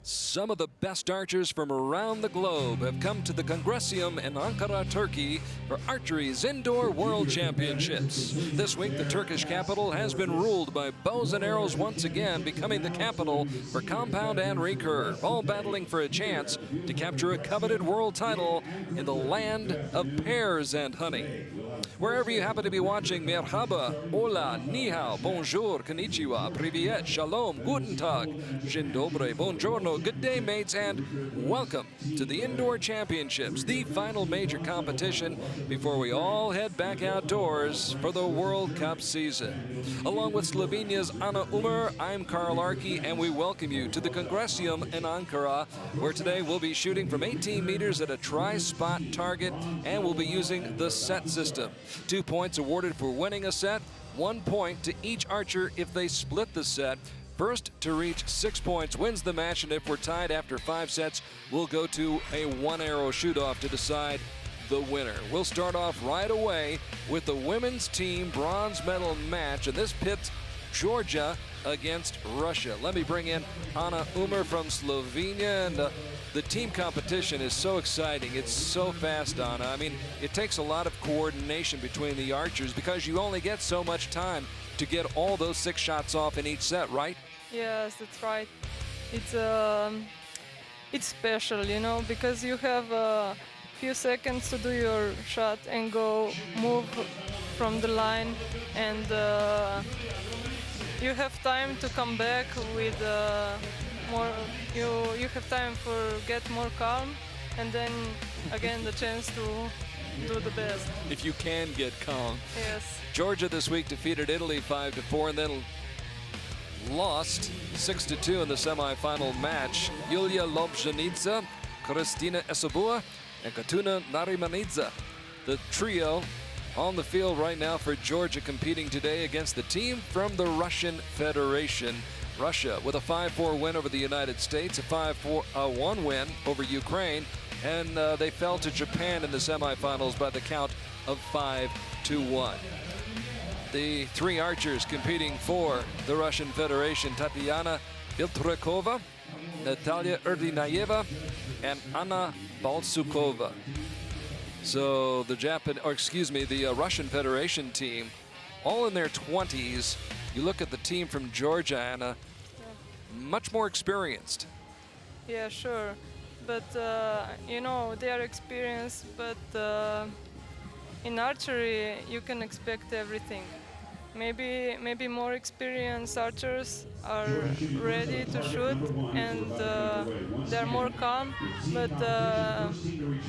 Some of the best archers from around the globe have come to the Congresium in Ankara, Turkey for archery's Indoor World Championships. This week, the Turkish capital has been ruled by bows and arrows once again, becoming the capital for compound and recurve, all battling for a chance to capture a coveted world title in the land of pears and honey. Wherever you happen to be watching, merhaba, hola, ni hao, bonjour, konnichiwa, privyet, shalom, guten tag, dzień dobry, buongiorno, good day, mates, and welcome to the Indoor Championships, the final major competition before we all head back outdoors for the World Cup season. Along with Slovenia's Ana Umar, I'm Carl Arky, and we welcome you to the Congresium in Ankara, where today we'll be shooting from 18 meters at a tri-spot target, and we'll be using the set system. 2 points awarded for winning a set, 1 point to each archer if they split the set. First to reach 6 points wins the match, and if we're tied after 5 sets, we'll go to a one-arrow shoot-off to decide the winner. We'll start off right away with the women's team bronze medal match, and this pits Georgia against Russia. Let me bring in Ana Umar from Slovenia, and the team competition is so exciting. It's so fast, Ana. I mean, it takes a lot of coordination between the archers because you only get so much time to get all those 6 shots off in each set, right? Yes, that's right. It's special, you know, because you have a few seconds to do your shot and move from the line, and you have time to come back with more. You have time for get more calm, and then again the chance to do the best. If you can get calm. Yes. Georgia this week defeated Italy 5-4 and then lost 6-2 in the semifinal match. Yulia Lobjanidze, Kristina Esabua, and Katuna Narimanidze. The trio on the field right now for Georgia, competing today against the team from the Russian Federation. Russia with a 5-4 win over the United States, a 5-1 win over Ukraine, and they fell to Japan in the semifinals by the count of 5-1. The 3 archers competing for the Russian Federation: Tatiana Iltrekova, Natalia Erdinayeva, and Anna Balsukova. So the Russian Federation team, all in their 20s. You look at the team from Georgia, Anna, much more experienced. Yeah, sure. But, you know, they are experienced, but in archery, you can expect everything. Maybe more experienced archers are ready to shoot, and they're more calm, but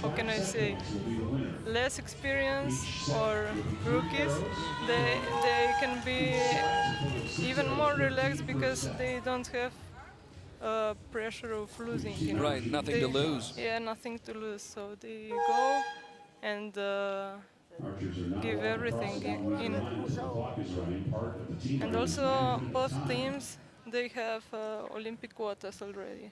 how can I say, less experienced or rookies, they can be even more relaxed because they don't have pressure of losing, you know? Right, nothing to lose. Yeah, nothing to lose, so they go and give everything in. And also both teams, they have Olympic quotas already.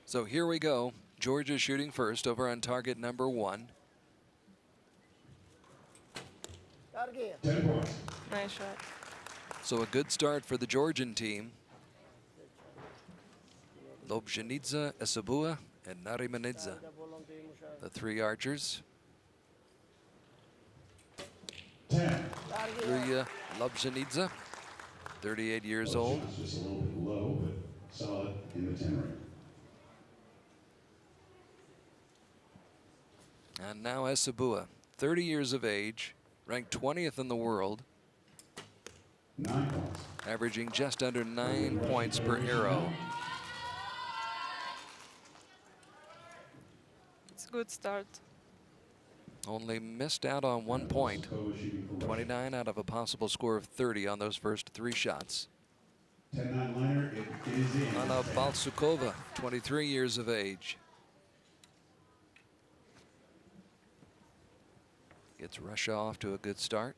So here we go. Georgia shooting first over on target number 1. Nice shot. So a good start for the Georgian team. Lobjanidze, Esabua, and Narimanidze, the 3 archers. Yulia Lobjanidze, 38 years old. Just a little bit low, but solid in the 10 ring. And now Esabua, 30 years of age, ranked 20th in the world, 9 points. averaging just under 9 points per arrow. It's a good start. Only missed out on 1 point. 29 out of a possible score of 30 on those first 3 shots. 10-9 liner, it is in. Anna Balsukova, 23 years of age. Gets Russia off to a good start.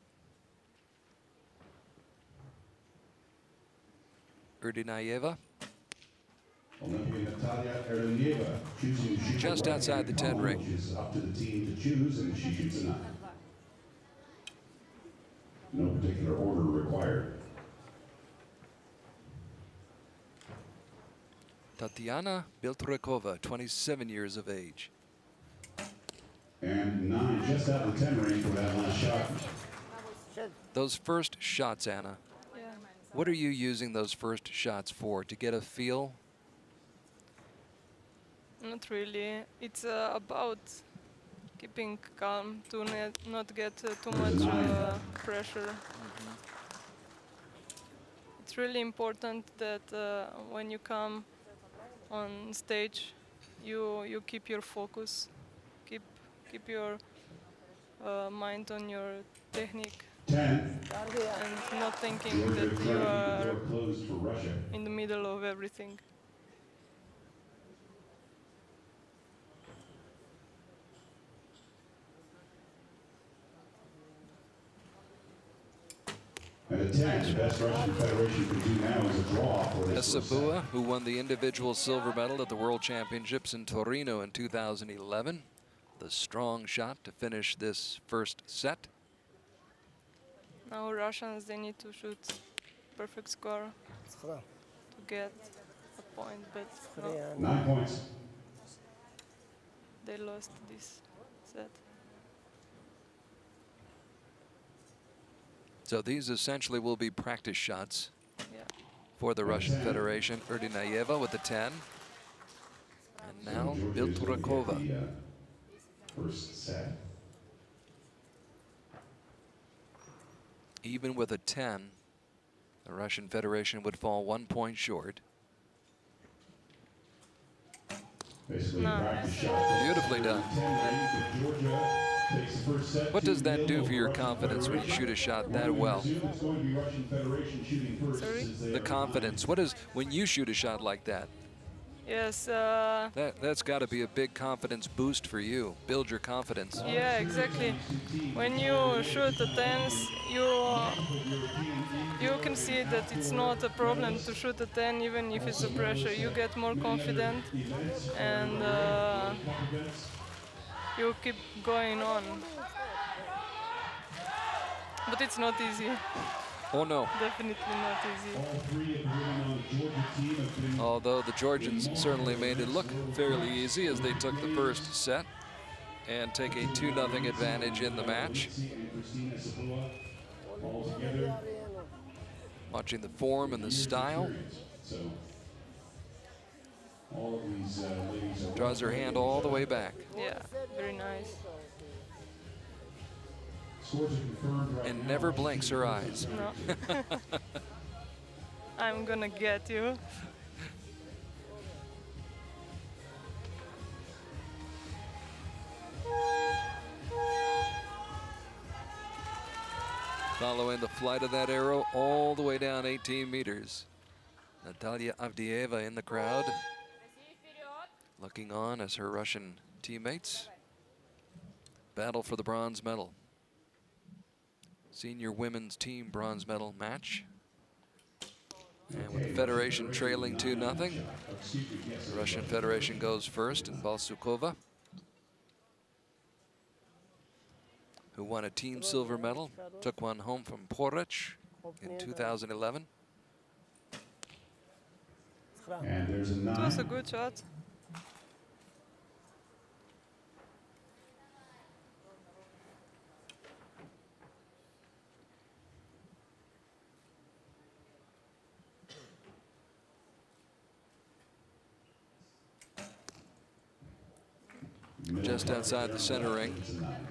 Erdinayeva, Olympian Natalia Erdinayeva choosing to shoot just outside the 10 ring. which is up to the team to choose, and she shoots a 9. No particular order required. Tatiana Biltrekova, 27 years of age. And 9 just out of the 10 range for that last shot. Those first shots, Anna, Yeah. what are you using those first shots for? To get a feel? Not really. It's about keeping calm to not get too much pressure. It's really important that when you come on stage, you keep your focus, keep your mind on your technique, 10. and not thinking Georgia that you trying to keep the are door closed for Russia. in the middle of everything. And a 10, the best Russian Federation can do now is a draw for this first set. Esabua, who won the individual silver medal at the World Championships in Torino in 2011. The strong shot to finish this first set. Now Russians, they need to shoot perfect score to get a point, but no, 9 points. they lost this set. So these essentially will be practice shots Yeah. for the Russian Federation. Erdinayeva with the 10. And now Georgia is going to Biltrekova. get the, first set. Even with a 10, the Russian Federation would fall 1 point short. Basically, No. practice shot. Beautifully done. 10 range, but Georgia takes the first set. What does that 2-0 do for your Russian confidence when you Federation. shoot a shot We're that going to well? assume it's going to be Russian Federation shooting first, Sorry? since they The are confidence. What is when you shoot a shot like that? Yes. That's got to be a big confidence boost for you. Build your confidence. Yeah, exactly. When you shoot a tens, you can see that it's not a problem to shoot a 10, even if it's a pressure. You get more confident, and you keep going on. But it's not easy. Oh no. Definitely not easy. All 3 of the women on the Georgia team have been Although the Georgians certainly made it look fairly easy as they took the first set and take a 2-0 advantage in the match. and Christina Sabua all together. Watching the form and the style. So all of these ladies are Draws her hand all the way back. Yeah, very nice. Scores are confirmed right And now. never blinks her eyes. No. I'm gonna get you. Following the flight of that arrow all the way down 18 meters. Natalia Avdieva in the crowd, looking on as her Russian teammates battle for the bronze medal. Senior women's team bronze medal match. And with the Federation trailing 2-0, the Russian Federation goes first, and Balsukova, who won a team silver medal, took one home from Porec in 2011. And there's a It was a 9. good shot. Just outside the center ring. It's a 9.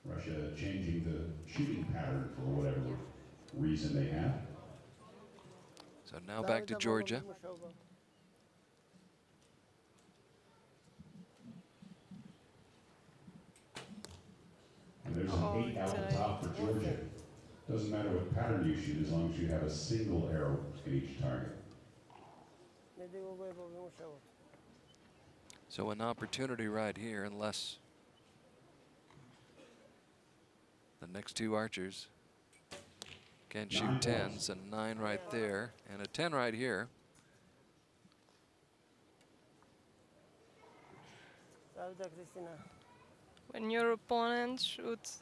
Russia changing the shooting pattern for whatever reason they have. So now back to Georgia. And there's Oh, an 8 out the top for Georgia. Doesn't matter what pattern you shoot as long as you have a single arrow in each target. So an opportunity right here, unless the next two archers can shoot 10s, and 9 right there, and a 10 right here. When your opponent shoots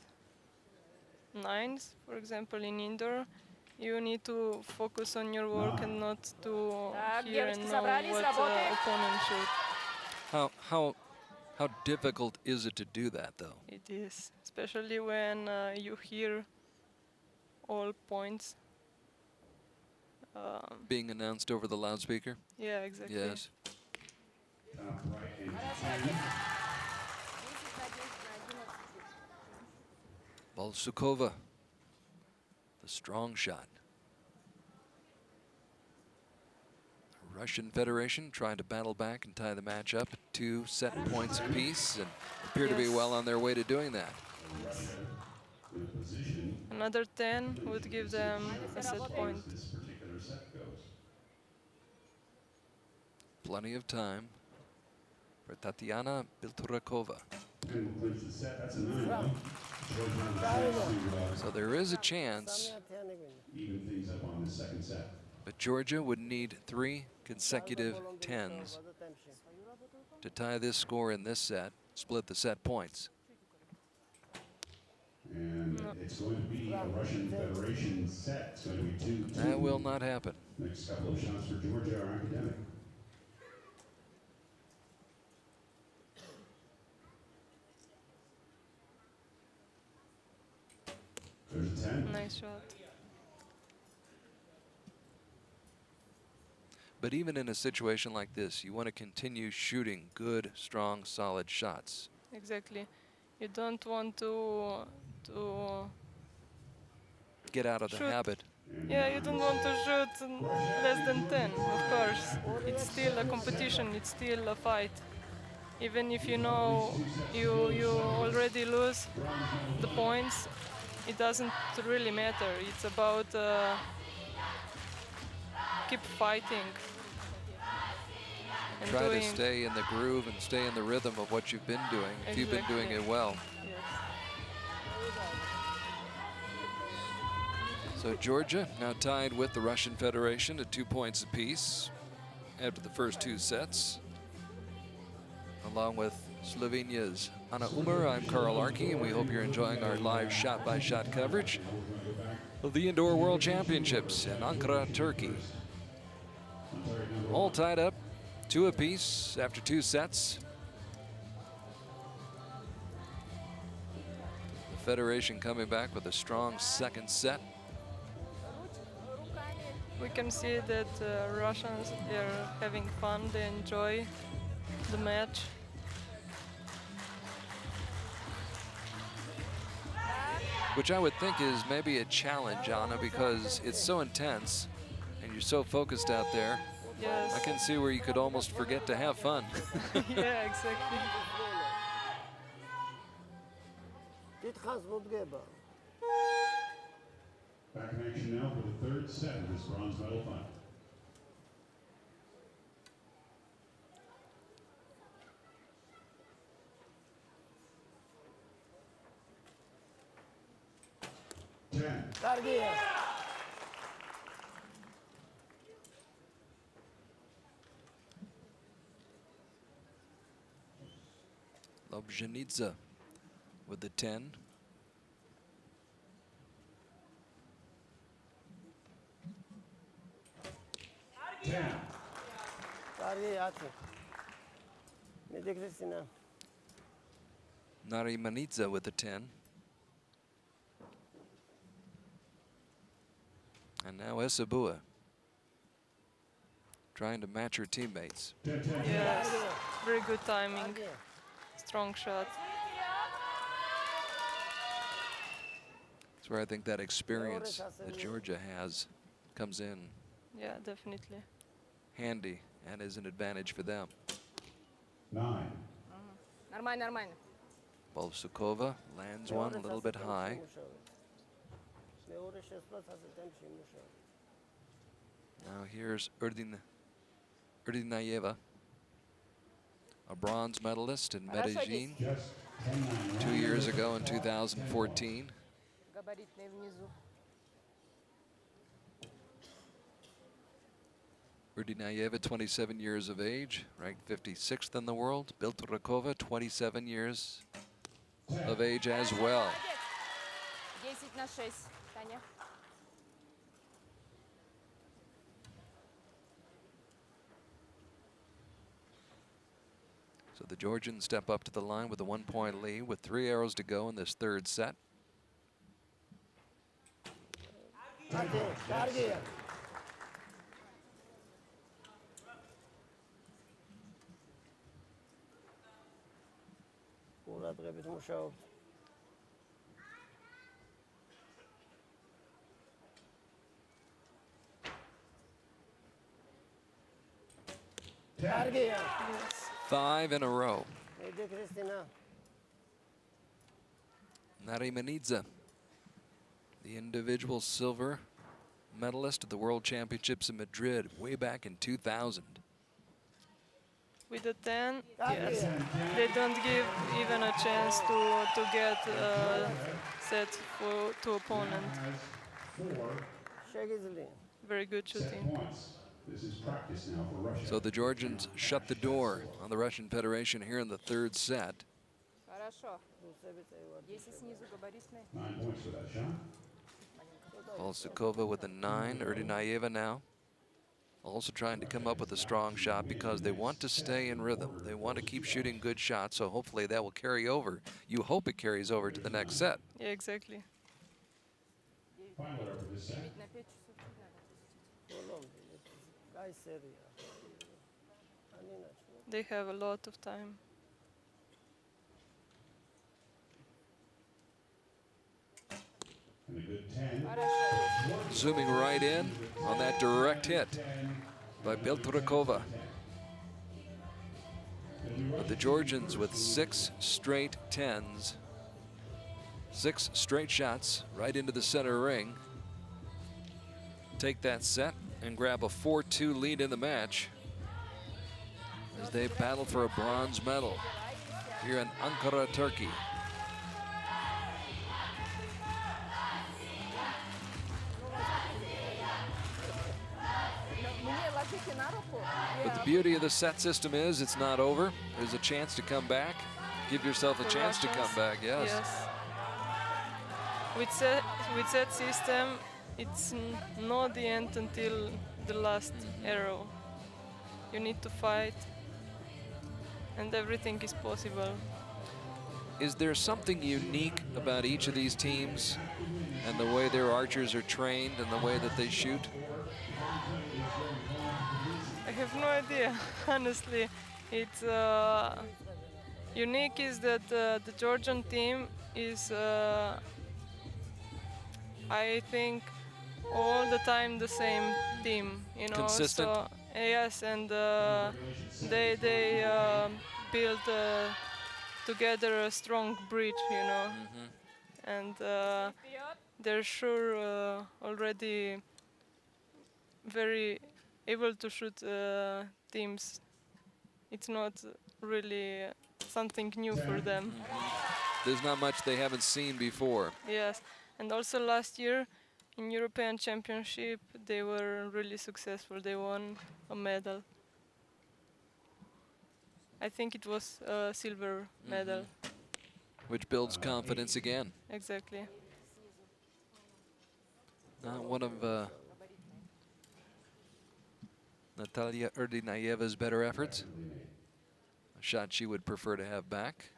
9s, for example, in indoor, you need to focus on your work and not to Так, hear and девочки, know собрались, what работаем. opponent shoot. How difficult is it to do that, though? It is, especially when you hear all points. Being announced over the loudspeaker? Yeah, exactly. Yes. Top right and Balsukova, the strong shot. The Russian Federation trying to battle back and tie the match up at 2 set points apiece, and appear to be Yes. well on their way to doing that. with a position. Another 10 would give them a set point. This particular set goes. Plenty of time for Tatiana Bilturakova. And clinch the set. That's a 9. Georgia on the chance to So there is a chance, even things up on the second set. but Georgia would need 3 consecutive 10s to tie this score in this set, split the set points. And it's going to be a Russian Federation set. It's going to be 2-2. That will not happen. Next couple of shots for Georgia are academic. There's a 10. Nice shot. But even in a situation like this, you want to continue shooting good, strong, solid shots. Exactly. You don't want to Get out of the Shoot. habit. yeah, you don't want to shoot less than 10, of course. It's still a competition, it's still a fight. Even if you know you already lose the points, it doesn't really matter. It's about keep fighting. And Try to doing- stay in the groove and stay in the rhythm of what you've been doing, if you've been doing Exactly. it well. Yes. So Georgia now tied with the Russian Federation at 2 points apiece after the first 2 sets. Along with Slovenia's Anna Umar, I'm Carl Arky, and we hope you're enjoying our live shot-by-shot coverage of the Indoor World Championships in Ankara, Turkey. All tied up, 2 apiece after 2 sets. The Federation coming back with a strong second set. We can see that Russians are having fun, they enjoy the match. Which I would think is maybe a challenge, Anna, because it's so intense and you're so focused out there. Yes. I can see where you could almost forget to have fun. Yeah, exactly. Back in action now for the third set of this bronze medal final. Lobzhenidze with the 10. Narimanidze with the 10. And now Esabua trying to match her teammates. Yes. Very good timing. Strong shot. That's where I think that experience that Georgia has comes in Yeah, definitely. handy and is an advantage for them. 9. Нормально, нормально. Balsukova lands one a little bit high. Now here's Urdinayeva, a bronze medalist in Medellin Just 10-9. 2 years ago in 2014. Габаритные внизу. Urdinayeva, 27 years of age, ranked 56th in the world. Bilturakova, 27 years of age as well. 10 на 6, Таня. the Georgians step up to the line with a 1-point lead with 3 arrows to go in this third set. Yes. 5 in a row. Narimanidze, the individual silver medalist at the World Championships in Madrid way back in 2000. With a 10, yes, they don't give even a chance to get set to opponent. Very good shooting. This is practice now for Russia. So the Georgians shut the door on the Russian Federation here in the third set. Хорошо. 10 снизу габаритные. 9 points for that shot. Volsukova with a 9, Erdinayeva now. Also trying to come up with a strong shot because they want to stay in rhythm. They want to keep shooting good shots, so hopefully that will carry over. You hope it carries over to the next set. Yeah, exactly. Final order for this set. На 5 часов надо. They have a lot of time. And a good 10. Zooming right in on that direct hit by Beltrakova. But the Georgians with 6 straight 10s. 6 straight shots right into the center ring. Take that set and grab a 4-2 lead in the match as they battle for a bronze medal here in Ankara, Turkey. But the beauty of the set system is it's not over. There's a chance to come back. Give yourself a chance to come back, yes. With set system, it's not the end until the last arrow. You need to fight, and everything is possible. Is there something unique about each of these teams and the way their archers are trained and the way that they shoot? I have no idea, honestly. It's unique is that the Georgian team is, I think, all the time the same team. You know, consistent. So, yes, and they build together a strong bridge. You know, and they're sure already very able to shoot teams. It's not really something new for them. There's not much they haven't seen before. Yes, and also last year in European Championship they were really successful. They won a medal. I think it was a silver medal. Which builds confidence again. Exactly. One of Natalia Erdinayeva's better efforts. A shot she would prefer to have back.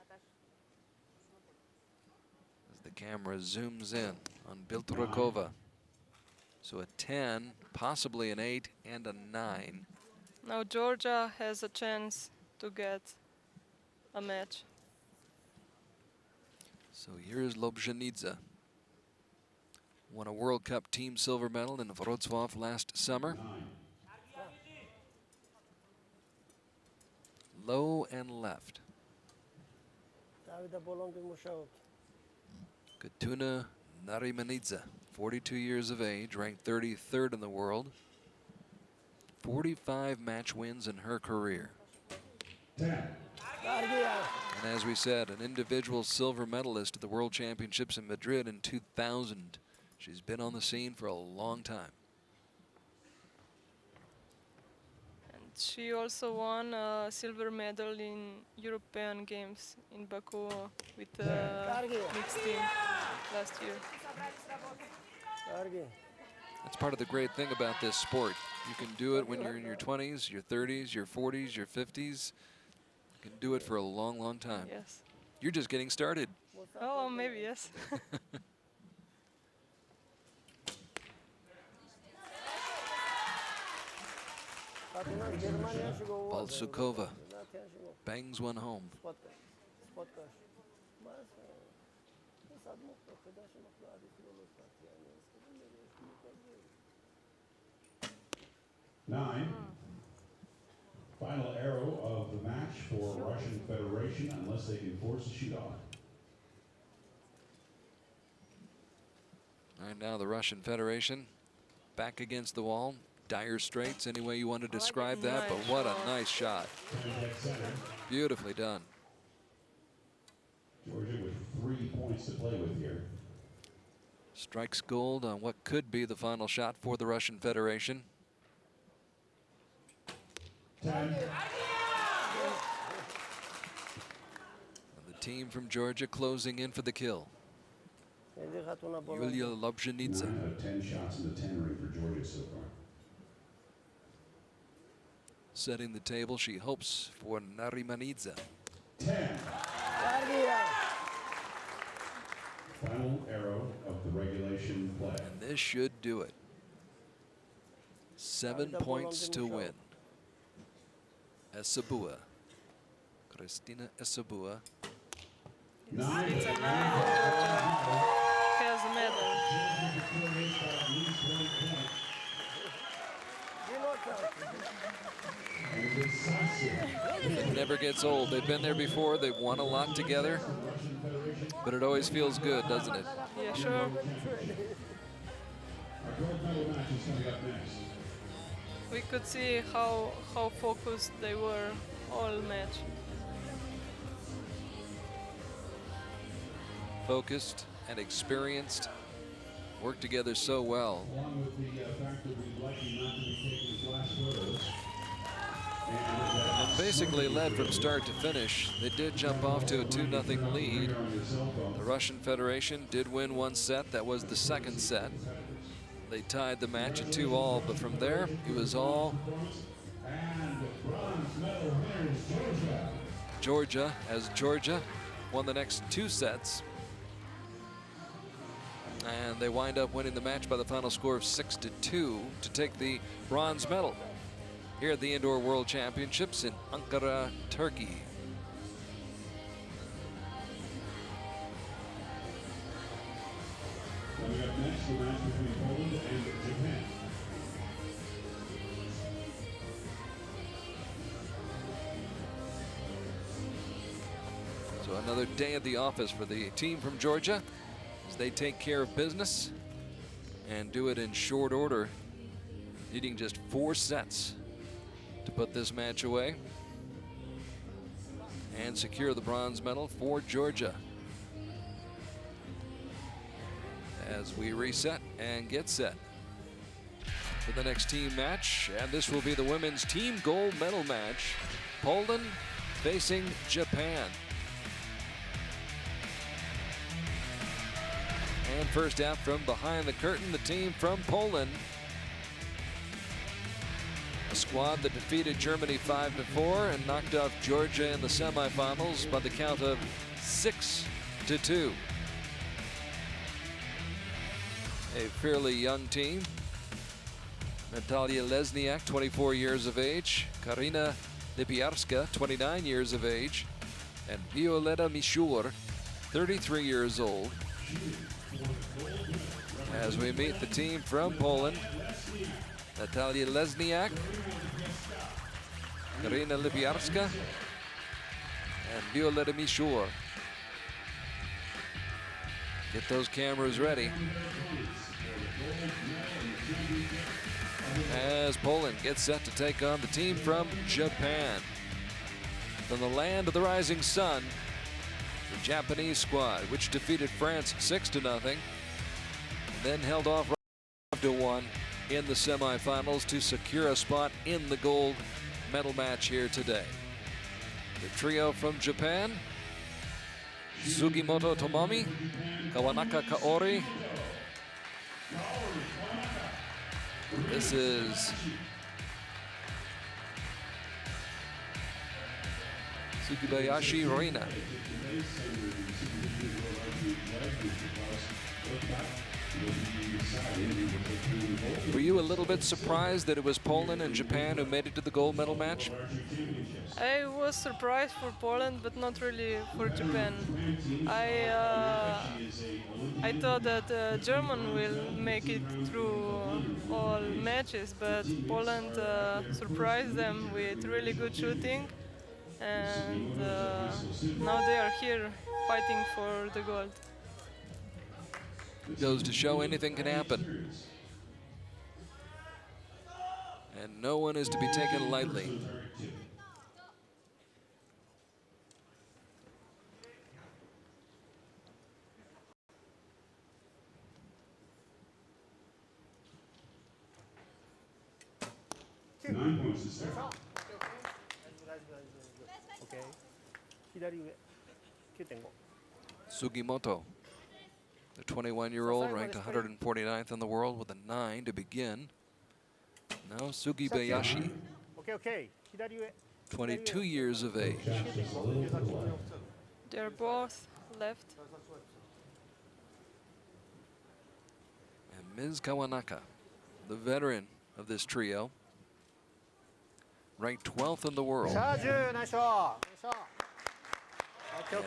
As the camera zooms in on Beltrakova. So a 10, possibly an 8, and a 9. Now Georgia has a chance to get a match. So here's Lobzhenidze. Won a World Cup team silver medal in Wrocław last summer. Low and left. Katuna Narimanidze, 42 years of age, ranked 33rd in the world. 45 match wins in her career. 10. And as we said, an individual silver medalist at the World Championships in Madrid in 2000. She's been on the scene for a long time. She also won a silver medal in European Games in Baku with the mixed team last year. That's part of the great thing about this sport. You can do it when you're in your 20s, your 30s, your 40s, your 50s. Can do it for a long, long time. Yes. You're just getting started. Oh, maybe yes. Balsukova bangs one home. Nine. Final arrow of the match for Russian Federation, unless they can force a shoot off. All right, now the Russian Federation back against the wall. Dire straits, any way you want to describe that, but what a nice shot. Beautifully done. Georgia with 3 points to play with here. Strikes gold on what could be the final shot for the Russian Federation. 10. And the team from Georgia closing in for the kill. Yulia Lobzhenitsa. 9 out of 10 shots in the 10 ring for Georgia so far. Setting the table, she hopes for Narimanidze. 10. Final arrow of the regulation play. And this should do it. 7 points to win. Esabua. Kristina Esabua. Nine. It's a 9 and has a medal. It never gets old. They've been there before. They've won a lot together. But it always feels good, doesn't it? Yeah, sure. Our gold medal match is coming up next. We could see how focused they were all match. Focused and experienced. Work together so well. Along with the fact that we'd like him not to be taking his last photos. Basically led from start to finish. They did jump off to a 2-0 lead. The Russian Federation did win one set. That was the second set. They tied the match at 2-all, but from there it was all Georgia, as Georgia won the next 2 sets. And they wind up winning the match by the final score of 6-2 to take the bronze medal here at the Indoor World Championships in Ankara, Turkey. Coming up next, the match between Poland and Japan. So another day at the office for the team from Georgia as they take care of business and do it in short order, needing just 4 sets to put this match away and secure the bronze medal for Georgia. As we reset and get set for the next team match, and this will be the women's team gold medal match. Poland facing Japan. And first out from behind the curtain, the team from Poland. A squad that defeated Germany 5-4 and knocked off Georgia in the semifinals by the count of 6-2. A fairly young team. Natalia Lesniak, 24 years of age. Karina Lipiarska, 29 years of age. And Violeta Mishur, 33 years old. As we meet the team from Poland, Natalia Lesniak, Karina Lipiarska, and Violeta Mishur. Get those cameras ready. As Poland gets set to take on the team from Japan. From the land of the rising sun, the Japanese squad, which defeated France 6-0, and then held off 5-1 in the semifinals to secure a spot in the gold medal match here today. The trio from Japan: Sugimoto Tomomi, Kawanaka Kaori. This is Sugibayashi Reina. Were you a little bit surprised that it was Poland and Japan who made it to the gold medal match? I was surprised for Poland, but not really for Japan. I thought that German will make it through all matches, but Poland surprised them with really good shooting, and now they are here fighting for the gold. Goes to show anything can happen. And no one is to be taken lightly. Sugimoto, the 21-year-old, ranked 149th in the world with a 9 to begin. Now Sugibayashi, 22 years of age. They're both left. And Ms. Kawanaka, the veteran of this trio, ranked 12th in the world. And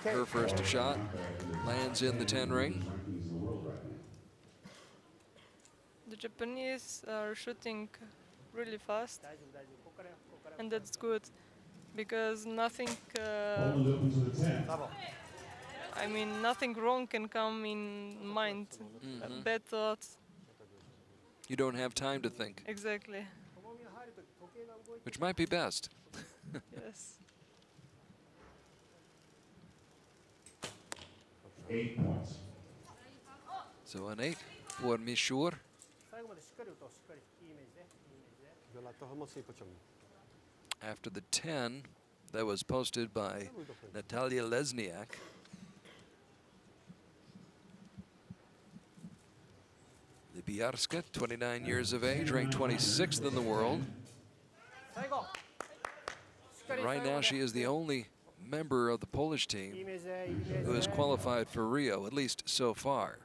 her first shot lands in the 10 ring. The Japanese are shooting really fast, and that's good because nothing, I mean, nothing wrong can come in mind. Bad thoughts. You don't have time to think, Exactly. which might be best. Yes. 8 points. So an 8 for Mishur. After the 10 that was posted by Natalia Lesniak. Lipiarska, 29 years of age, ranked 26th in the world. And right now she is the only member of the Polish team who has qualified for Rio, at least so far.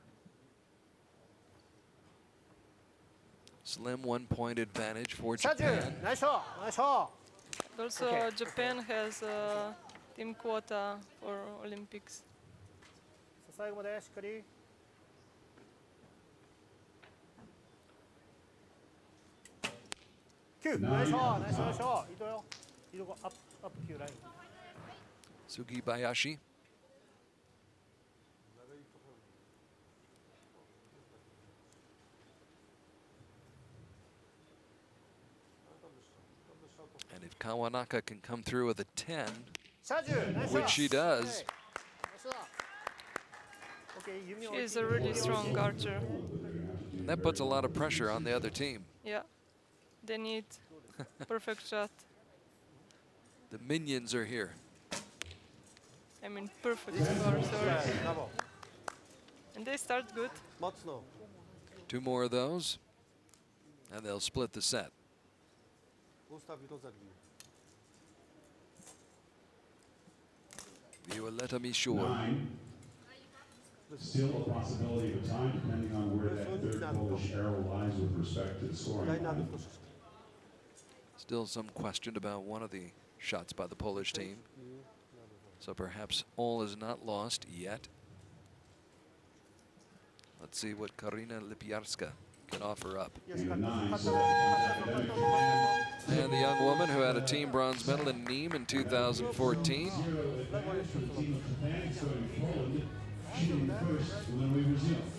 Slim 1-point advantage for Japan. Also, Japan has a team quota for Olympics. Sugibayashi. And if Kawanaka can come through with a 10, which she does, She is a really strong archer. that puts a lot of pressure on the other team. Yeah, they need perfect shot. The minions are here. I mean, perfect score, sorry. And they start good. 2 more of those, and they'll split the set. Violetta Mishur. 9. Still a possibility of a time, depending on where that third Polish arrow lies with respect to the scoring line. Still some question about one of the shots by the Polish team. So perhaps all is not lost yet. Let's see what Karina Lipiarska can offer up. And 9. And the young woman who had a team bronze medal in Nîmes in 2014.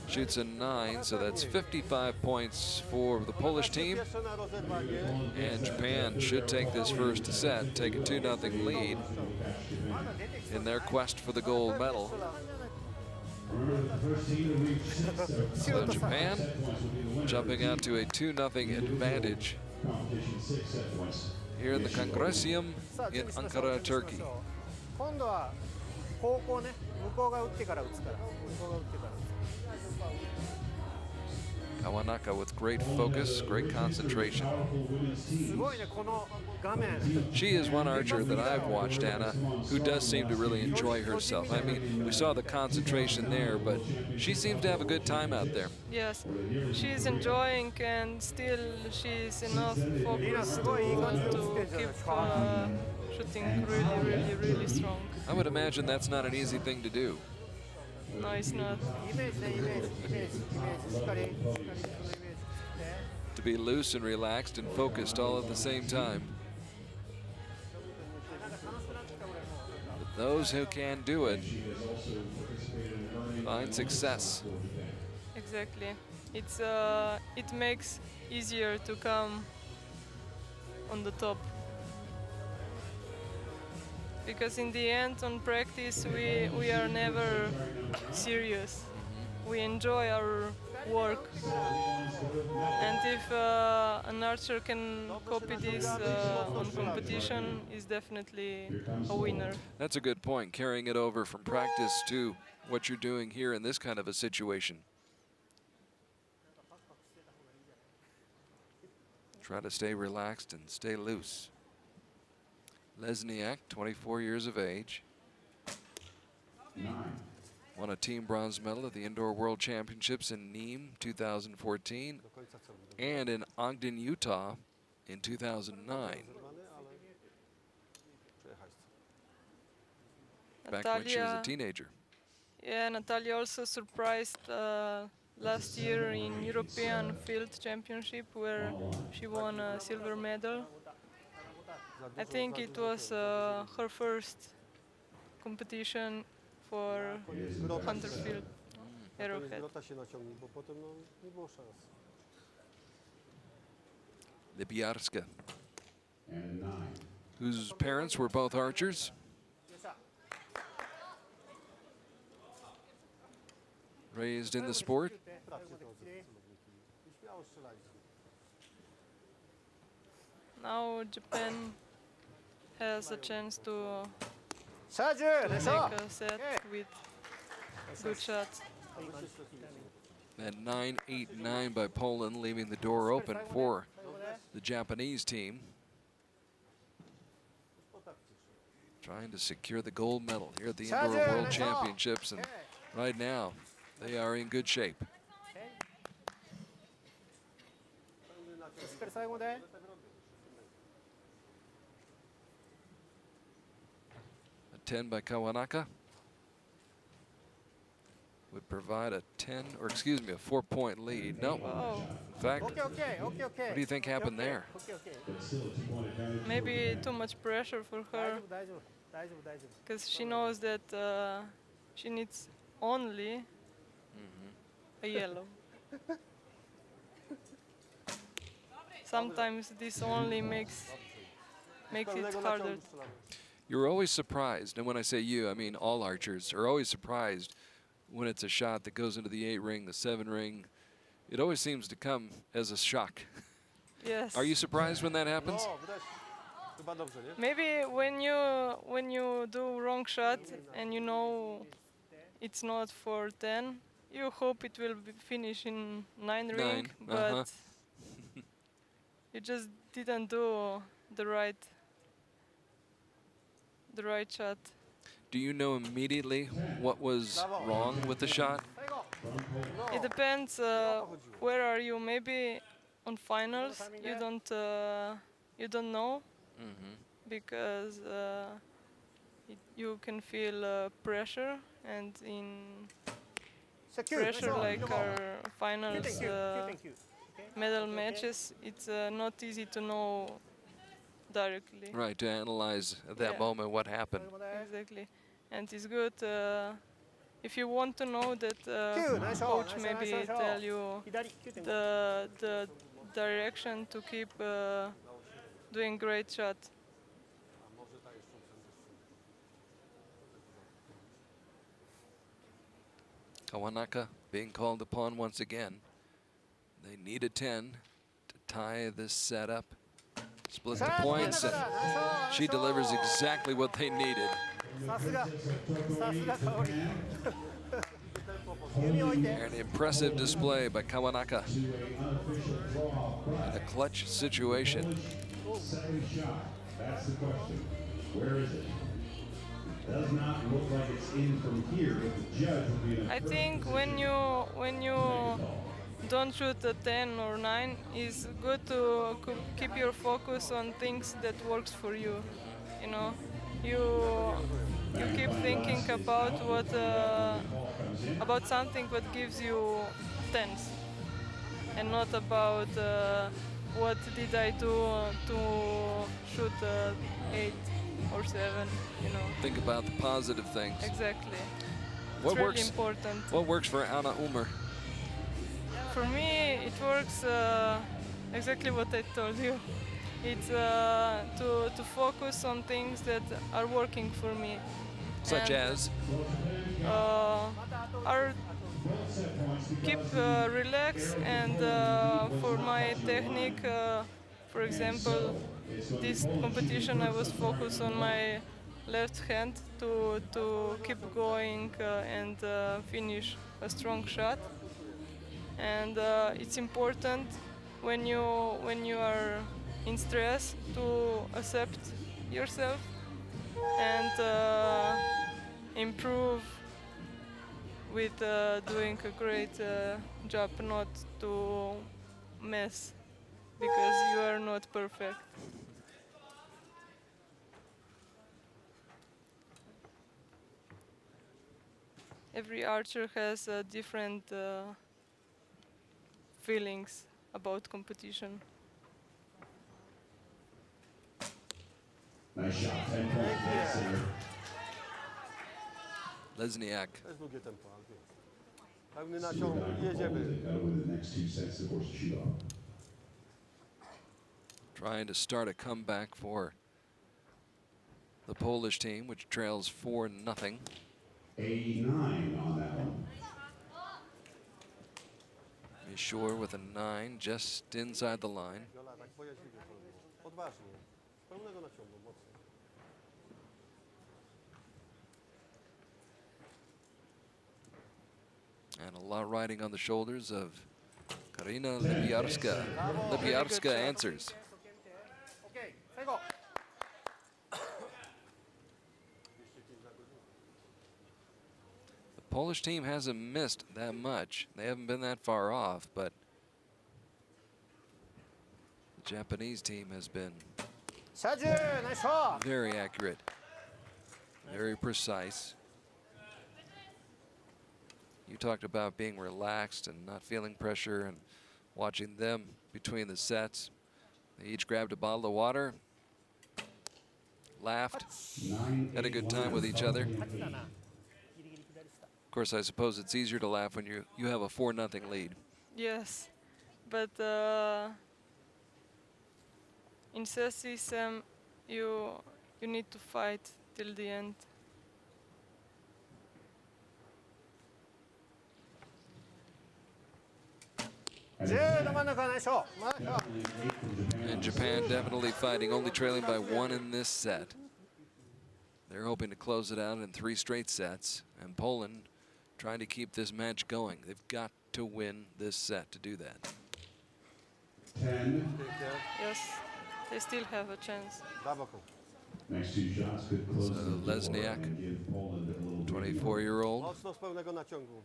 Shoots a 9, so that's 55 points for the Polish team. And Japan should take this first set, take a 2-0 lead in their quest for the gold medal. So Japan jumping out to a 2-0 advantage here in the Congressium in Ankara, Turkey. 今度は方向ね、向こうが打ってから打つから、向こうが打ってから。Kawanaka with great focus, great concentration. すごいね、この画面。 She is one archer that I've watched, Anna, who does seem to really enjoy herself. I mean, we saw the concentration there, but she seems to have a good time out there. Yes, she's enjoying and still she's enough focused to keep shooting really strong. I would imagine that's not an easy thing to do. No, it's not. イメージね、イメージ、イメージ、イメージ、しっかり、しっかりそのイメージして。 To be loose and relaxed and focused all at the same time. But those who can do it find success. Exactly. It makes easier to come on the top. Because in the end, on practice, we are never serious. We enjoy our work. And if an archer can copy this on competition, is definitely a winner. That's a good point, carrying it over from practice to what you're doing here in this kind of a situation. Try to stay relaxed and stay loose. Lesniak, 24 years of age. Won a team bronze medal at the Indoor World Championships in Nîmes 2014 and in Ogden, Utah in 2009. Back when she was a teenager. Yeah, Natalia also surprised last year in European Field Championship where she won a silver medal. I think it was her first competition for Hunterfield Arrowhead. Libiarska, whose parents were both archers. Raised in the sport. Now Japan has a chance to Charge! make a set with good shots. That 9-8-9 by Poland, leaving the door open for the Japanese team. Trying to secure the gold medal here at the Indoor World Championships, and right now they are in good shape. しっかり最後で。 A 10 by Kawanaka would provide a 10, or excuse me, a 4-point lead. No, in fact, Okay, okay, okay, okay. what do you think happened there? Okay, okay. Maybe too much pressure for her 大丈夫、大丈夫、大丈夫。 because she knows that she needs only a yellow. Sometimes this only makes it harder. You're always surprised, and when I say you, I mean all archers are always surprised when it's a shot that goes into the 8 ring, the 7 ring. It always seems to come as a shock. Yes. Are you surprised when that happens? Maybe when you do wrong shot and you know it's not for 10, you hope it will finish in 9 ring, but you just didn't do the right shot. Do you know immediately what was wrong with the shot? It depends where are you. Maybe on finals you don't know because you can feel pressure, and in pressure like our finals medal matches, it's not easy to know directly. Right, to analyze at that moment what happened. Exactly, and it's good if you want to know that coach maybe tell you the direction to keep doing great shot. Kawanaka being called upon once again. They need a 10 to tie this set up. Split the points, and she delivers exactly what they needed. さすが、さすが香り。An impressive display by Kawanaka in a clutch situation. Second shot. That's the question. Where is it? It does not look like it's in from here, but the judge will be in a I think when you don't shoot a 10 or 9, it's good to keep your focus on things that works for you. You know, you keep thinking about what about something what gives you 10s, and not about what did I do to shoot 8 or 7. You know. Think about the positive things. Exactly. What It's really works? important. What works for Anna Umer? For me, it works exactly what I told you. It's to focus on things that are working for me. Such And, as? are keep relax, and for my technique, for example, this competition I was focused on my left hand to keep going and finish a strong shot. And it's important when you are in stress to accept yourself and improve with doing a great job, not to mess because you are not perfect. Every archer has different feelings about competition. nice shot. 10 points. That's it. Lesniak Też długie tempo, Arky. Pełny See naciąg, what Pole jedziemy. they go with the next 2 sets, of course, to shoot off. trying to start a comeback for the Polish team, which trails 4-0. 89 on that one. Mishore with a 9 just inside the line. Jola, tak bojaźliwie to było. Odważnie. Pełnego naciągu, mocno. And a lot riding on the shoulders of Karina Lipiarska. Lipiarska answers. Okej, tego. The Polish team hasn't missed that much. They haven't been that far off, but the Japanese team has been Sadzie, nice shot. very accurate, very precise. You talked about being relaxed and not feeling pressure and watching them between the sets. They each grabbed a bottle of water, laughed, had a good time with each other. Of course, I suppose it's easier to laugh when you have a 4-0 lead. Yes, but in chess system, you need to fight till the end. Gdzie do manewra, nice shot. And Japan definitely fighting, only trailing by 1 in this set. They're hoping to close it out in 3 straight sets, and Poland trying to keep this match going. They've got to win this set to do that. 10. Yes, they still have a chance. Brawo. Next 2 shots could close So the door Lesniak, and give Poland a little breathing room. 24-year-old, Mocno z pełnego naciągu.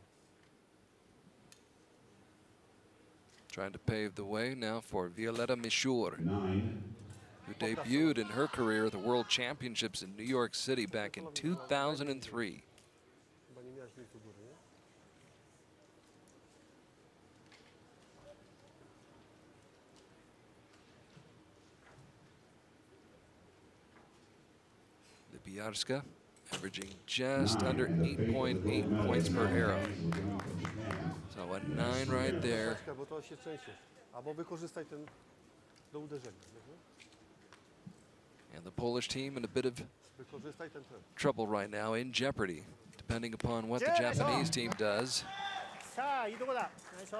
trying to pave the way now for Violetta Mishore, 9. who debuted in her career at the World Championships in New York City back in 2003. Chyba nie miałaś nic u góry, nie? Lipiarska averaging just under 8.8 points per arrow. So a 9 right there. Troszkę, bo to się trzęsie. Albo wykorzystaj ten do uderzenia. nie? And the Polish team in a bit of Wykorzystaj ten tren. trouble right now, in jeopardy, depending upon what the Japanese team does. 자, 이동하다. 나이스. 나이스.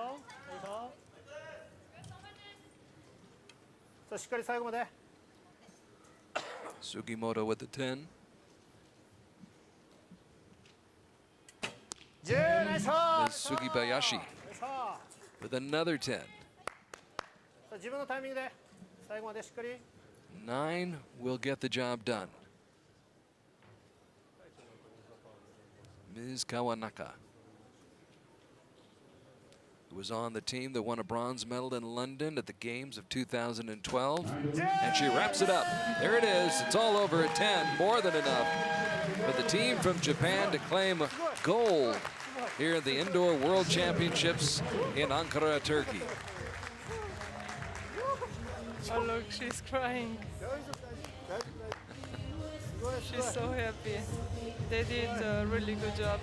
자, しっかり最後まで. Sugimoto with the 10. 제, 나이스. This Sugibayashi with another 10. 自分のタイミングで最後までしっかり。 9 will get the job done. Ms. Kawanaka, who was on the team that won a bronze medal in London at the Games of 2012. And she wraps it up. There it is. It's all over at 10. More than enough for the team from Japan to claim gold here at the Indoor World Championships in Ankara, Turkey. Oh look, she's crying. She's so happy. They did a really good job.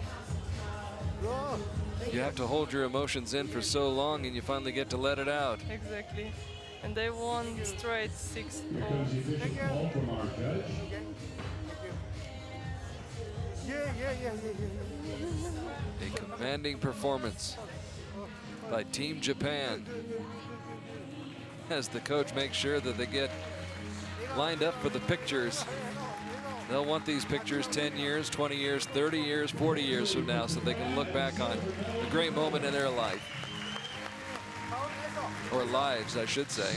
You have to hold your emotions in for so long, and you finally get to let it out. Exactly. And they won straight 6-0. Here comes the official call from our judge. A commanding performance by Team Japan as the coach makes sure that they get lined up for the pictures. They'll want these pictures 10 years, 20 years, 30 years, 40 years from now so they can look back on a great moment in their life. Or lives, I should say.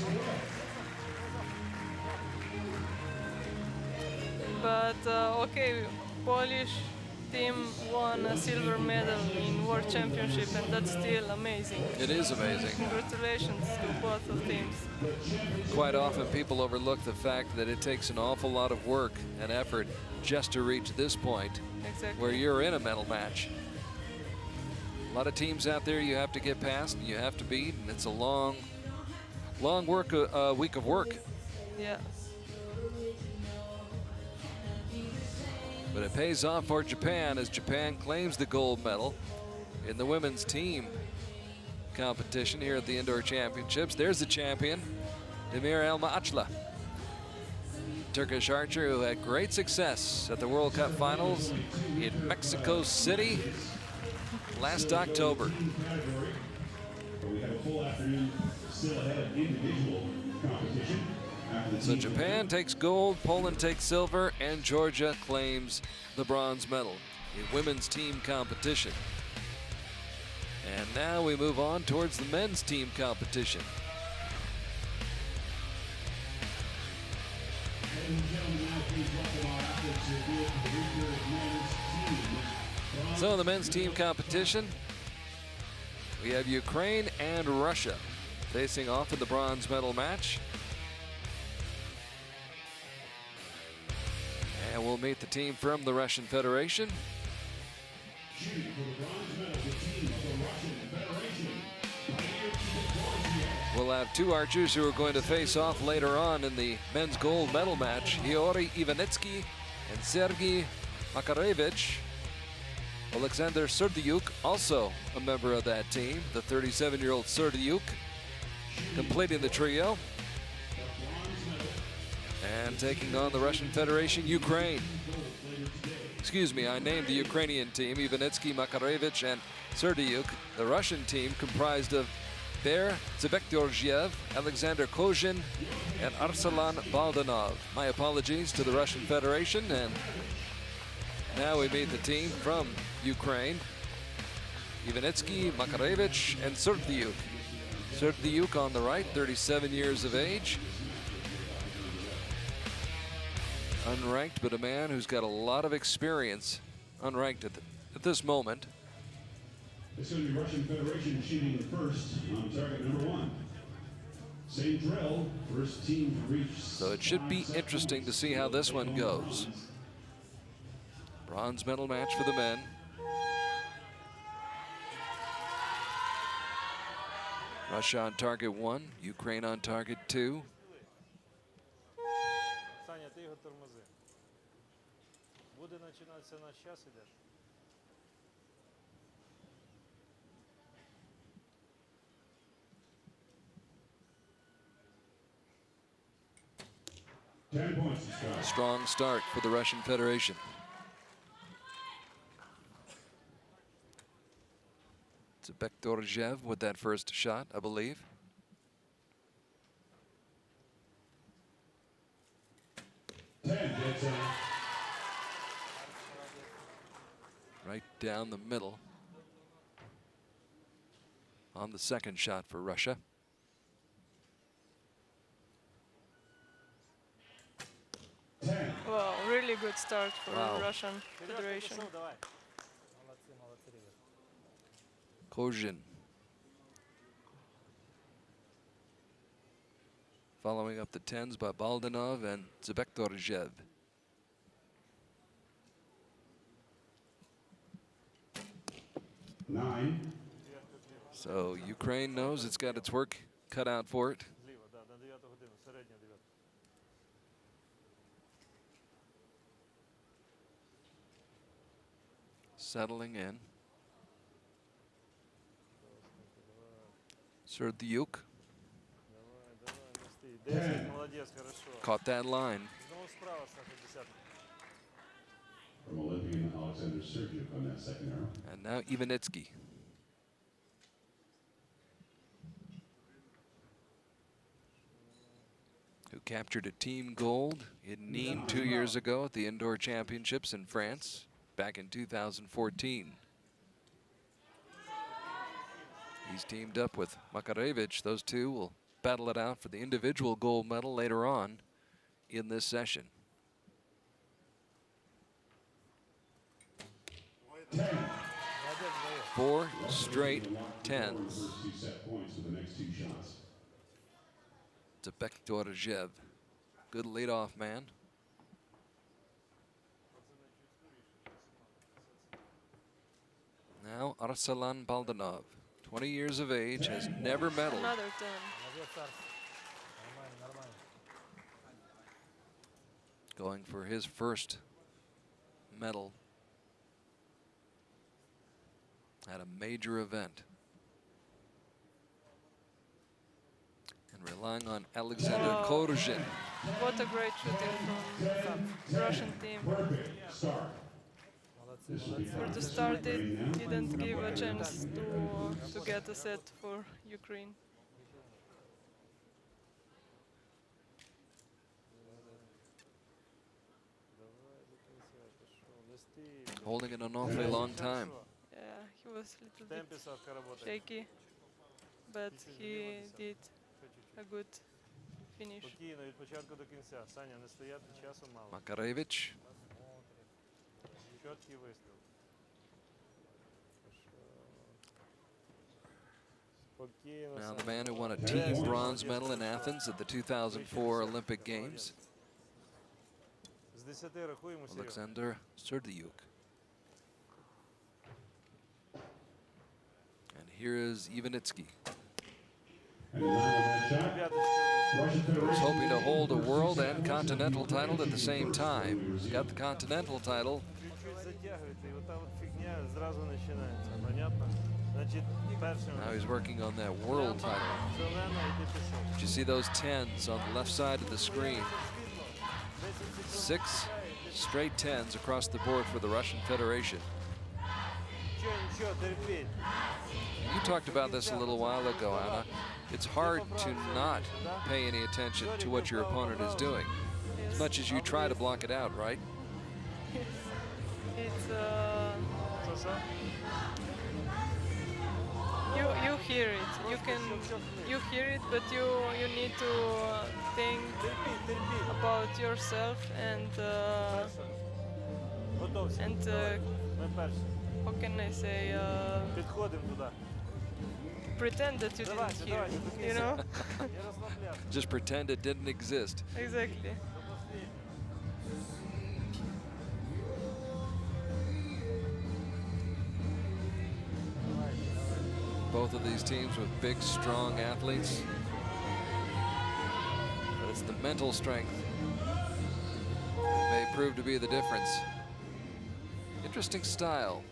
But okay, Polish team won a silver medal in World Championship, and that's still amazing. It is amazing. Congratulations to both of teams. Quite often people overlook the fact that it takes an awful lot of work and effort just to reach this point Exactly. where you're in a medal match. A lot of teams out there you have to get past and you have to beat, and it's a long week of work. Yeah. But it pays off for Japan as Japan claims the gold medal in the women's team competition here at the Indoor Championships. There's the champion, Demir Elmaachla, Turkish archer who had great success at the World Cup Finals in Mexico City last October. But we have a full afternoon still ahead of individual competition. So Japan takes gold, Poland takes silver, and Georgia claims the bronze medal in women's team competition. And now we move on towards the men's team competition. Ladies and gentlemen, now please welcome our athletes to be at the Recurve men's team. So in the men's team competition, we have Ukraine and Russia facing off in the bronze medal match. And we'll meet the team from the Russian Federation. Shooting for the bronze medal, the team of the Russian Federation. We'll have two archers who are going to face off later on in the men's gold medal match, Georgy Ivanitsky and Sergei Makarevich. Alexander Serdyuk, also a member of that team, the 37-year-old Serdyuk, completing the trio. And taking on the Russian Federation, Ukraine. Excuse me, I named the Ukrainian team, Ivanitsky, Makarevich, and Serdyuk. The Russian team comprised of Ber Zebekdorjiev, Alexander Kozhin, and Arsalan Baldanov. My apologies to the Russian Federation, and now we meet the team from Ukraine. Ivanitsky, Makarevich, and Serdyuk. Serdyuk on the right, 37 years of age. Unranked, but a man who's got a lot of experience. Unranked at this moment. It's going to be Russian Federation shooting first on target number 1. Same drill, first team to reach. So it should be interesting to see how this one goes. Bronze medal match for the men. Russia on target 1, Ukraine on target 2. Саня, ти його тормози. Буде починатися наш час, ідеш. Strong start for the Russian Federation. It's Bekdorjev with that first shot, I believe. Right down the middle. on the second shot for Russia. Wow, really good start for Wow. Russian Federation. Kozhin. Following up the 10s by Baldanov and Zbektorzev. Nine. So Ukraine knows it's got its work cut out for it. Settling in. Serdyuk caught that line. From Olympian Alexander Serdyuk on that second arrow. And now Ivanitsky. Who captured a team gold in Nîmes 2 years ago at the Indoor Championships in France back in 2014. He's teamed up with Makarevich. Those two will battle it out for the individual gold medal later on in this session. 4 straight 10s. Zbektorzev, good leadoff man. Now Arsalan Baldanov, 20 years of age, has never medaled. Another 10. Going for his first medal at a major event. And relying on Alexander Kozhin. What a great shooting from Russian team. For the start, they didn't give a chance to get a set for Ukraine. Holding it an awfully long time. Yeah, he was a little bit shaky, but he did a good finish. Makarevich. Now the man who won a team bronze medal in Athens at the 2004 Olympic Games. Alexander Serdyuk. And here is Ivanitsky. Who's hoping to hold a world and continental title at the same time. He's got the continental title. Now he's working on that world title. Did you see those 10s on the left side of the screen? 6 straight 10s across the board for the Russian Federation. You talked about this a little while ago, Anna. It's hard to not pay any attention to what your opponent is doing, as much as you try to block it out, right? It's you hear it. You hear it, but you need to think about yourself and how can I say? Pretend that you didn't hear it, you know? Just pretend it didn't exist. Exactly. Both of these teams with big, strong athletes. But it's the mental strength that may prove to be the difference. Interesting style.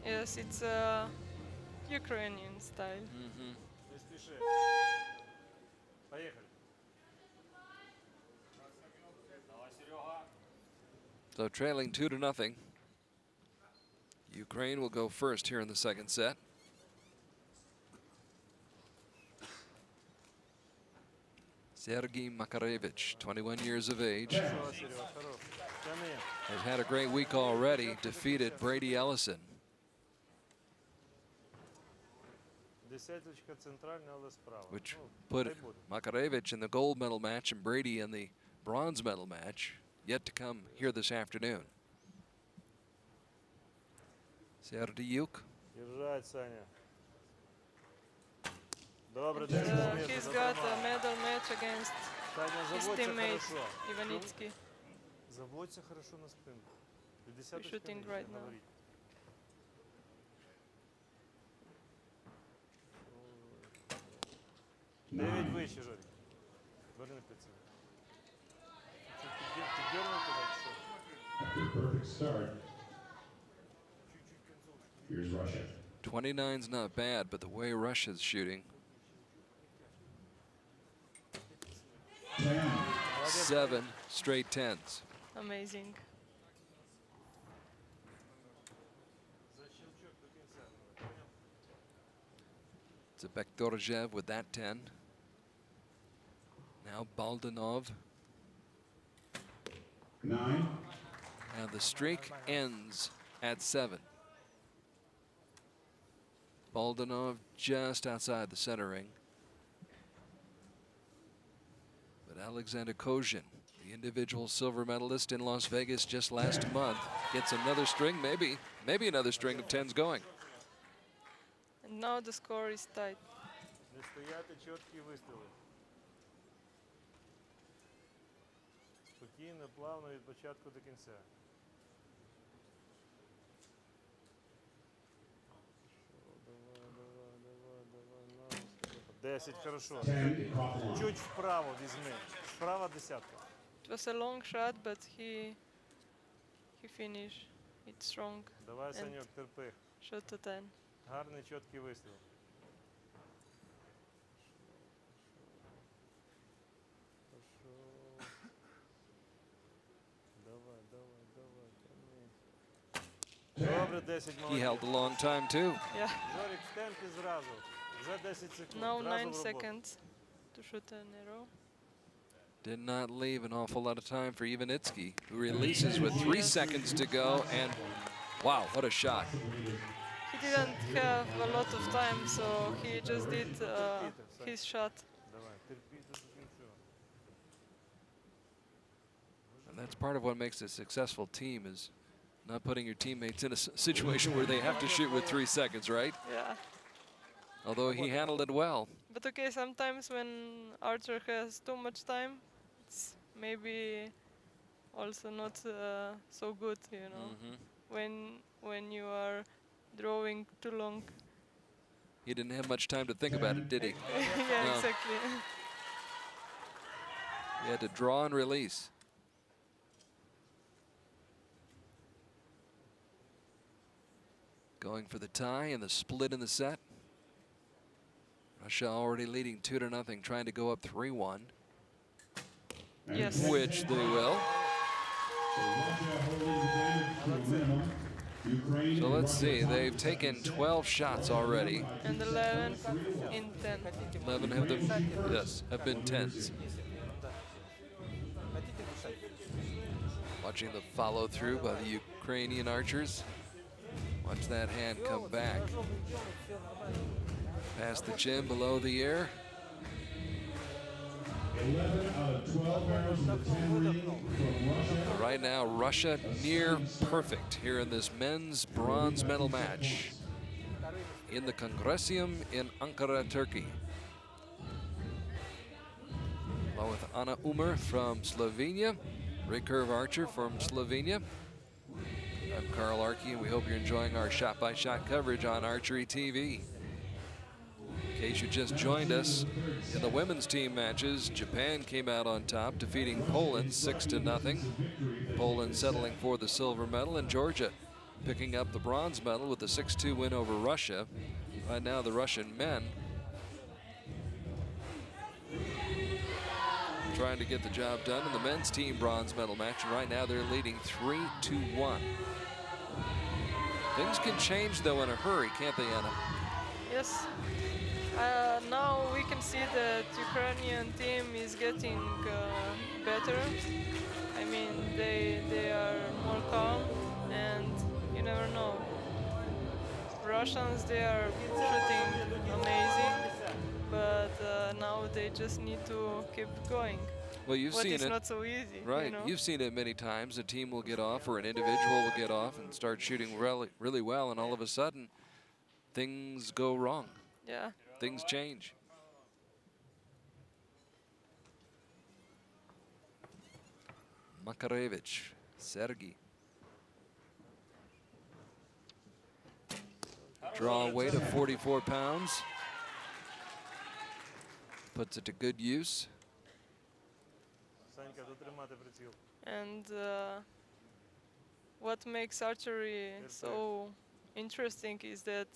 Yes, it's Ukrainian style. So trailing 2-0. Ukraine will go first here in the second set. Sergei Makarevich, 21 years of age, has had a great week already, defeated Brady Ellison. Десяточка центральна, але справа. which Ну, put хай буде. Makarevich in the gold medal match and Brady in the bronze medal match, yet to come here this afternoon. Serdiuk. Держать, Саня. Добре, And, 10 метрів. he's got a medal match against Саня, his заводься teammate хорошо. Ivanitsky. Заводься хорошо на спинку. Десяточка shooting нижче, right на now. воріт. Дев'ять 9. вище, Жорик. Двори на прицел. Піддернув туди, що? After a perfect start, here's Russia. 29's not bad, but the way Russia's shooting, 10. 7 straight 10s. Amazing. It's a Bektorjev with that 10. Now Baldanov. 9. And the streak ends at 7. Baldanov just outside the center ring. But Alexander Kozhin, the individual silver medalist in Las Vegas just last month, gets another string, maybe another string of 10s going. And now the score is tied. Не стояти, чіткі вистріли. Спокійно, плавно від початку до кінця. Давай. 10, хорошо. 10. Caught the line. Чуть вправо візьми. Справа десятка. It was a long shot, but he finished it strong. Давай, Саньок, терпи. Shot to 10. Гарний, чіткий вистріл. Добре, 10 He молодець. held a long time too. Yeah. Жорик, в темпі зразу. Вже 10 секунд. Now Зразу 9 в роботу. seconds to shoot an arrow. Did not leave an awful lot of time for Ivanitsky, who releases with 3 seconds to go. And wow, what a shot. He didn't have a lot of time, so he just did his shot. Давай, терпіть до кінцю. And that's part of what makes a successful team is not putting your teammates in a situation where they have to shoot with 3 seconds, right? Yeah. Although he handled it well. But okay, sometimes when Archer has too much time, it's maybe also not so good, you know. When you are drawing too long. He didn't have much time to think about it, did he? Yeah, No. exactly. He had to draw and release. Going for the tie and the split in the set. Russia already leading 2-0, trying to go up 3-1, Yes. which they will. So Russia holding the damage to a minimum. Ukraine So and let's Russia see, tied they've for taken second. 12 shots already. And 11 in 10. 11 have been, yes, have been 10s. Watching the follow through by the Ukrainian archers. Watch that hand come back. Past the chin, below the ear. 11 out of 12 arrows in the 10 ring from Russia. Right now, Russia near perfect here in this men's bronze medal match in the Congressium in Ankara, Turkey. Along with Ana Umar from Slovenia, Recurve archer from Slovenia. I'm Carl Arky, and we hope you're enjoying our shot-by-shot coverage on Archery TV. In case you just joined us, in the women's team matches, Japan came out on top, defeating Poland 6-0. Poland settling for the silver medal, and Georgia picking up the bronze medal with a 6-2 win over Russia. Right now, the Russian men trying to get the job done in the men's team bronze medal match, and right now they're leading 3-1. Things can change, though, in a hurry, can't they, Anna? Yes. Now we can see that Ukrainian team is getting better. I mean, they are more calm, and you never know. Russians, they are shooting amazing, but now they just need to keep going. Well, you've What seen is it. not so easy, Right, you know? you've seen it many times. A team will get off or an individual will get off and start shooting really well, and all of a sudden, things go wrong. Yeah. Things change. Makarevich, Sergey. Draw weight of 44 pounds. Puts it to good use. Санька, дотримати приціл. And what makes archery so interesting is that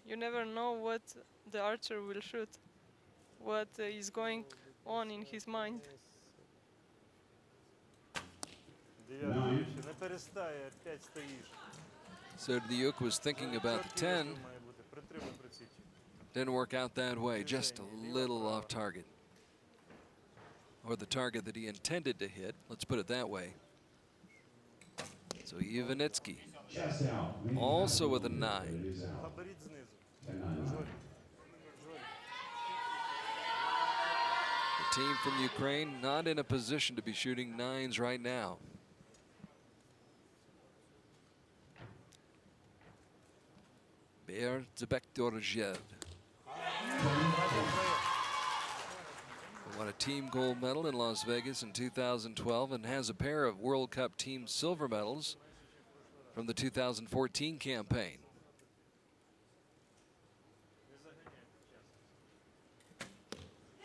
you never know what the archer will shoot, what is going on in his mind. Дев'ятий ще не перестає, опять стоїш. So Diuk was thinking about the 10. Має бути, притримай прицільчик. Didn't work out that way, just a little off target. Or the target that he intended to hit, let's put it that way. So Ivanitsky, Chest out. Maybe also not with a but 9. it is out. Габарит знизу. 10-9. Жорі. The team from Ukraine not in a position to be shooting 9s right now. Berzbektorjev. Won a team gold medal in Las Vegas in 2012 and has a pair of World Cup team silver medals from the 2014 campaign.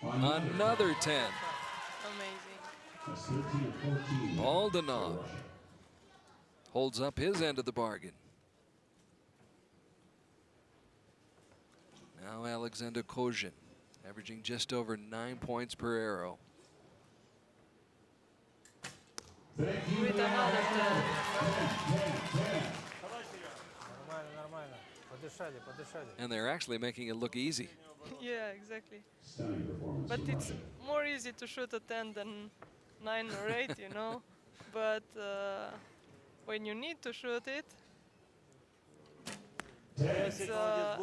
Another 10. Amazing. That's 13 or 14. Baldanov holds up his end of the bargain. Now Alexander Kozhin, averaging just over 9 points per arrow. With another 10. Нормально, нормально. Подышали, подышали. And they're actually making it look easy. Yeah, exactly. Stunning performance. But from it's Russia. more easy to shoot a 10 than 9 or 8, you know? But when you need to shoot it, it's a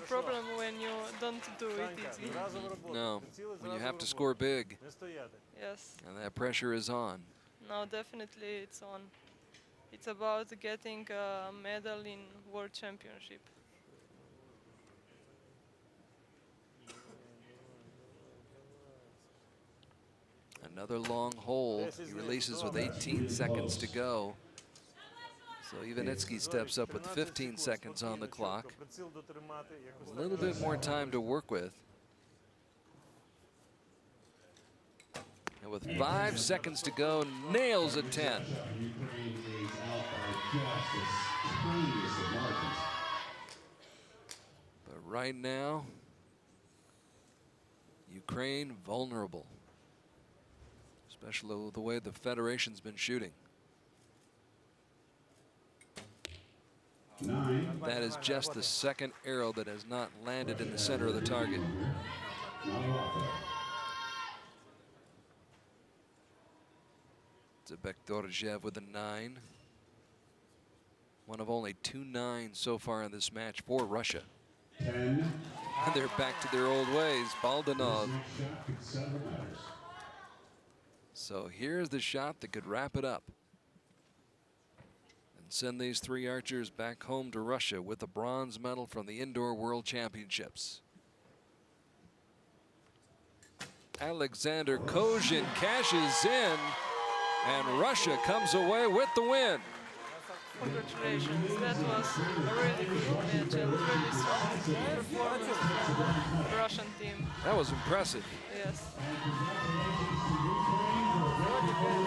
problem when you don't do it Санька, easy. зразу в роботу. No, Приціли when зразу you в have to роботу. score big Не стояти. Yes. and that pressure is on. Now definitely it's on. It's about getting a medal in World Championship. Another long hole. He releases with 18 seconds to go. So Ivanitsky steps up with 15 seconds on the clock. Приціл дотримати, якось A little bit more time to work with. And with 5 seconds to go, nails a 10. Ukraine is out by just the tiniest of margins. But right now, Ukraine vulnerable, especially the way the Federation's been shooting. 9. That is just the second arrow that has not landed in the center of the target. Not a lot, though. Zebektorjev with a 9. One of only 2 9s so far in this match for Russia. 10. And they're back to their old ways. Baldanov. Next shot could settle matters. So here's the shot that could wrap it up and send these 3 archers back home to Russia with a bronze medal from the Indoor World Championships. Alexander Kozhin cashes in, and Russia comes away with the win. Congratulations. That was a really good match and really strong performance from the Russian team. That was impressive. Yes.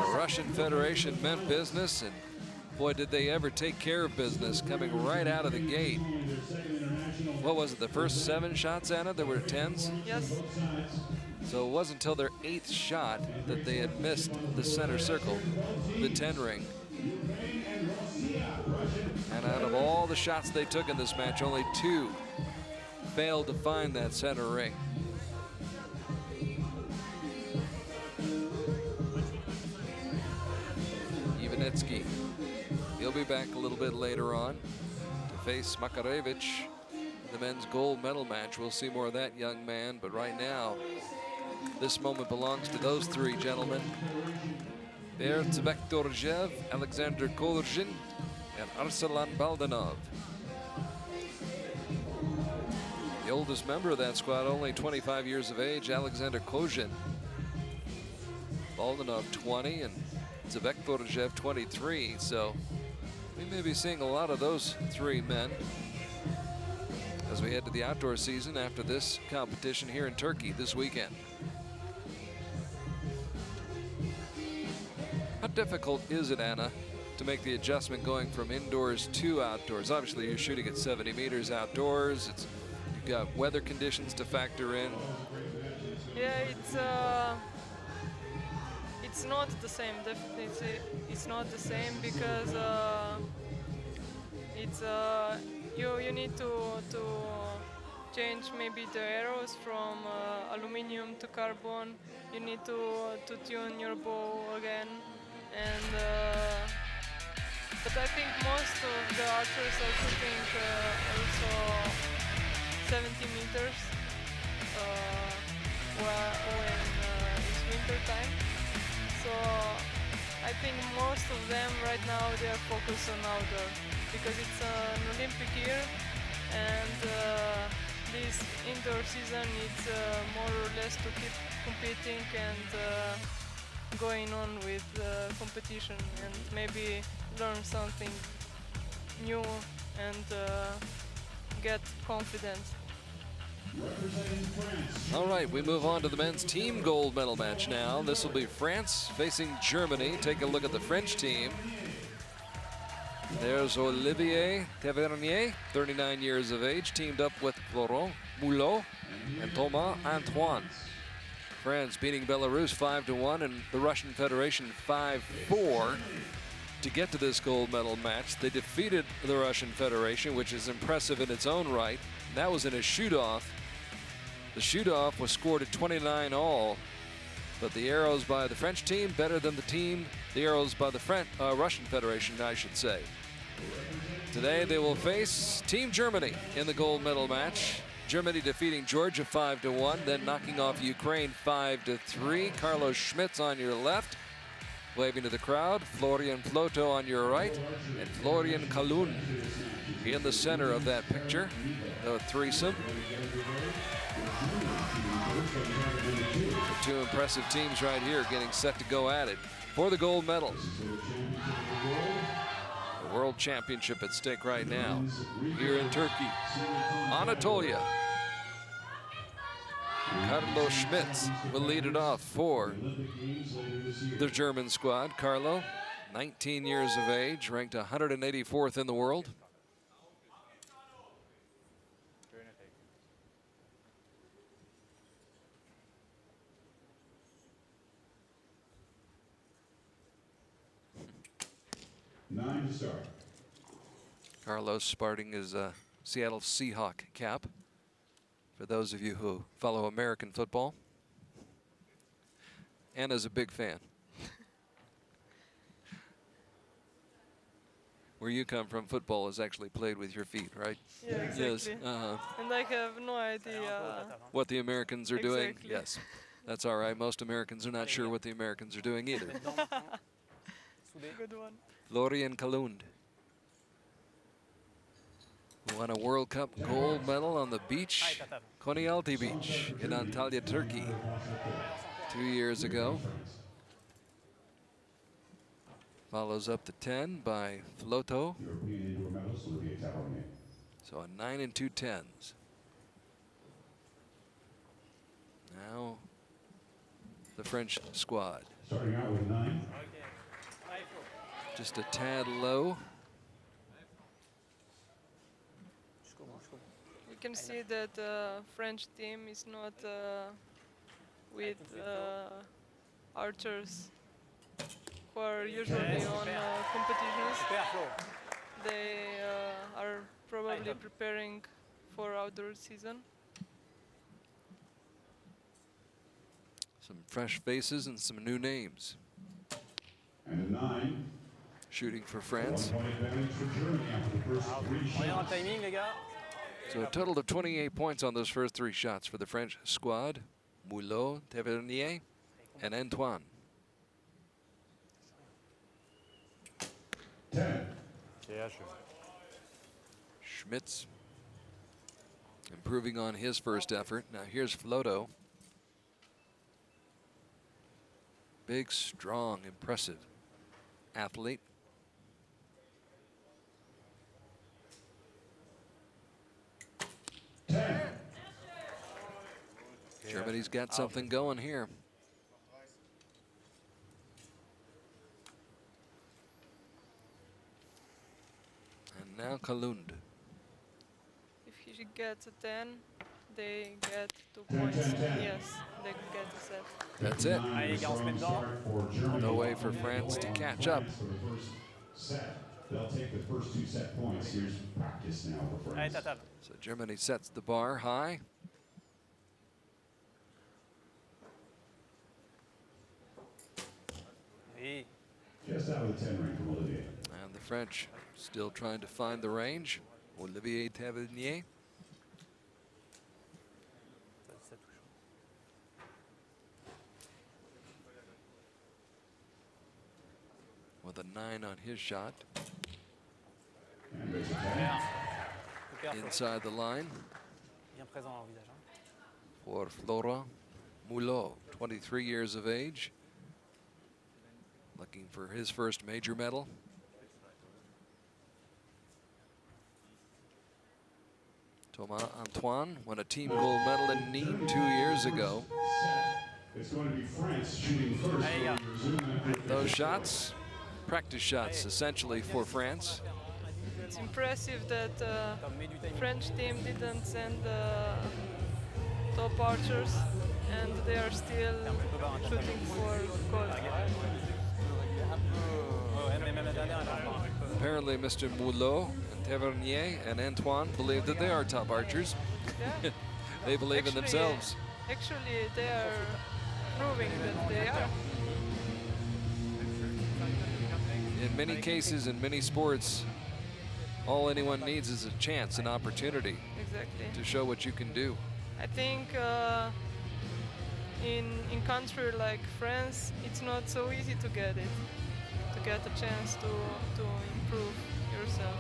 The Russian Federation meant business, and boy, did they ever take care of business coming right out of the gate. What was it, the first 7 shots, Anna? There were 10s? Yes. So it wasn't until their 8th shot that they had missed the center circle, the 10 ring. And out of all the shots they took in this match, only 2 failed to find that center ring. Ivanitsky, he'll be back a little bit later on to face Makarevich the men's gold medal match. We'll see more of that young man, but right now, this moment belongs to those three gentlemen. Bert Bektorjev, Alexander Kolzhin, and Arsalan Baldanov. The oldest member of that squad, only 25 years of age, Alexander Kozhin. Baldanov 20 and Bektorjev 23. So we may be seeing a lot of those three men as we head to the outdoor season after this competition here in Turkey this weekend. How difficult is it, Anna, to make the adjustment going from indoors to outdoors? Obviously, you're shooting at 70 meters outdoors. You've got weather conditions to factor in. Yeah, it's not the same. Definitely, it's not the same because you need to change maybe the arrows from aluminum to carbon. You need to tune your bow again, and but I think most of the archers are shooting also 70 meters when it's winter time. So I think most of them right now they are focused on outdoor because it's an Olympic year, and this indoor season it's more or less to keep competing and going on with competition and maybe learn something new and get confidence. All right, we move on to the men's team gold medal match now. This will be France facing Germany. Take a look at the French team. There's Olivier Tavernier, 39 years of age, teamed up with Florent Moulot and Thomas Antoine. France beating Belarus 5-1 and the Russian Federation 5-4 to get to this gold medal match. They defeated the Russian Federation, which is impressive in its own right. That was in a shoot-off. The shoot-off was scored at 29 all, but the arrows by the French team better than the arrows by the Russian Federation, I should say. Today they will face Team Germany in the gold medal match. Germany defeating Georgia 5-1, then knocking off Ukraine 5-3. Carlos Schmitz on your left, waving to the crowd. Florian Floto on your right, and Florian Kalun in the center of that picture. The threesome. Two impressive teams right here getting set to go at it for the gold medal. The World Championship at stake right now here in Turkey. Anatolia. Carlo Schmitz will lead it off for the German squad. Carlo, 19 years of age, ranked 184th in the world. Nine to start. Carlos sporting his Seattle Seahawk cap, for those of you who follow American football. Anna's a big fan. Where you come from, football is actually played with your feet, right? Yeah, exactly. Yes. And I have no idea What the Americans are doing? Exactly. Yes. That's all right. Most Americans are not sure what the Americans are doing either. Good one. Florian Kalund, who won a World Cup gold medal on the beach, Konyaaltı Beach in Antalya, Turkey, 2 years ago. Follows up the 10 by Floto. European indoor medalist Olivier Tavernier. So a 9 and 2 10s. Now the French squad. Starting out with 9. Just a tad low. You can see that the French team is not with archers who are usually on competitions. They are probably preparing for outdoor season. Some fresh faces and some new names. And a 9. Shooting for France. 1 point advantage for Germany after the first 3 shots. timing, les gars. So a total of 28 points on those first 3 shots for the French squad. Moulot, Tavernier, and Antoine. 10. Yeah, sure. Schmitz improving on his first effort. Now here's Floto. Big, strong, impressive athlete. Germany's got something going here. And now Kalund. If he gets a 10, they get 2 points. Yes, they get a set. That's it. Allez les gars, on se met dedans. No way for France to catch up. For the first set. They'll take the first 2 set points. Here's practice now for Allez, France. Tatal. So Germany sets the bar high. Oui. Just out of the 10 ring from Olivier. And the French still trying to find the range. Olivier Tavernier. With a 9 on his shot. And there's a 10. Super, Flo. Inside the line Bien présent dans leur visage. Hein. for Flora Moulot, 23 years of age. Looking for his first major medal. Thomas Antoine won a team gold medal in Nîmes 2 years ago. It's going to be France shooting first. Allez, gars. Those shots, practice shots essentially for France. It's impressive that French team didn't send top archers, and they are still shooting for gold. Ouais, mais même la dernière, elle a un peu. Apparently Mr. Moulot and Tavernier and Antoine believe that they are top archers. Yeah. They believe in themselves. Actually, they are proving that they are. In many cases, in many sports, all anyone needs is a chance, an opportunity Exactly. to show what you can do. I think in country like France, it's not so easy to get a chance to improve yourself.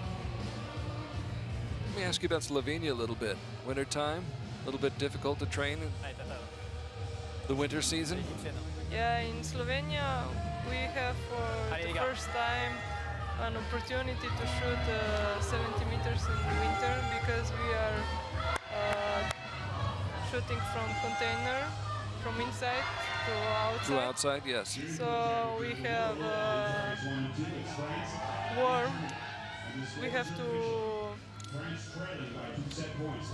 Let me ask you about Slovenia a little bit. Winter time, a little bit difficult to train in Allez, Tatal. the winter season. Égyptienne. Yeah, in Slovenia we have for Allez, the les gars. first time an opportunity to shoot 70 meters in the winter because we are shooting from container, from inside to outside. To outside, yes. So we have warm. We have to.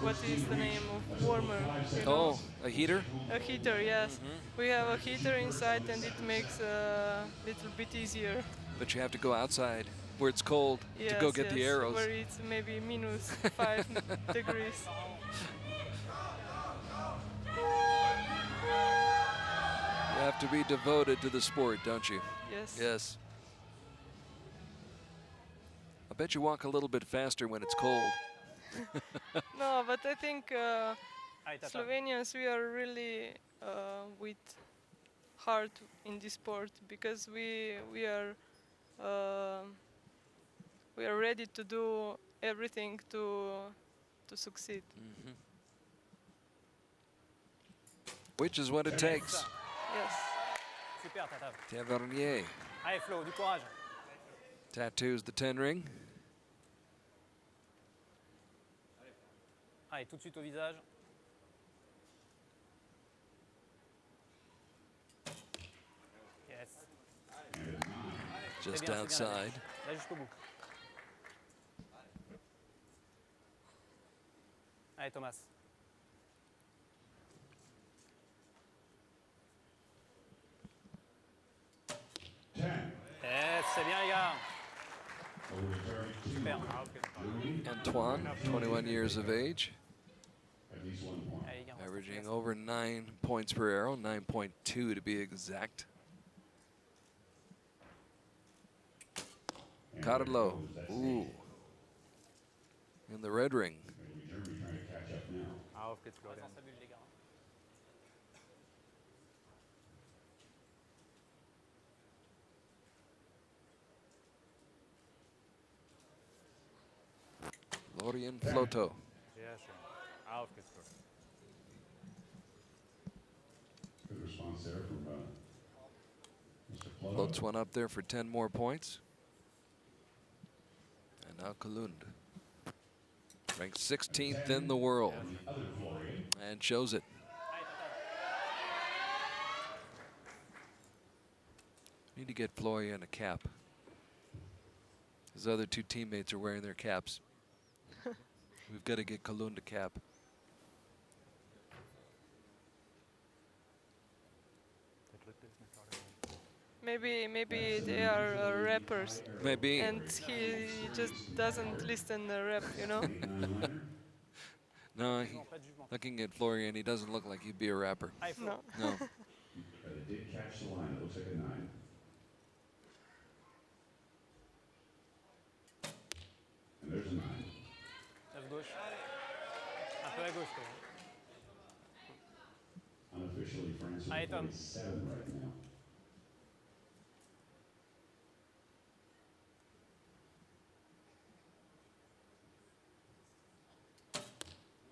What is the name of warmer? You know? Oh, a heater? A heater, yes. We have a heater inside, and it makes a little bit easier. But you have to go outside where it's cold Yes, to go get the yes, arrows. Where it's maybe minus 5 degrees. You have to be devoted to the sport, don't you? Yes. Yes. I bet you walk a little bit faster when it's cold. No, but I think Allez, Tatal. Slovenians, we are really with heart in this sport because we are ready to do everything to succeed. Which is what it takes. Yes. Super, Tatal. Tavernier Allez, Flo, du courage. tattoos the 10 ring. Allez, tout de suite au visage. Yes. Just C'est bien, outside. Là jusqu'au bout. Allez, Thomas. 10. Yes, c'est bien, les gars. Over to target 2. Super. Antoine, 21 years of age, At least 1 point. Allez, les gars, on va averaging se over 9 points per arrow, 9.2 to be exact. And Carlo, there goes that ooh, stage. in the red ring. It'll be Germany Auf geht's, On reste Florian. dans sa bulle, les gars. Florian Floto. Sehr schön. Auf geht's, Florian. Good response there from Mr. Floto. Floats one up there for 10 more points. And now Kalund, ranked 16th in the world, The other Florian. and shows it. Need to get Florian a cap. His other two teammates are wearing their caps. We've got to get Kalund a cap. Der dritte ist nicht Florian. Maybe they are rappers, Maybe. and he just doesn't listen the rap, you know. No, Non, pas de jugement. looking at Florian, he doesn't look like he'd be a rapper. Allez, Flo. No. No. But it did catch the line. It looks like a 9. And there's a 9. Neuf gauche. Un peu à gauche, quand même. Unofficially, France Allez, is Tom. 47 right now.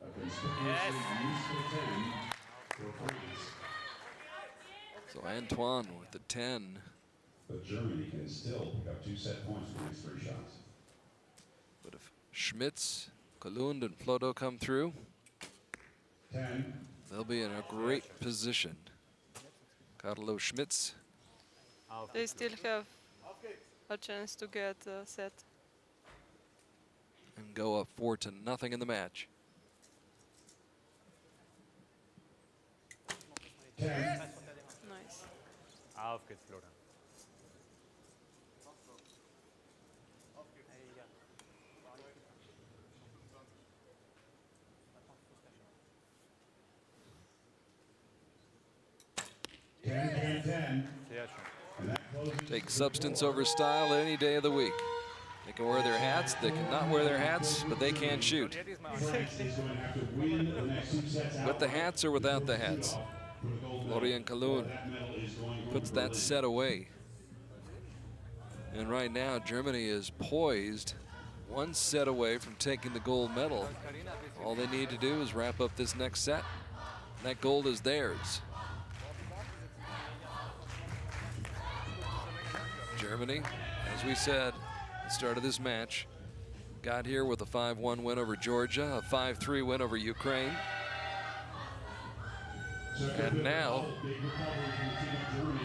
A conspicuously useful 10 for France. So Antoine with the 10. But Germany can still pick up 2 set points for the next 3 shots. But if Schmitz, Kalund, and Floto come through, 10. they'll be in a great position. Carlo Schmitz. Auf They geht's, still have a chance to get a set. And go up 4-0 in the match. 10. Nice. Auf geht's, Florian. Allez, les gars. 10. Sehr schön. And that closes Take the substance score. over style any day of the week. They can wear their hats, they can not wear their hats, but they can shoot. France is going to have to win the next 2 sets out. With the hats or without the hats. For the gold medal. Florian Kalund That medal is going home puts for that Britain. set away. And right now, Germany is poised, 1 set away from taking the gold medal. All they need to do is wrap up this next set. That gold is theirs. Germany, as we said at the start of this match, got here with a 5-1 win over Georgia, a 5-3 win over Ukraine. And now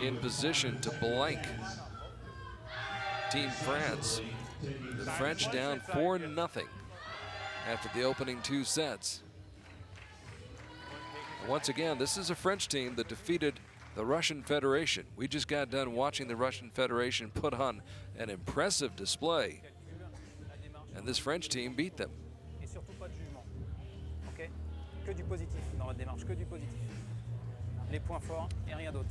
in position to blank Team France. The French down 4-0 after the opening 2 sets. And once again, this is a French team that defeated the Russian Federation. We just got done watching the Russian Federation put on an impressive display, and this French team beat them. Et surtout pas de jugement. Ok? Que du positif dans votre démarche, que du positif. Les points forts et rien d'autre.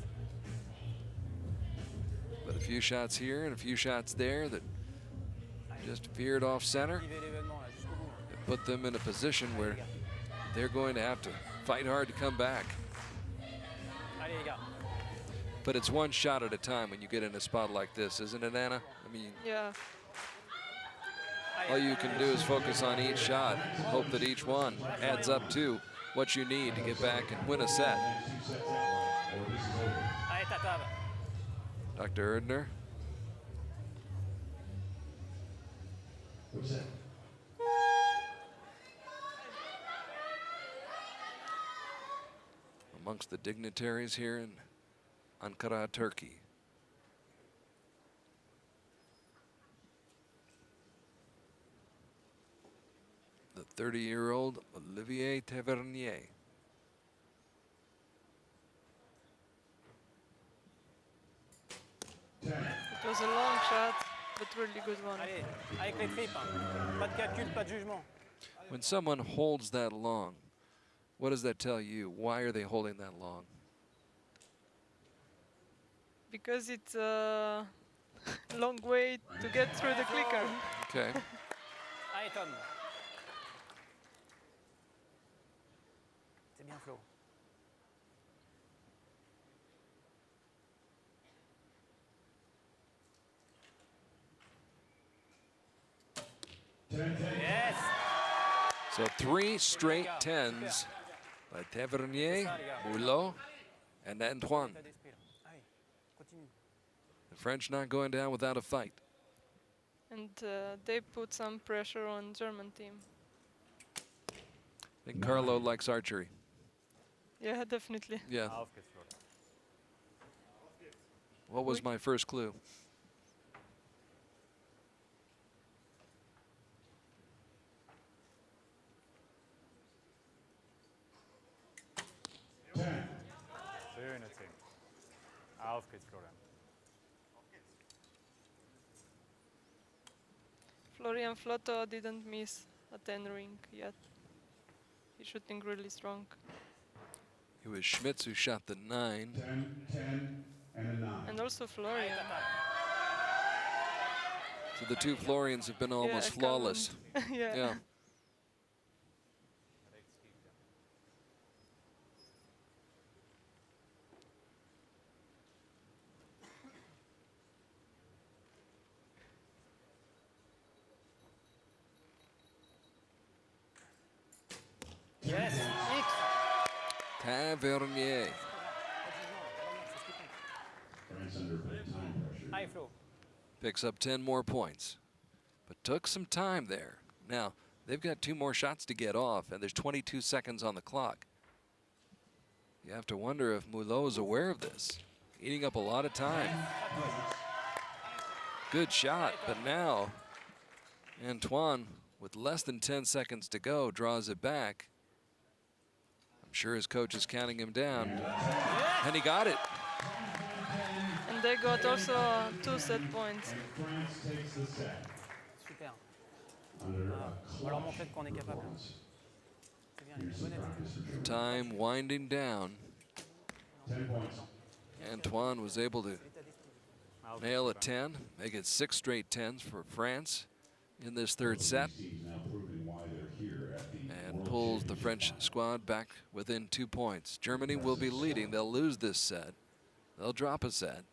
But a few shots here and a few shots there that just veered off center. Vivez l'événement là jusqu'au bout. It put them in a position where they're going to have to fight hard to come back. Allez les gars. But it's one shot at a time when you get in a spot like this, isn't it, Anna? I mean, Yeah. all you can do is focus on each shot, hope that each one adds up to what you need to get back and win a set. Allez ta table. Dr. Erdner. What's that? Amongst the dignitaries here in Ankara, Turkey. The 30-year-old Olivier Tavernier. It was a long shot, but really good one. Allez, avec les tripes. Hein. Pas de calcul, pas de jugement. When someone holds that long, what does that tell you? Why are they holding that long? Because it's a long way to get through the clicker. Okay. Allez Tom. So 3 straight 10s by Tavernier, Mulot, and Antoine. État d'esprit, là. Allez, continue. The French not going down without a fight. And they put some pressure on German team. I think Carlo likes archery. Yeah, definitely. Yeah. Auf geht's, Florian. What was my first clue? Schöne 10. Auf geht's, Florian. Florian Flotto didn't miss a 10 ring yet. He's shooting really strong. It was Schmitz who shot the 9. 10, 10, and a 9. And also Florian. So the two Florians have been almost Yeah, flawless. yeah. Yeah. Yes, X. Tavernier. France under big time pressure. Allez, Flo. Picks up 10 more points, but took some time there. Now, they've got 2 more shots to get off, and there's 22 seconds on the clock. You have to wonder if Mulot is aware of this. Eating up a lot of time. Good shot, but now Antoine, with less than 10 seconds to go, draws it back. I'm sure his coach is counting him down, and he got it. And they got also 2 set points. And France takes the set Super. under a On va leur montrer de quoi on est clutch capable. performance. C'est bien, il Here's est some honnête. practice for Germany. Time winding down. 10 points. Antoine was able to L'état d'esprit. Auf nail a geht's, Florian. 10, make it 6 straight 10s for France in this third set, These teams now proving why they're here at the and World pulls the Championship French final. squad back within 2 points. Germany will be leading. They'll lose this set. They'll drop a set.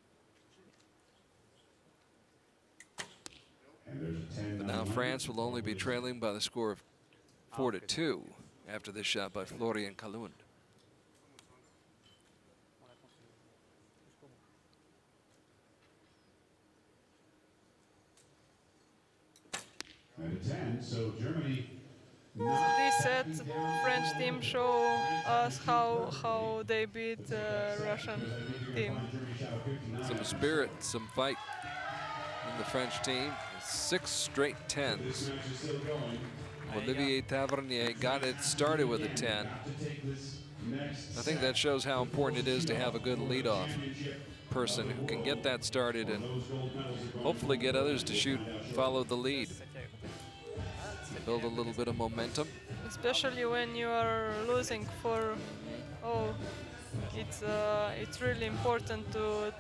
And there's a 10 But now France will only be trailing by the score of 4-2 after this shot by Florian Kalund. On la continue. Jusqu'au bout. And a 10, so Germany This set, French team show us how they beat Russian team. Some spirit, some fight in the French team. 6 straight 10s. Olivier Tavernier got it started with a 10. I think that shows how important it is to have a good leadoff person who can get that started and hopefully get others to shoot, follow the lead. Build a little bit of momentum. Especially when you are losing it's really important to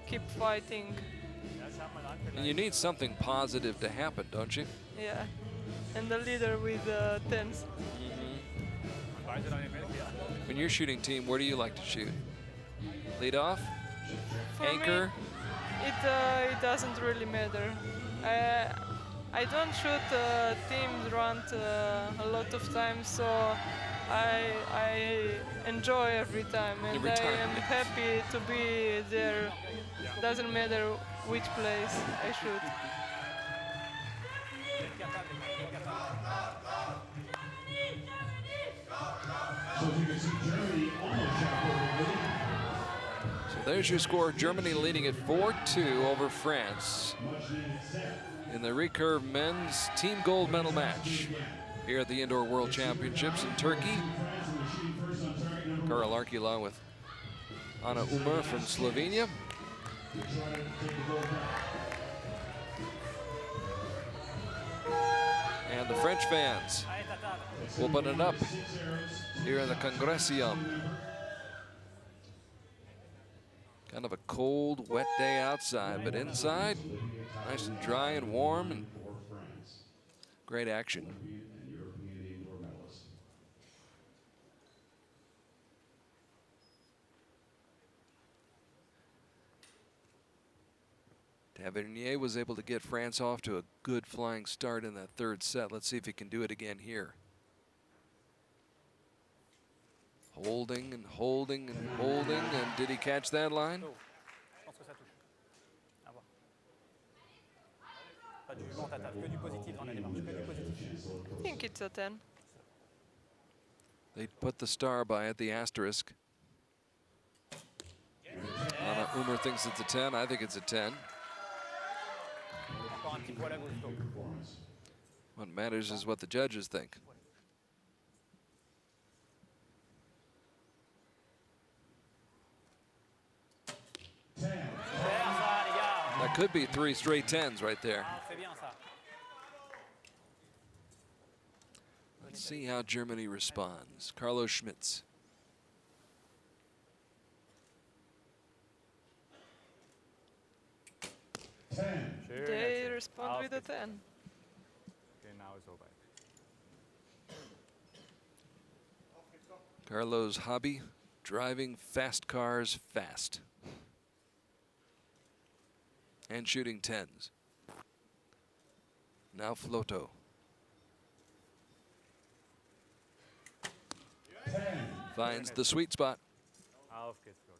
keep fighting. And you need something positive to happen, don't you? Yeah, and the leader with 10s. When you're shooting team, where do you like to shoot? Lead off? For Anchor? me, it doesn't really matter. I don't shoot teams run a lot of times, so I enjoy every time, and Every I time, am yes. happy to be there. Doesn't matter which place I shoot. So as you can see, Germany almost shot over the lead. So there's your score. Germany leading at 4-2 over France Much needed set. in the Recurve men's team gold medal match here at the Indoor World Championships in Turkey. France will be shooting first on target number Carl Arky along with Ana Umar from Slovenia. to try to take the gold medal. And the French fans Allez, Tata. whooping it up 6 arrows. here in the Congressium. Kind of a cold, wet day outside, but inside, nice and dry and warm and For France, great action. Olympian and European indoor medalist. Tavernier was able to get France off to a good flying start in that third set. Let's see if he can do it again here. Holding and holding and holding, and did he catch that line? Je pense que ça touche. À voir. Pas du vent attaque, que du positif dans la démarche, que du positif. I think it's a 10. They put the star by it, the asterisk. Anna Umer thinks it's a 10. I think it's a 10. Encore un petit poil à gauche, Tho. What matters is what the judges think. That could be 3 straight 10s right there. Ah, c'est bien ça. Let's see how Germany responds. Carlos Schmitz. They respond with a 10. Okay, now it's over. Carlos' hobby, driving fast cars fast. And shooting 10s. Now Floto. Finds the sweet spot. Auf geht's, Florian.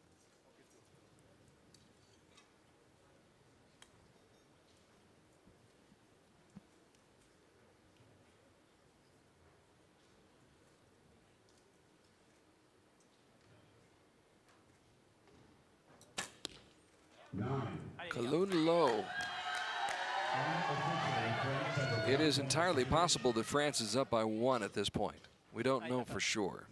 Kalun low. It is entirely possible that France is up by 1 at this point. We don't know for sure.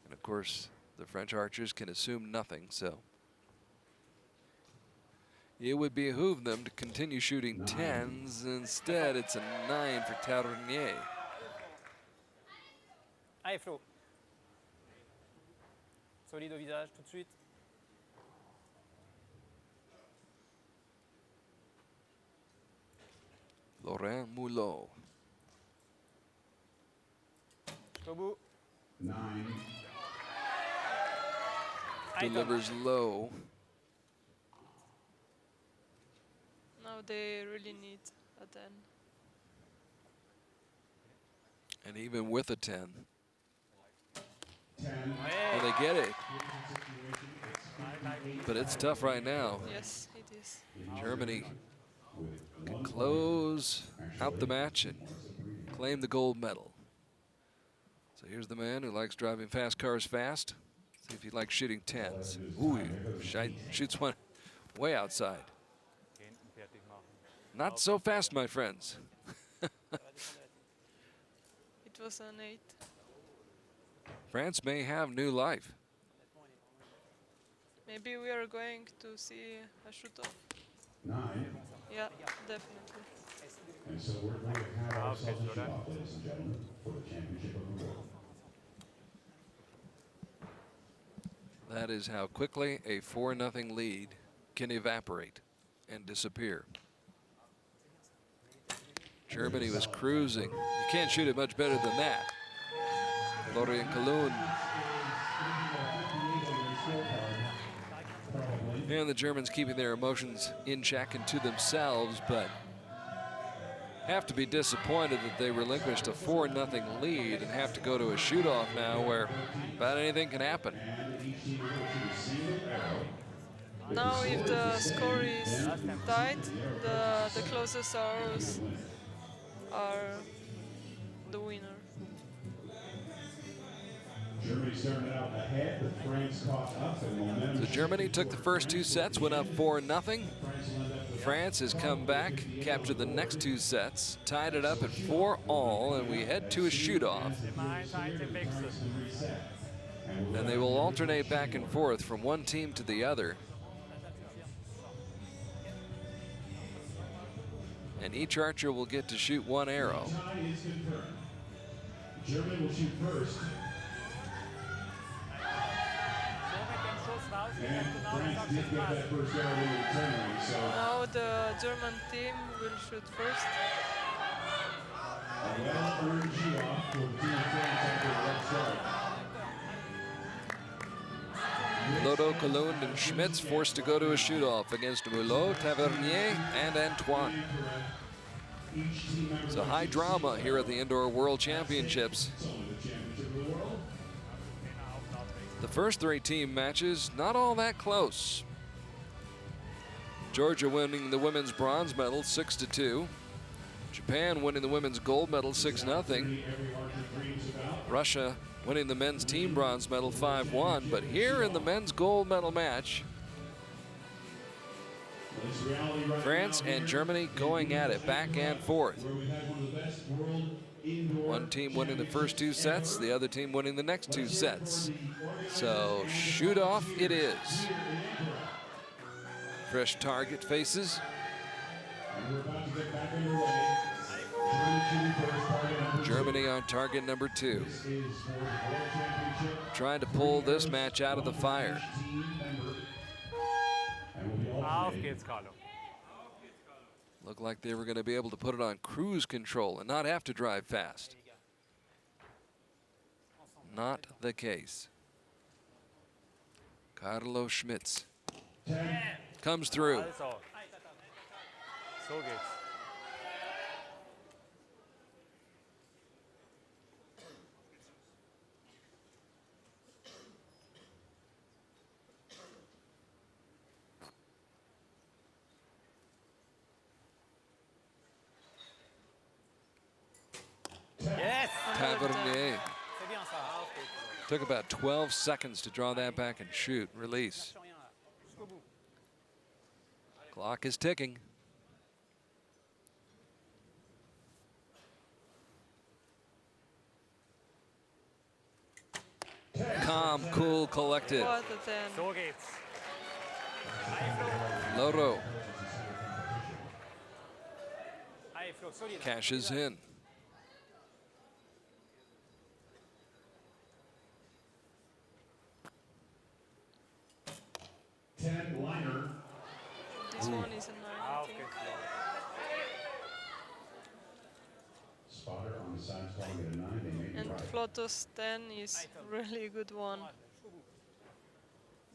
And of course, the French archers can assume nothing, so it would behoove them to continue shooting 10s. Instead, it's a 9 for Tavernier. Allez, Flo. Solide au visage, tout de suite. Laurent Moulot. Jusqu'au bout. 9. Delivers low. Now they really need a 10. And even with a 10, 10. well, they get it. But it's tough right now. Yes, it is. Germany can close out the match and claim the gold medal. So here's the man who likes driving fast cars fast. See if he likes shooting 10s. Ooh, he shoots one way outside. Not so fast, my friends. It was an 8. France may have new life. Maybe we are going to see a shoot-off. 9. Yeah, definitely. And so we're going to have ourselves a shoot-off, ladies and gentlemen, for the championship of the world. That is how quickly a 4-0 lead can evaporate and disappear. Germany was cruising. You can't shoot it much better than that. Florian Kalun. And the Germans keeping their emotions in check and to themselves, but have to be disappointed that they relinquished a 4-0 lead and have to go to a shoot-off now where about anything can happen. Now if the score is tight, the closest arrows are the winner. Germany started out ahead, but France caught up and momentum. So Germany took the first 2 sets, went up 4-0. France has come back, captured the next 2 sets, tied it up at 4-all, and we head to a shoot-off. And they will alternate back and forth from one team to the other. And each archer will get to shoot 1 arrow. Germany will shoot first. And France did get that first arrow in return, so Now the German team will shoot first. a well-earned shoot-off for Team France after the red start. Lodo, Kalund, and Schmitz forced to go to a shoot-off against Mulot, Tavernier, and Antoine. Each team member So high drama here at the Indoor World Championships. It's only the championship of the world. The first 3 team matches, not all that close. Georgia winning the women's bronze medal 6-2. Japan winning the women's gold medal 6-0. Every archer dreams about. Russia winning the men's team bronze medal 5-1. But here in the men's gold medal match, It's reality right France now and here Germany going at it back and forth. where we had one of the best world indoor One team winning the first 2 sets, the other team winning the next 2 sets. So shoot off it is. Fresh target faces. And we're about to get back underway. Germany on target number 2. This is for the World Championship. Trying to pull this match out of the fire. Team member. And we'll be Auf alternating. geht's, Carlo. Looked like they were going to be able to put it on cruise control and not have to drive fast. Not the case. Carlo Schmitz comes through. Also. So geht's. Yes. Tavernier C'est bien ça. took about 12 seconds to draw that back and shoot. Release. Lâche rien là. Jusqu'au bout. Clock is ticking. Calm, cool, collected. What a 10. So geht's. Loro Allez, Flo, solide. cashes in. Ted Liner. This one is a 9, I Auf think. geht's. Spotter on the side calling it a 9. They made And it right. Flotos 10 is really a good one.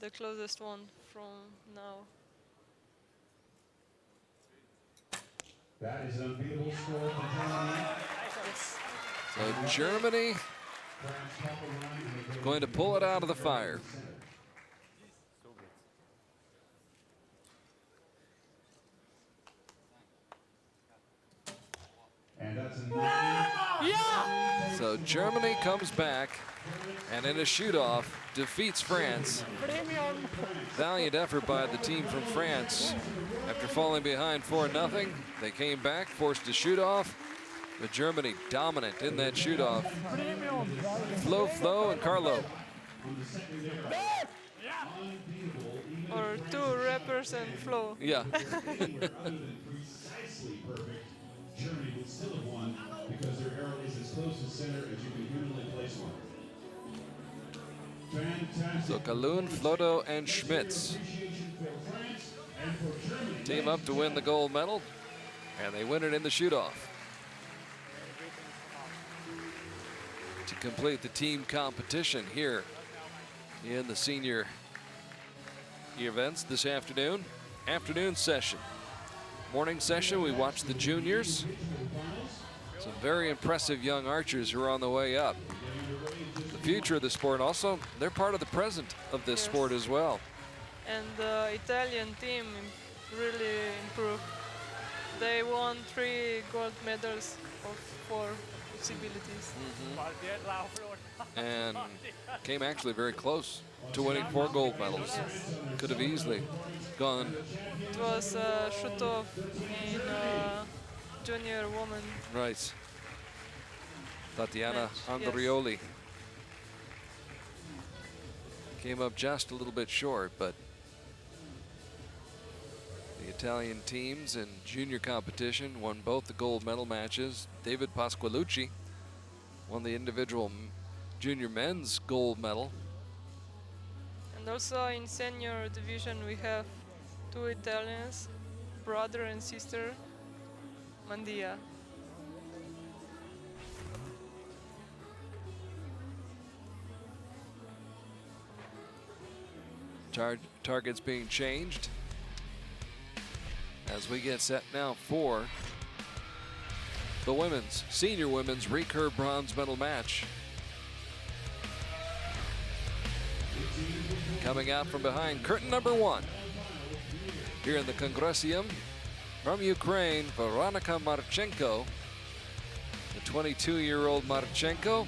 The closest one from now. That is an unbeatable score for Germany. Yes. So Germany France top of line, and they go going to pull it out of the fire. center. So geht's. And that's a 9. So Germany comes back and in a shoot-off defeats France. Valiant effort by the team from France. After falling behind 4-0, they came back, forced a shoot-off. But Germany dominant in that shoot-off. Flo, and Carlo. Or 2 rappers and Flo. Yeah. Precisely perfect. Germany would still have won because their arrow is as close to center as you can humanly place one. Fantastic. So Kalun, Floto, and Schmitz Appreciation for France and for Germany. team up to win the gold medal, and they win it in the shoot-off. To complete the team competition here in the senior events this afternoon. Afternoon session. Morning session, we watched the juniors. Some very impressive young archers who are on the way up. The future of the sport also, they're part of the present of this Yes. sport as well. And the Italian team really improved. They won 3 gold medals of 4 possibilities. Partiert lauf, Flo. And came actually very close to winning 4 gold medals. Could have easily gone It was a shoot-off in junior woman. right. Tatiana Match, yes. Andrioli came up just a little bit short, but the Italian teams in junior competition won both the gold medal matches. David Pasqualucci won the individual junior men's gold medal. And also in senior division we have 2 Italians, brother and sister, Mandia. Targets being changed as we get set now for the women's, senior women's recurve bronze medal match. Coming out from behind curtain number 1. Here in the Congresium, from Ukraine, Veronika Marchenko. The 22-year-old Marchenko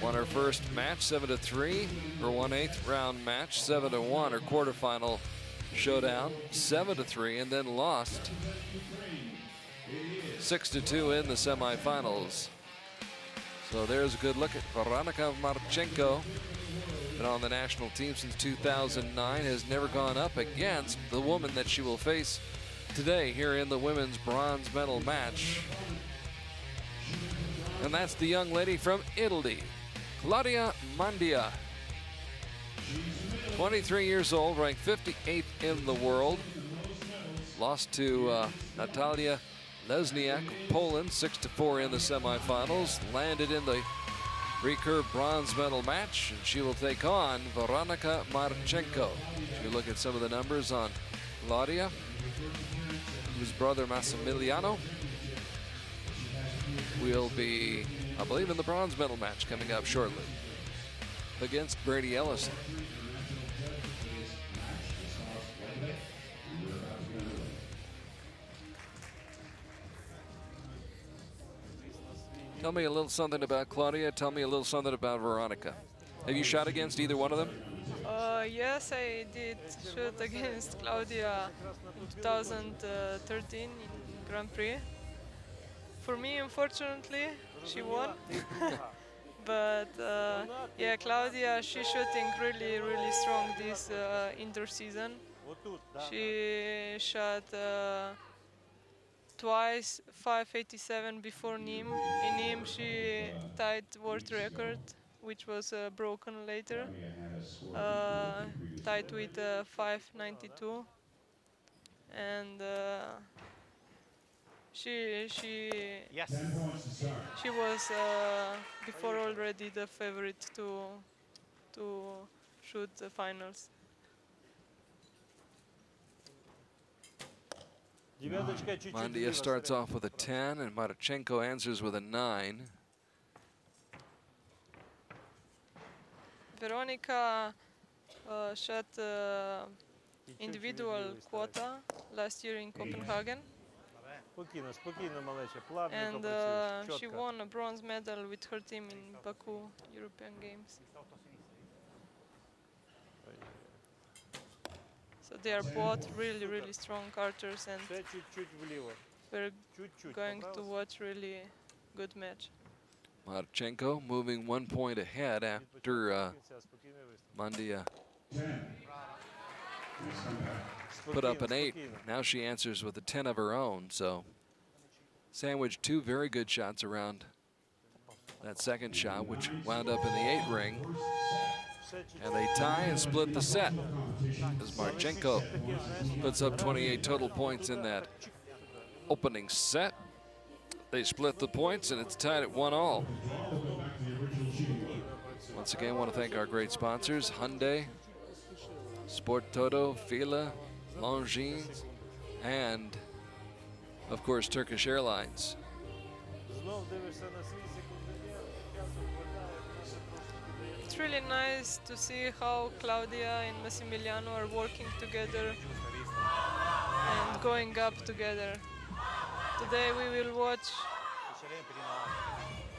won her first match 7-3, her 1/8 round match 7-1, her quarterfinal showdown 7-3, and then lost 6-2 in the semifinals. So there's a good look at Veronika Marchenko. Been on the national team since 2009, has never gone up against the woman that she will face today here in the women's bronze medal match. And that's the young lady from Italy, Claudia Mandia. 23 years old, ranked 58th in the world. Lost to Natalia Lesniak of Poland, 6-4 in the semifinals. Landed in the recurve bronze medal match, and she will take on Veronika Marchenko. If you look at some of the numbers on Claudia, whose brother Massimiliano will be, I believe, in the bronze medal match coming up shortly against Brady Ellison. Tell me a little something about Claudia. Tell me a little something about Veronika. Have you shot against either one of them? Yes, I did shoot against Claudia in 2013 in Grand Prix. For me, unfortunately, she won. But yeah, Claudia, she's shooting really, really strong this indoor season. She shot twice 587 before Nîmes. In Nîmes, she tied world record, which was broken later. Tied with 592, and she was before already the favorite to shoot the finals. Mandia starts off with a 10, and Marchenko answers with a 9. Veronika shot individual quota last year in Copenhagen, and she won a bronze medal with her team in Baku European Games. So they are both really, really strong archers, and we're going to watch really good match. Marchenko moving 1 point ahead after Mandia put up an 8. Now she answers with a 10 of her own, so sandwiched 2 very good shots around that second shot, which wound up in the 8 ring. And they tie and split the set as Marchenko puts up 28 total points in that opening set. They split the points, and it's tied at 1-all. Once again, I want to thank our great sponsors, Hyundai, Sport Toto, Fila, Longines, and, of course, Turkish Airlines. It's really nice to see how Claudia and Massimiliano are working together and going up together. Today we will watch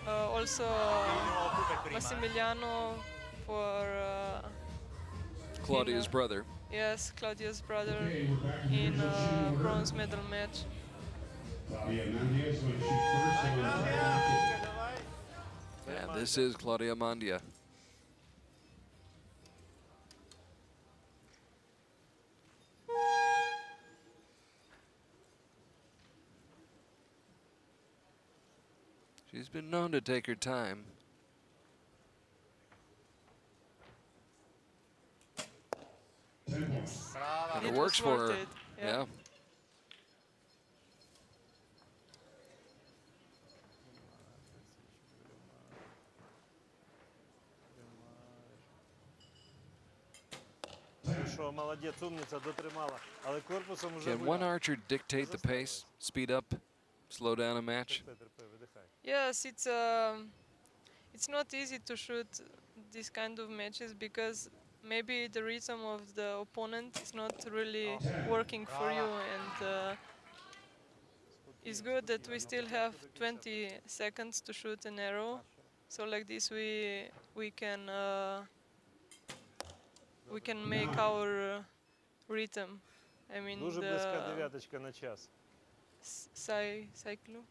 also Massimiliano for Claudia's brother. Yes, Claudia's brother in a bronze medal match. And this is Claudia Mandia. She's been known to take her time. And it works for her. Yeah. Can one archer dictate the pace, speed up slow down a match? Терпи, видихай. Yes, it's not easy to shoot this kind of matches because maybe the rhythm of the opponent is not really working for you, and it's good that we still have 20 seconds to shoot an arrow. So like this we can make our rhythm. I mean Дуже близька the дев'яточка на час. cycle.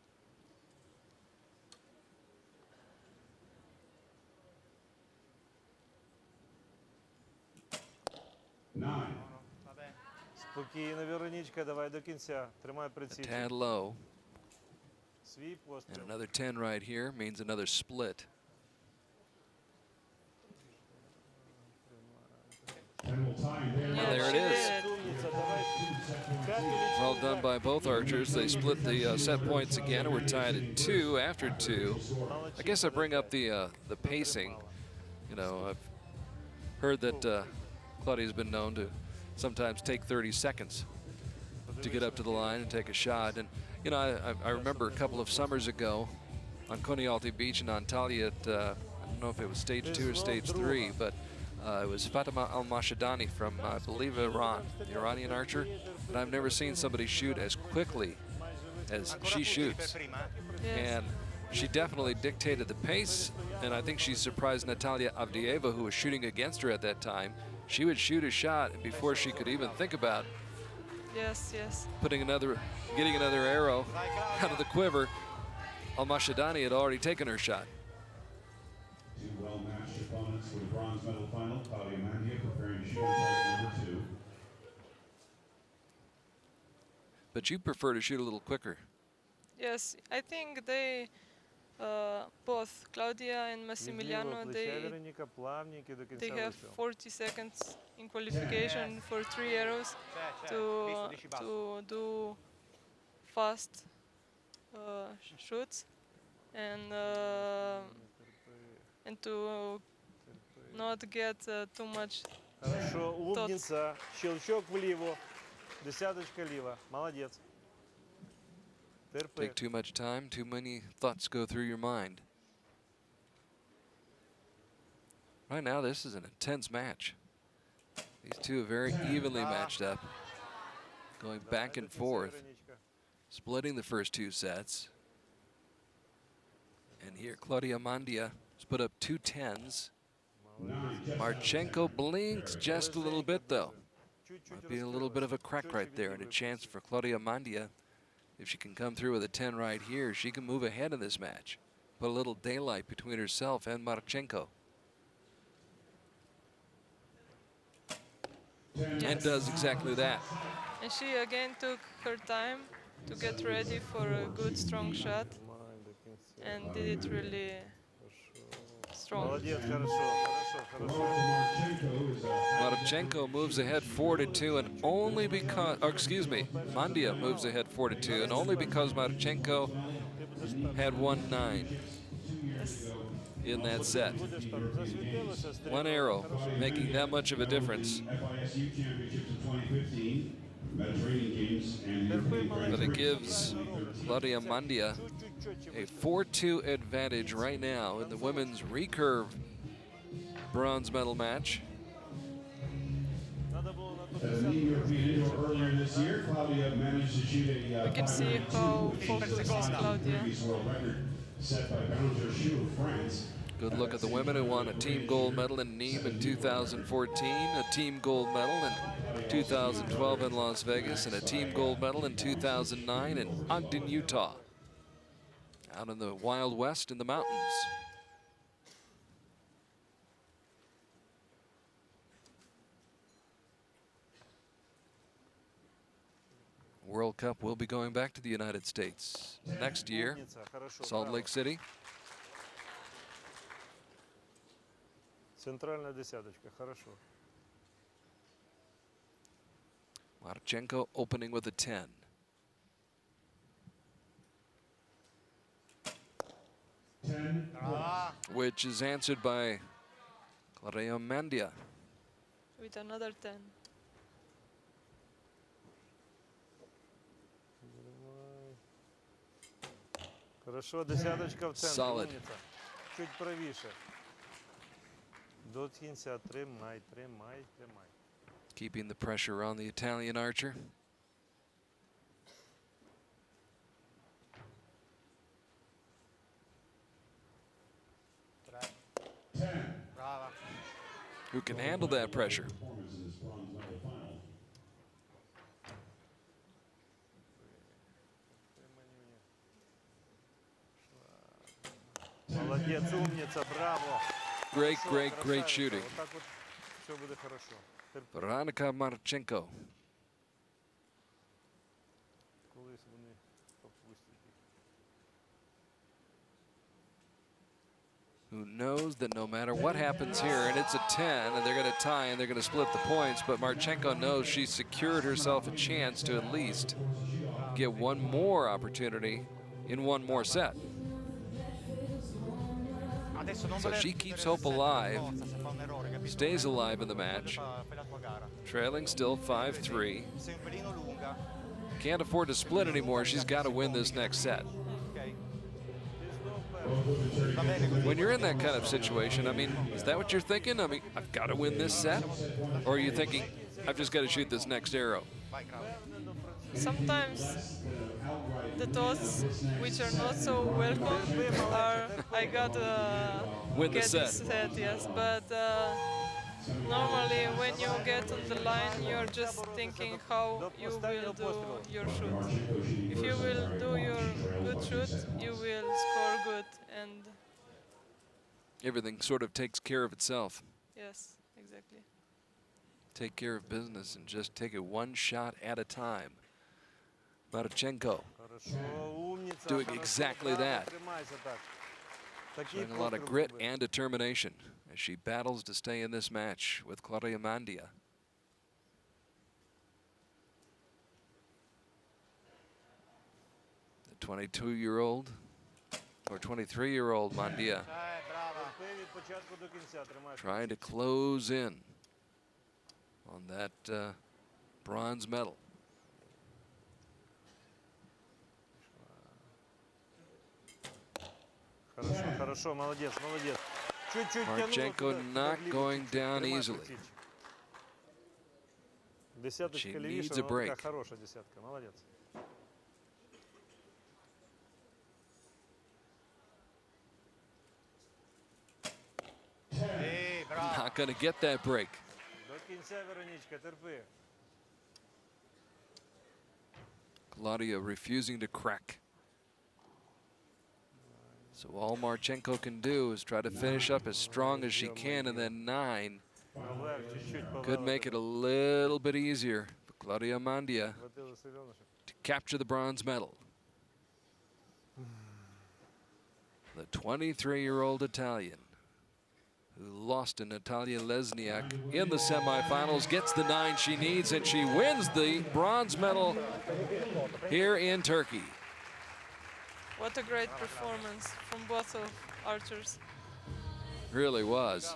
9. Спокійно, Вероничка, давай до кінця. Тримай A приціл. tad low. Свій And постріл. another 10 right here means another split. And we'll tie him there. Yeah, there it she is. did. Умниця, давай. П'ятий Well відсоток. done by both archers. They split the set points again, and we're tied at 2 after 2. I guess I bring up the pacing. You know, I've heard that Claudia's been known to sometimes take 30 seconds to get up to the line and take a shot. And you know, I remember a couple of summers ago on Konyaaltı Beach in Antalya at I don't know if it was stage 2 or stage 3, but it was Fatima Al-Mashadani from, I believe, Iran, the Iranian archer. And I've never seen somebody shoot as quickly as she shoots. Yes. And she definitely dictated the pace, and I think she surprised Natalia Avdieva, who was shooting against her at that time. She would shoot a shot, and before she could even think about Yes. getting another arrow out of the quiver, Al-Mashadani had already taken her shot. Two well-matched opponents for the bronze medal final. Claudia Mandia preparing to shoot on target number 2. But you prefer to shoot a little quicker. Yes, I think they both Claudia and Відліво Massimiliano плече, Вероніка, плавненько до кінця they have вистрілу. 40 seconds in qualification for 3 arrows to do fast shoots and to not get too much. Хорошо, умниця. Щелчок вліво. Десяточка ліва. Молодець. Терпи. Take too much time, too many thoughts go through your mind. Right now, this is an intense match. These two are very evenly matched up, going back and forth, splitting the first 2 sets. And here, Claudia Mandia has put up 2 10s. Marchenko blinks just a little bit, though. Might be a little bit of a crack right there, and a chance for Claudia Mandia. If she can come through with a 10 right here, she can move ahead in this match. Put a little daylight between herself and Marchenko. And does exactly that. And she again took her time to get ready for a good strong shot and did it really strong. Молодець, хорошо. Marchenko is Marchenko moves ahead 4-2, and only because, or excuse me, Mandia moves ahead 4-2, and only because Marchenko had 1-9 in that set. Будеш там засвітилося, стрільно. One arrow making that much of a difference. FISU Championships in 2015, Mediterranean Games, and But it gives Claudia Mandia a 4-2 advantage right now in the women's recurve bronze medal match. Надо було на ту At the meeting European Indoor earlier this year, Claudia managed to shoot a We can see how focused is Claudia. previous world record set by Bouncer Shoe of France. Good look at the women who won a team gold medal in Nîmes in 2014, a team gold medal in 2012 in Las Vegas, and a team gold medal in 2009 in Ogden, Utah, out in the Wild West in the mountains. World Cup will be going back to the United States next year, Умниця, хорошо. Salt браво. Lake City. Центральна десяточка, хорошо. Marchenko opening with a 10. Which is answered by Claudia Mandia. With another 10. Хорошо, десяточка в центр. Solid. Умниця. Чуть правіше. До кінця. Тримай, тримай, тримай. Keeping the pressure on the Italian archer. Brava. Who can handle that pressure? Performance in this bronze medal final. Молодець, умниця, браво. Great, Хорошо, great, great красавиця. shooting. Отак от все буде хорошо. Veronika Marchenko. Колись вони попустять їх. Who knows that no matter what happens here, and it's a 10, and they're going to tie and they're going to split the points, but Marchenko knows she's secured herself a chance to at least get one more opportunity in one more set. Adesso non So voler she chiudere keeps il hope set per alive, forza, se fa un errore, capito? stays alive in the match, Fai la tua gara. trailing still 5-3. Sei un pelino lunga, Can't afford to split anymore. She's got to win this next set. ok? When you're in that kind of situation, I mean, is that what you're thinking? I mean, I've got to win this set? Or are you thinking, I've just got to shoot this next arrow? Vai, Claudio. Sometimes the thoughts which are not so welcome are I gotta Win the get set. this set, yes. But normally when you get on the line, you're just thinking how you will do your shoot. If you will do your good shoot, you will score good, and Everything sort of takes care of itself. yes, exactly. Take care of business and just take it one shot at a time. Marchenko Хорошо, умниця. Doing хорошо, exactly браво, that. Тримайся так. Такий showing a lot of постріл grit зроби. and determination as she battles to stay in this match with Claudia Mandia. The 22-year-old or 23-year-old Mandia Brava. Терпи від початку до кінця, тримайся. trying to close in on that bronze medal. Хорошо, хорошо, молодець, молодець. Чуть-чуть тягнуло Marchenko туди, not так ліво going чуть-чуть. down Тримай easily. прицільчик. Десяточка She лівіше, needs a вона така break. хороша десятка, молодець. Sì, brava. Not going to get that break. До кінця, Веронічка, терпи. Claudia refusing to crack. So all Marchenko can do is try to finish up as strong as she can, and then 9 Наверх, чуть-чуть could повернути. make it a little bit easier for Claudia Mandia Хватило сильоночок. to capture the bronze medal. The 23-year-old Italian who lost to Natalia Lesniak in the semifinals gets the 9 she needs, and she wins the bronze medal here in Turkey. What a great performance from both of archers. Really was.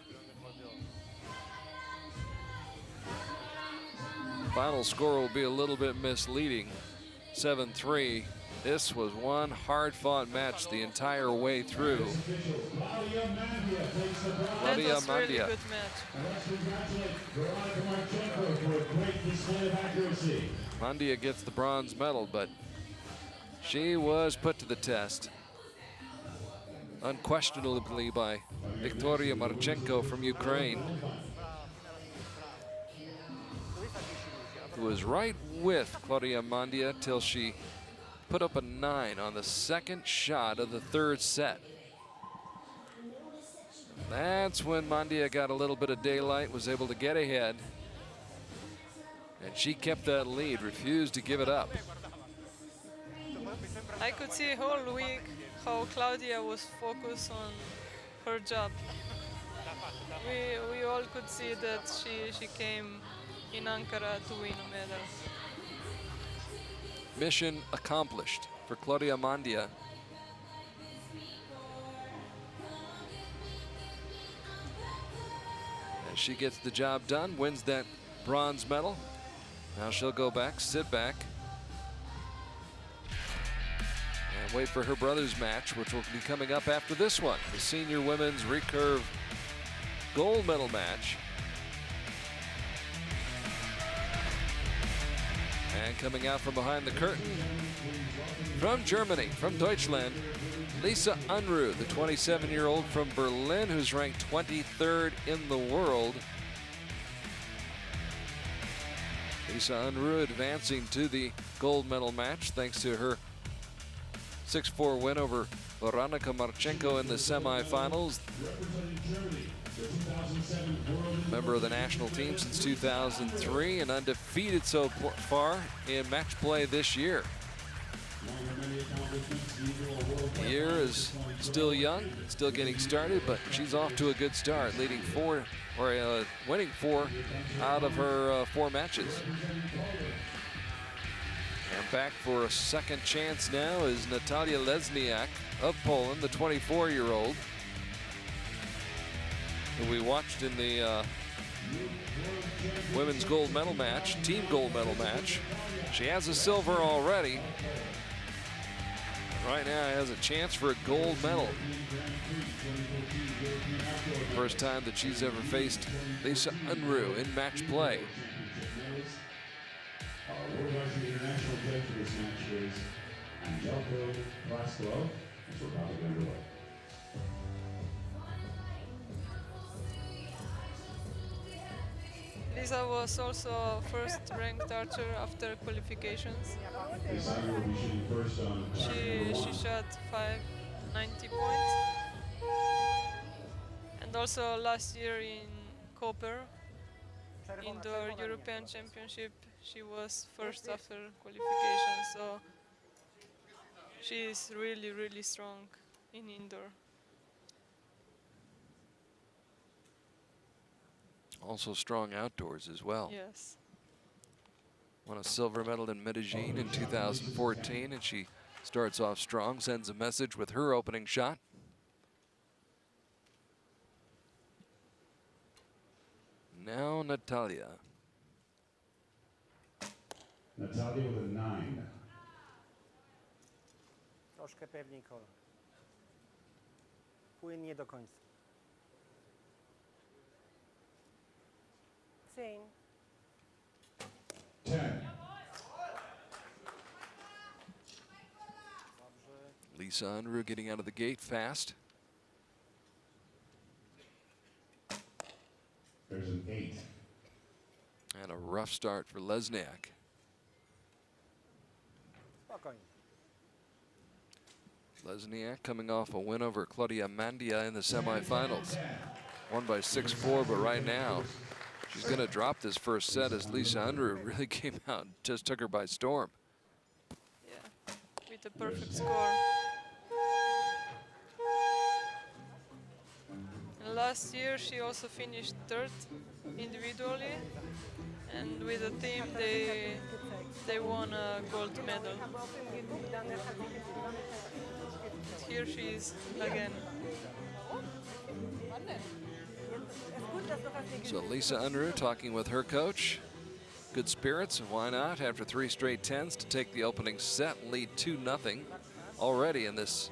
Final score will be a little bit misleading, 7-3. This was one hard-fought match the entire way through. That Claudia was really Mandia. good match. Let's congratulate Veronika Marchenko for a great display of accuracy. Mandia gets the bronze medal, but she was put to the test, unquestionably, by Victoria Marchenko from Ukraine, who was right with Claudia Mandia till she put up a 9 on the second shot of the third set. That's when Mandia got a little bit of daylight, was able to get ahead, and she kept that lead, refused to give it up. I could see whole week how Claudia was focused on her job. We all could see that she came in Ankara to win a medal. Mission accomplished for Claudia Mandia. As she gets the job done, wins that bronze medal. Now she'll go back, sit back, Can't wait for her brother's match, which will be coming up after this one. The senior women's recurve gold medal match. And coming out from behind the curtain, from Germany, from Deutschland, Lisa Unruh, the 27-year-old from Berlin, who's ranked 23rd in the world. Lisa Unruh advancing to the gold medal match thanks to her 6-4 win over Veronika Marchenko in the semifinals. Member of the national team since 2003 and undefeated so far in match play this year. The year is still young, still getting started, but she's off to a good start, leading winning 4 out of her 4 matches. And back for a second chance now is Natalia Lesniak of Poland, the 24-year-old, who we watched in the women's gold medal match, team gold medal match. She has a silver already. Right now has a chance for a gold medal. First time that she's ever faced Lisa Unruh in match play. Our World Archery International judge for this match is Angelko Plasklo, which we're about to get underway. Lisa was also first ranked archer after qualifications. Lisa will be shooting first on She shot 590 points. And also last year in Koper, Indoor European Championship, she was first after qualification. So she is really, really strong in indoor. Also strong outdoors as well. Yes. Won a silver medal in Medellin in 2014, and she starts off strong, sends a message with her opening shot. Now Natalia. Natalia with a 9. Troszkę pewniej kola. Płynnie do końca. 10. 10. Lisa Unruh getting out of the gate fast. There's an 8. And a rough start for Lesniak. Spokojnie. Lesniak coming off a win over Claudia Mandia in the semifinals. Won by 6-4, but right now she's going to drop this first set as Lisa Unruh really came out and just took her by storm. Yeah, with a perfect score. And last year she also finished 3rd individually, and with the team they won a gold medal. Here she is again. So Lisa Unruh talking with her coach. Good spirits, and why not? After 3 straight 10s to take the opening set and lead 2-0 already in this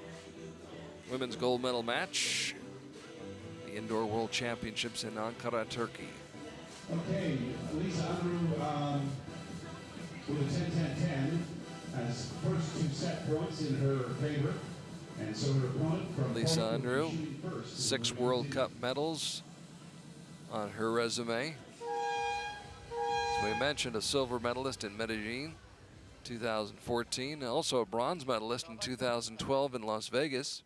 women's gold medal match. The Indoor World Championships in Ankara, Turkey. Okay, Lisa Unruh with a 10-10-10 has first 2 set points in her favor. And so her opponent from Lisa Poland will Unruh, be shooting first. 6 World Cup medals on her resume. As we mentioned, a silver medalist in Medellin 2014, also a bronze medalist in 2012 in Las Vegas.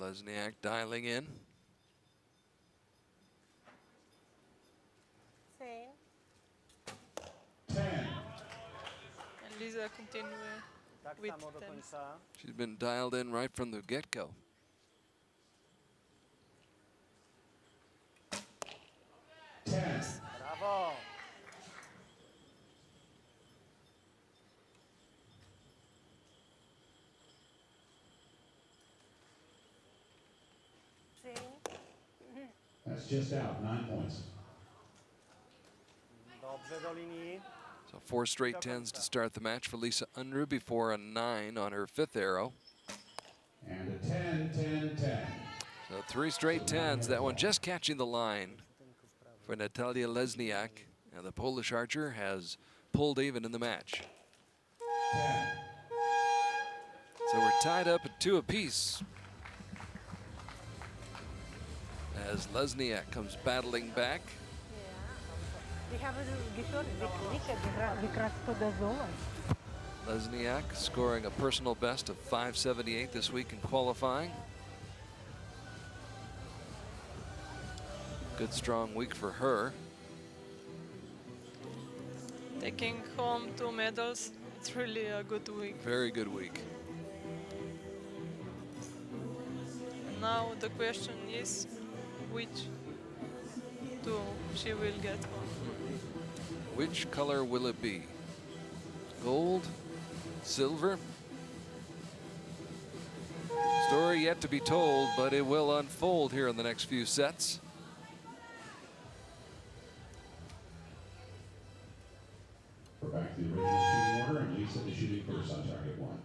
Lesniak dialing in. 10. And Lisa continue Tak with samo do 10. końca. She's been dialed in right from the get-go. 10. That's just out, 9 points. Dobrze do linii. So 4 straight 10s to start the match for Lisa Unruh before a 9 on her 5th arrow. And a 10, 10, 10. So 3 straight 10s. That one just catching the line for Natalia Lesniak. And the Polish archer has pulled even in the match. 10. So we're tied up at 2 apiece. As Lesniak comes battling back. Lesniak scoring a personal best of 578 this week in qualifying. Good strong week for her. Taking home 2 medals, it's really a good week. Very good week. And now the question is, which 2 she will get home. Which color will it be? Gold? Silver? Story yet to be told, but it will unfold here in the next few sets. We're back to the original shooting order, and Lisa is shooting first on target 1.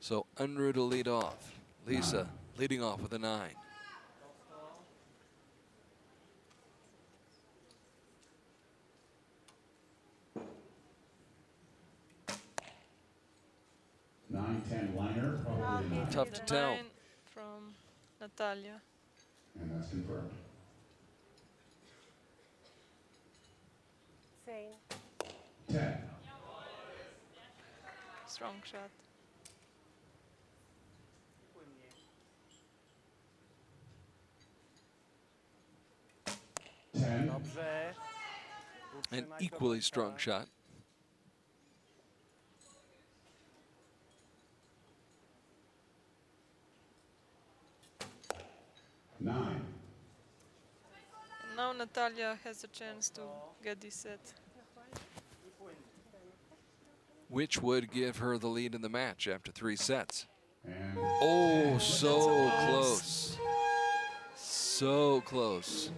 So Unruh to lead off. Lisa leading off with a 9. Nine, 10 liner, probably 9. Tough to The tell. 9 from Natalia. And that's confirmed. Same. 10. Strong shot. Dobrze. An Utrzymać do equally końca. strong shot. Nine. And now Natalia has a chance to get this set. Which would give her the lead in the match after 3 sets. And Oh, so That's close. So close.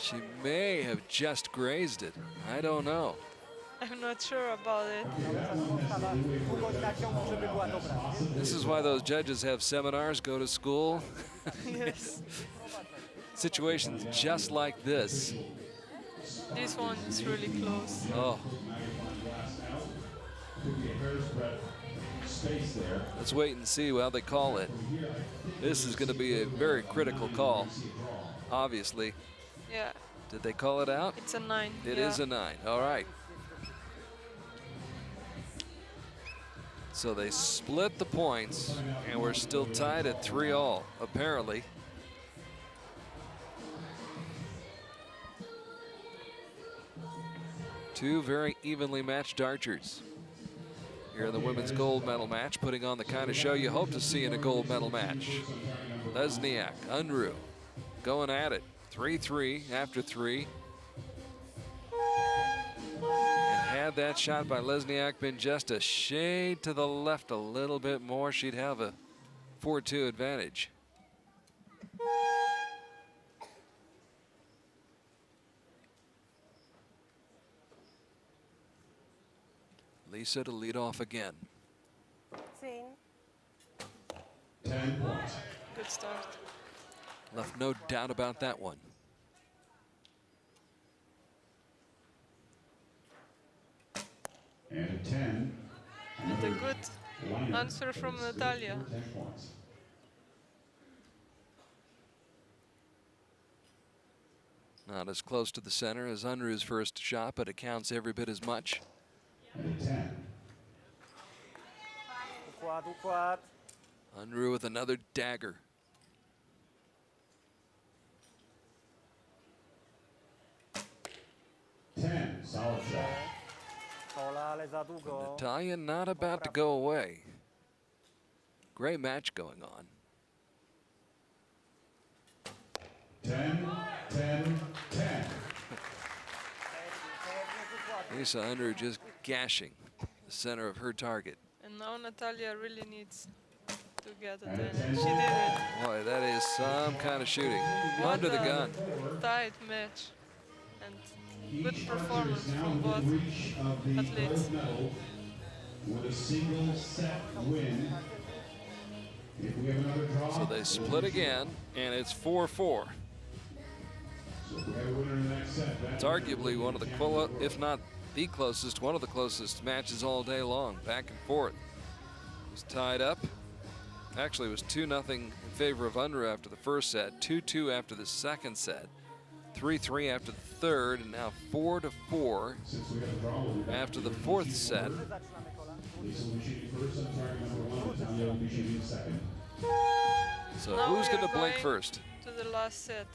She may have just grazed it. I don't know. I'm not sure about it. Długość naciągu, żeby była dobra. This is why those judges have seminars, go to school. Yes. Situations just like this. This one is really close. Oh, could be a hair's breadth space there. let's wait and see how they call it. This is going to be a very critical call, obviously. Yeah, Did they call it out? it's a 9. It is a 9. All right. So they split the points, and we're still tied at 3-all, apparently. Two very evenly matched archers here in the women's gold medal match, putting on the kind of show you hope to see in a gold medal match. Lesniak, Unruh, going at it. 3-3 after 3. And had that shot by Lesniak been just a shade to the left a little bit more, she'd have a 4-2 advantage. Lisa to lead off again. Same. 10 points. Good start. Left no doubt about that one. And a 10. And a good Liner. answer from That's Natalia. 10 points. Not as close to the center as Unruh's first shot, but it counts every bit as much. And a 10. Układ, układ. Unruh with another dagger. Solid shot. Pola, ale za długo. Natalia not about to go away. Great match going on. 10, 10, 10. Lisa Unruh just gashing the center of her target. And now Natalia really needs get a 10. She did it. Boy, that is some kind of shooting. Under the gun. Tight match and good Each performance archer is now from both within reach of the athletes. gold medal with a single set win. If we have another draw, So they split again, and it's 4-4. so if we have a winner in the next set, that It's arguably one of the, if not the closest, one of the closest matches all day long, back and forth. It was tied up. Actually, it was 2-0 in favor of Unruh after the first set, 2-2 after the second set, 3-3 after the third, and now 4-4 since we have a draw, we'll be back after the fourth set. Lisa will be shooting first on target number 1, Natalia will be shooting second. So Now who's we going are to blink going first? To the last set.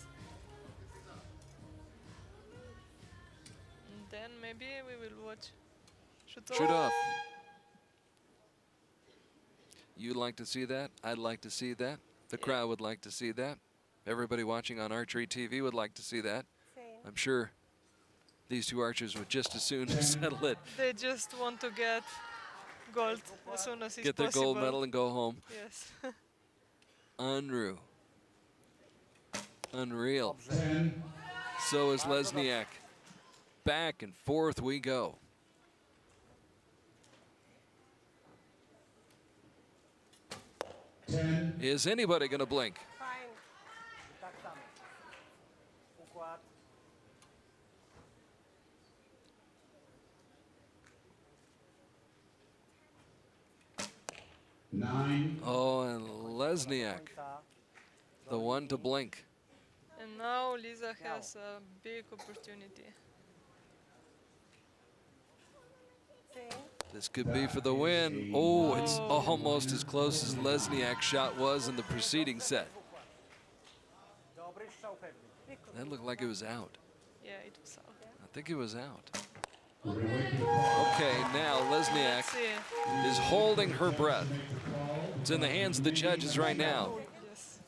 And then maybe we will watch Shoot off. You'd like to see that? I'd like to see that. The crowd would like to see that. Everybody watching on Archery TV would like to see that. I'm sure these two archers would just as soon settle it. They just want to get gold as soon as it's Get their possible. gold medal and go home. Yes. Unreal. Unreal. 10, So is Lesniak. Back and forth we go. 10, Is anybody going to blink? Fine. Un 4. 9, Oh, and Lesniak, the one to blink. And now Lisa has a big opportunity. 10. This could be for the win. Oh, it's almost as close as Lesniak's shot was in the preceding set. Dobry strzał pewnie. That looked like it was out. Yeah, it was out. I think it was out. we're going to wait for the call. Okay, now Lesniak Let's see. is holding her breath. It's in the hands of the judges right now. Yes.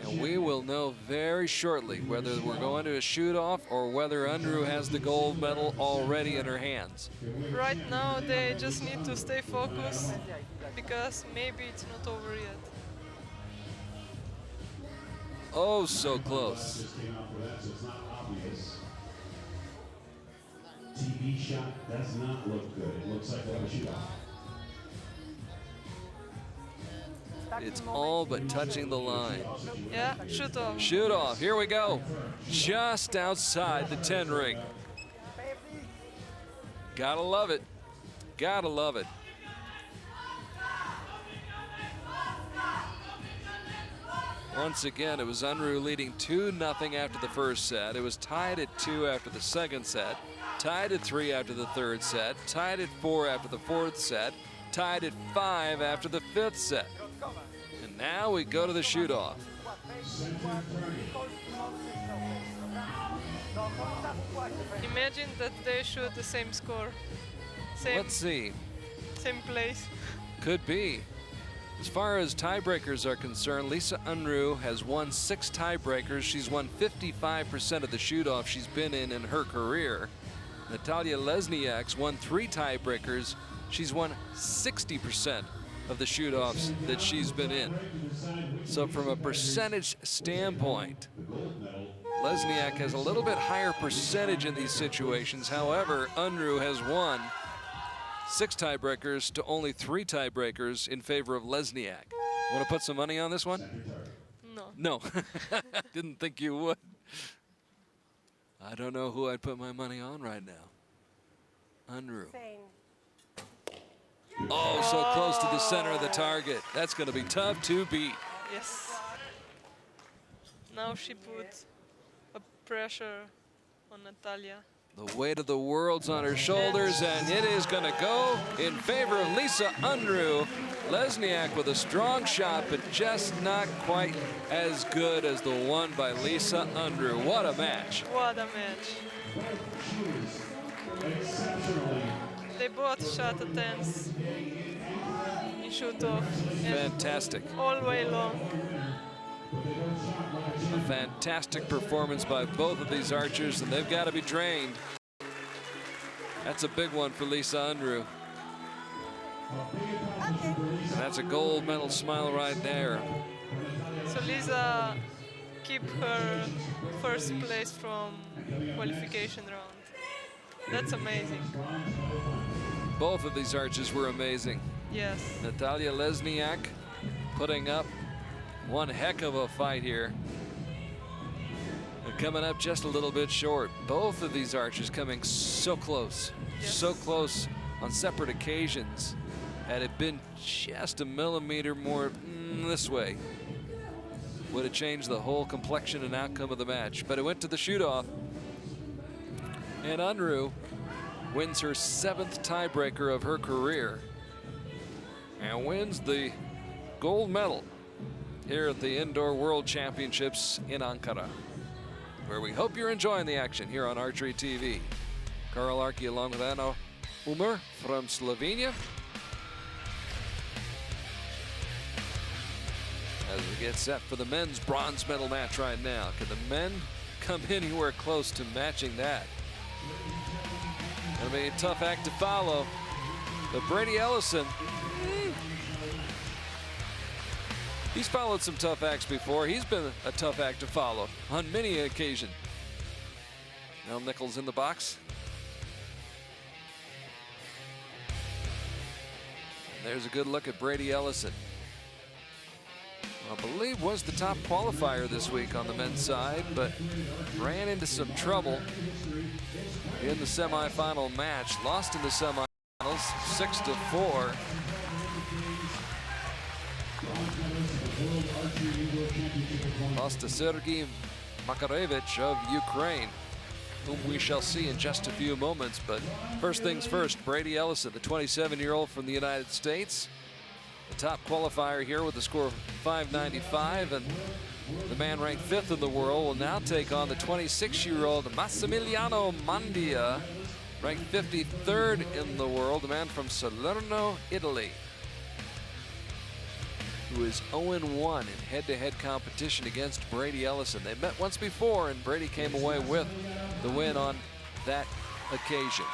And we will know very shortly whether we're going to a shoot-off or whether Unruh has the gold medal already in her hands. Right now they just need to stay focused because maybe it's not over yet. Oh, so close. Just came out for that, so it's not obvious. TV shot does not look good. It looks like we'll have a shoot-off. It's all but touching the line. Yeah, shoot off. Shoot off, here we go. Just outside the 10 ring. Gotta love it. Gotta love it. Once again, it was Unruh leading 2-0 after the first set. It was tied at 2 after the second set, tied at 3 after the third set, tied at 4 after the fourth set, tied at 5 after the fifth set. And now we go to the shoot-off. Imagine that they shoot the same score. Let's see. Same place. Could be. As far as tiebreakers are concerned, Lisa Unruh has won 6 tiebreakers. She's won 55% of the shoot-off she's been in her career. Natalia Lesniak's won 3 tiebreakers. She's won 60% of the shoot-offs that she's been in. So from a percentage standpoint, Lesniak has a little bit higher percentage in these situations. However, Unruh has won 6 tiebreakers to only 3 tiebreakers in favor of Lesniak. Want to put some money on this one? No. No. Didn't think you would. I don't know who I'd put my money on right now. Unruh. Same. Oh, so close to the center of the target. That's going to be tough to beat. Yes. Now she puts a pressure on Natalia. The weight of the world's on her shoulders, and it is going to go in favor of Lisa Unruh. Lesniak with a strong shot, but just not quite as good as the one by Lisa Unruh. What a match. What a match. They both shot a 10s in shoot-off. Fantastic. All way long. A fantastic performance by both of these archers, and they've got to be trained. That's a big one for Lisa Unruh. Okay. And that's a gold medal smile right there. So Lisa keep her first place from qualification round. That's amazing. Both of these archers were amazing. Yes. Natalia Lesniak putting up one heck of a fight here. And coming up just a little bit short. Both of these archers coming so close. Yes. So close on separate occasions. Had it been just a millimeter more this way, would have changed the whole complexion and outcome of the match. But it went to the shoot-off. And Unruh wins her 7th tiebreaker of her career and wins the gold medal here at the Indoor World Championships in Ankara, where we hope you're enjoying the action here on Archery TV. Carl Arky along with Anna Umar from Slovenia. As we get set for the men's bronze medal match right now. Can the men come anywhere close to matching that? Gonna be a tough act to follow. But Brady Ellison, he's followed some tough acts before. He's been a tough act to follow on many occasions. Now Nichols in the box. And there's a good look at Brady Ellison. I believe was the top qualifier this week on the men's side, but ran into some trouble in the semifinal match. Lost in the semifinals 6-4. Lost to Sergei Makarevich of Ukraine, whom we shall see in just a few moments. But first things first, Brady Ellison, the 27-year-old from the United States, the top qualifier here with a score of 595, and the man ranked 5th in the world will now take on the 26-year-old Massimiliano Mandia, ranked 53rd in the world, the man from Salerno, Italy, who is 0-1 in head-to-head competition against Brady Ellison. They met once before, and Brady came away with the win on that occasion.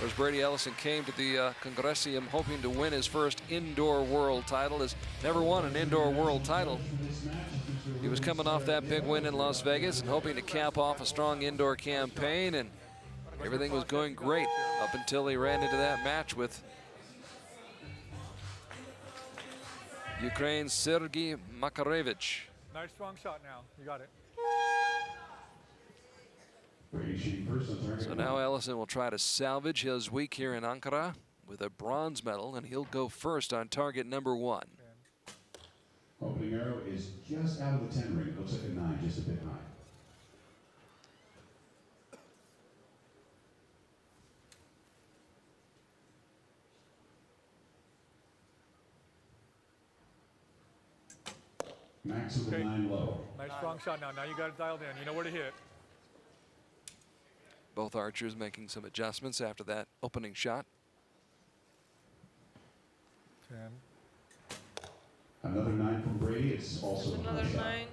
As Brady Ellison came to the Congressium hoping to win his first indoor world title. Has never won an indoor world title. He was coming off that big win in Las Vegas and hoping to cap off a strong indoor campaign, and everything was going great up until he ran into that match with Ukraine's Sergei Makarevich. Nice strong shot now. You got it. So now Ellison will try to salvage his week here in Ankara with a bronze medal, and he'll go first on target number 1. Opening arrow is just out of the 10 ring. It looks like a 9, just a bit high. Max with Okay. a 9 low. Nice strong shot now. Now you got it dialed in. You know where to hit. Both archers making some adjustments after that opening shot. 10. Another 9 from Brady. It's also Another a high shot. 9.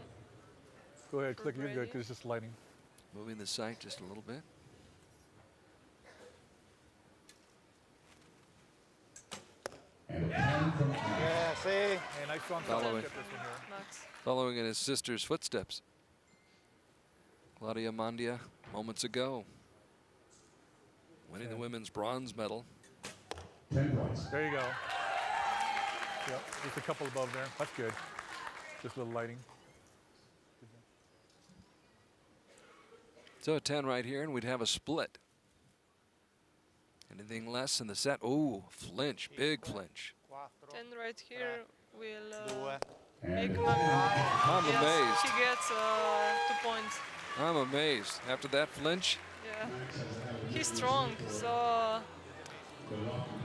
Go ahead, For click. You're good Brady. because it's just lighting. Moving the sight just a little bit. And a 10 from Max. Yeah, see? Hey, nice strong shot. Following. Get this one here. Max. Following in his sister's footsteps. Claudia Mandia moments ago, winning the women's bronze medal. 10 points. There you go. Yep, just a couple above there. That's good. Just a little lighting. So a 10 right here, and we'd have a split. Anything less in the set? Oh, flinch, big flinch. 10 right here will And make a Max. I'm Yes, amazed. he gets 2 points. I'm amazed. After that flinch, Yeah. He's strong, so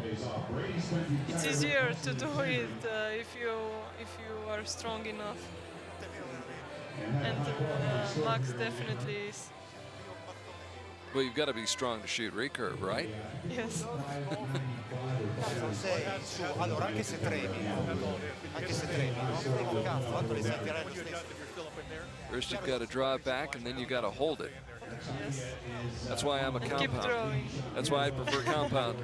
pays off. Brady spent the it's entire easier to do it if you are strong enough. And Max definitely is. well, you've got to be strong to shoot recurve, right? Yes. Sei su, allora anche se tremi, no? Cazzo, tanto le sentirei lo stesso. First you've got to draw it back, and then you got to hold it. Yes. That's why I'm a And keep compound. throwing. That's why I prefer compound.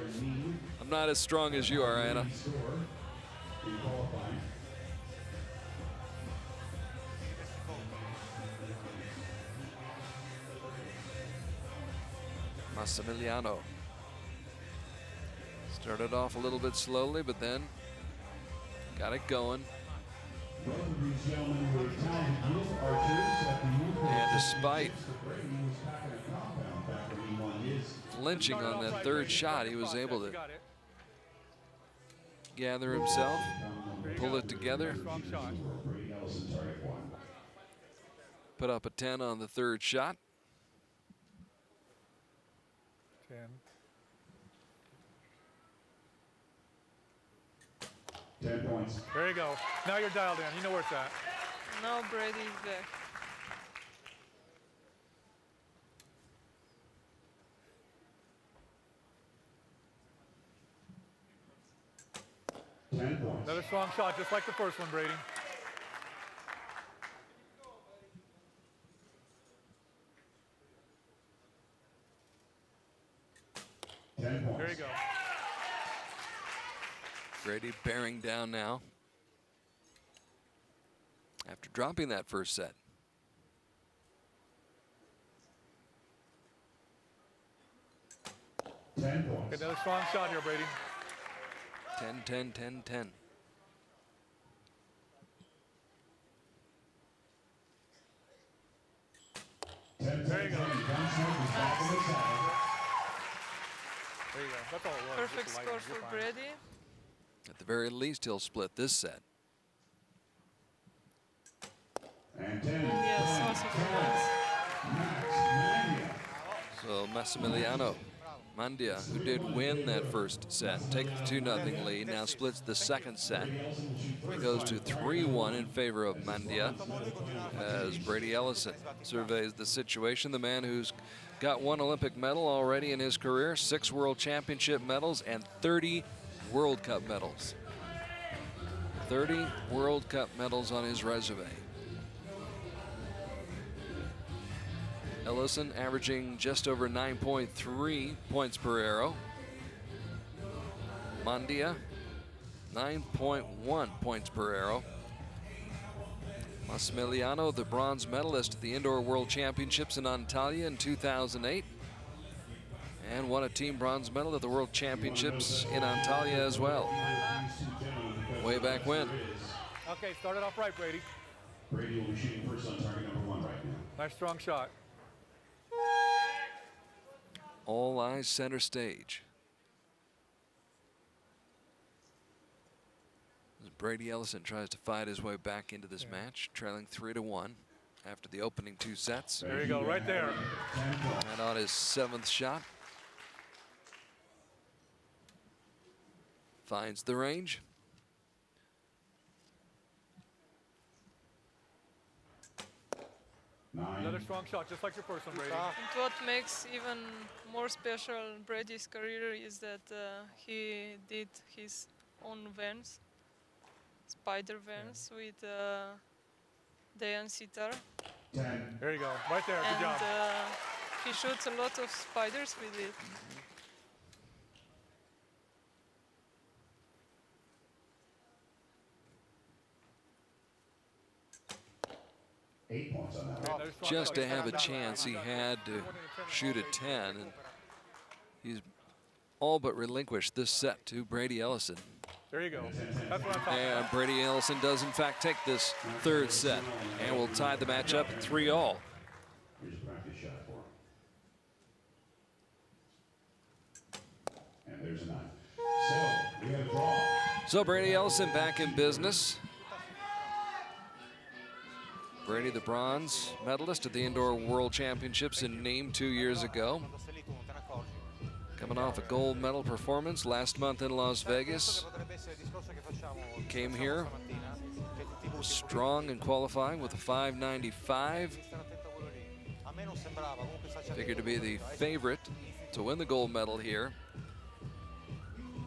I'm not as strong as you are, Anna. Score in qualifying. Massimiliano started off a little bit slowly, but then got it going. Both of these gentlemen were talented youth archers at the youth And despite Brady was packing a compound back when he won his. flinching on that third shot, he was able to Got it. gather himself, There you pull go. it together, Strong shot. Brady Ellison, target one. put up a 10 on the third shot. 10. Points. There you go. Now you're dialed in. You know where it's at. Now Brady is back. Points. Another strong shot, just like the first one, Brady. Points. There you go. Brady bearing down now after dropping that first set. Points. Okay, another strong shot here, Brady. 10, 10, 10, 10. There you go. There you go. That's all it was. Perfect Just light score it. You're for fine. Brady. At the very least, he'll split this set. And 10. Yes, also points. So Massimiliano Mandia, who did win that first set, takes the 2-0 lead, now splits the second set. It goes to 3-1 in favor of Mandia as Brady Ellison surveys the situation. The man who's got 1 Olympic medal already in his career, 6 World Championship medals, and 30 World Cup medals. 30 World Cup medals on his resume. Ellison averaging just over 9.3 points per arrow. Mandia, 9.1 points per arrow. Massimiliano, the bronze medalist at the Indoor World Championships in Antalya in 2008, and won a team bronze medal at the World Championships in Antalya as well, way back when. Okay, started off right, Brady. Brady will be shooting first on target number 1 right now. Nice strong shot. All eyes center stage. As Brady Ellison tries to fight his way back into this match, trailing 3-1 after the opening 2 sets. There you go, right there. And on his 7th shot, finds the range. Another strong shot, just like your first one, Brady. And what makes even more special Brady's career is that he did his own vans, spider vans with Dayan Sitar. There you go, right there, good And job. he shoots a lot of spiders with it. 8 points on that one. Just to have a chance, he had to shoot a 10, and he's all but relinquished this set to Brady Ellison. There you go. That's what I'm talking And about. Brady Ellison does in fact take this 3rd set and will tie the match up at 3-all. Here's a practice shot for him. And there's a 9. So, we have a draw. So Brady Ellison back in business. Brady, the bronze medalist at the Indoor World Championships in Nîmes 2 years ago. Coming off a gold medal performance last month in Las Vegas. Came here strong in qualifying with a 595. Figured to be the favorite to win the gold medal here.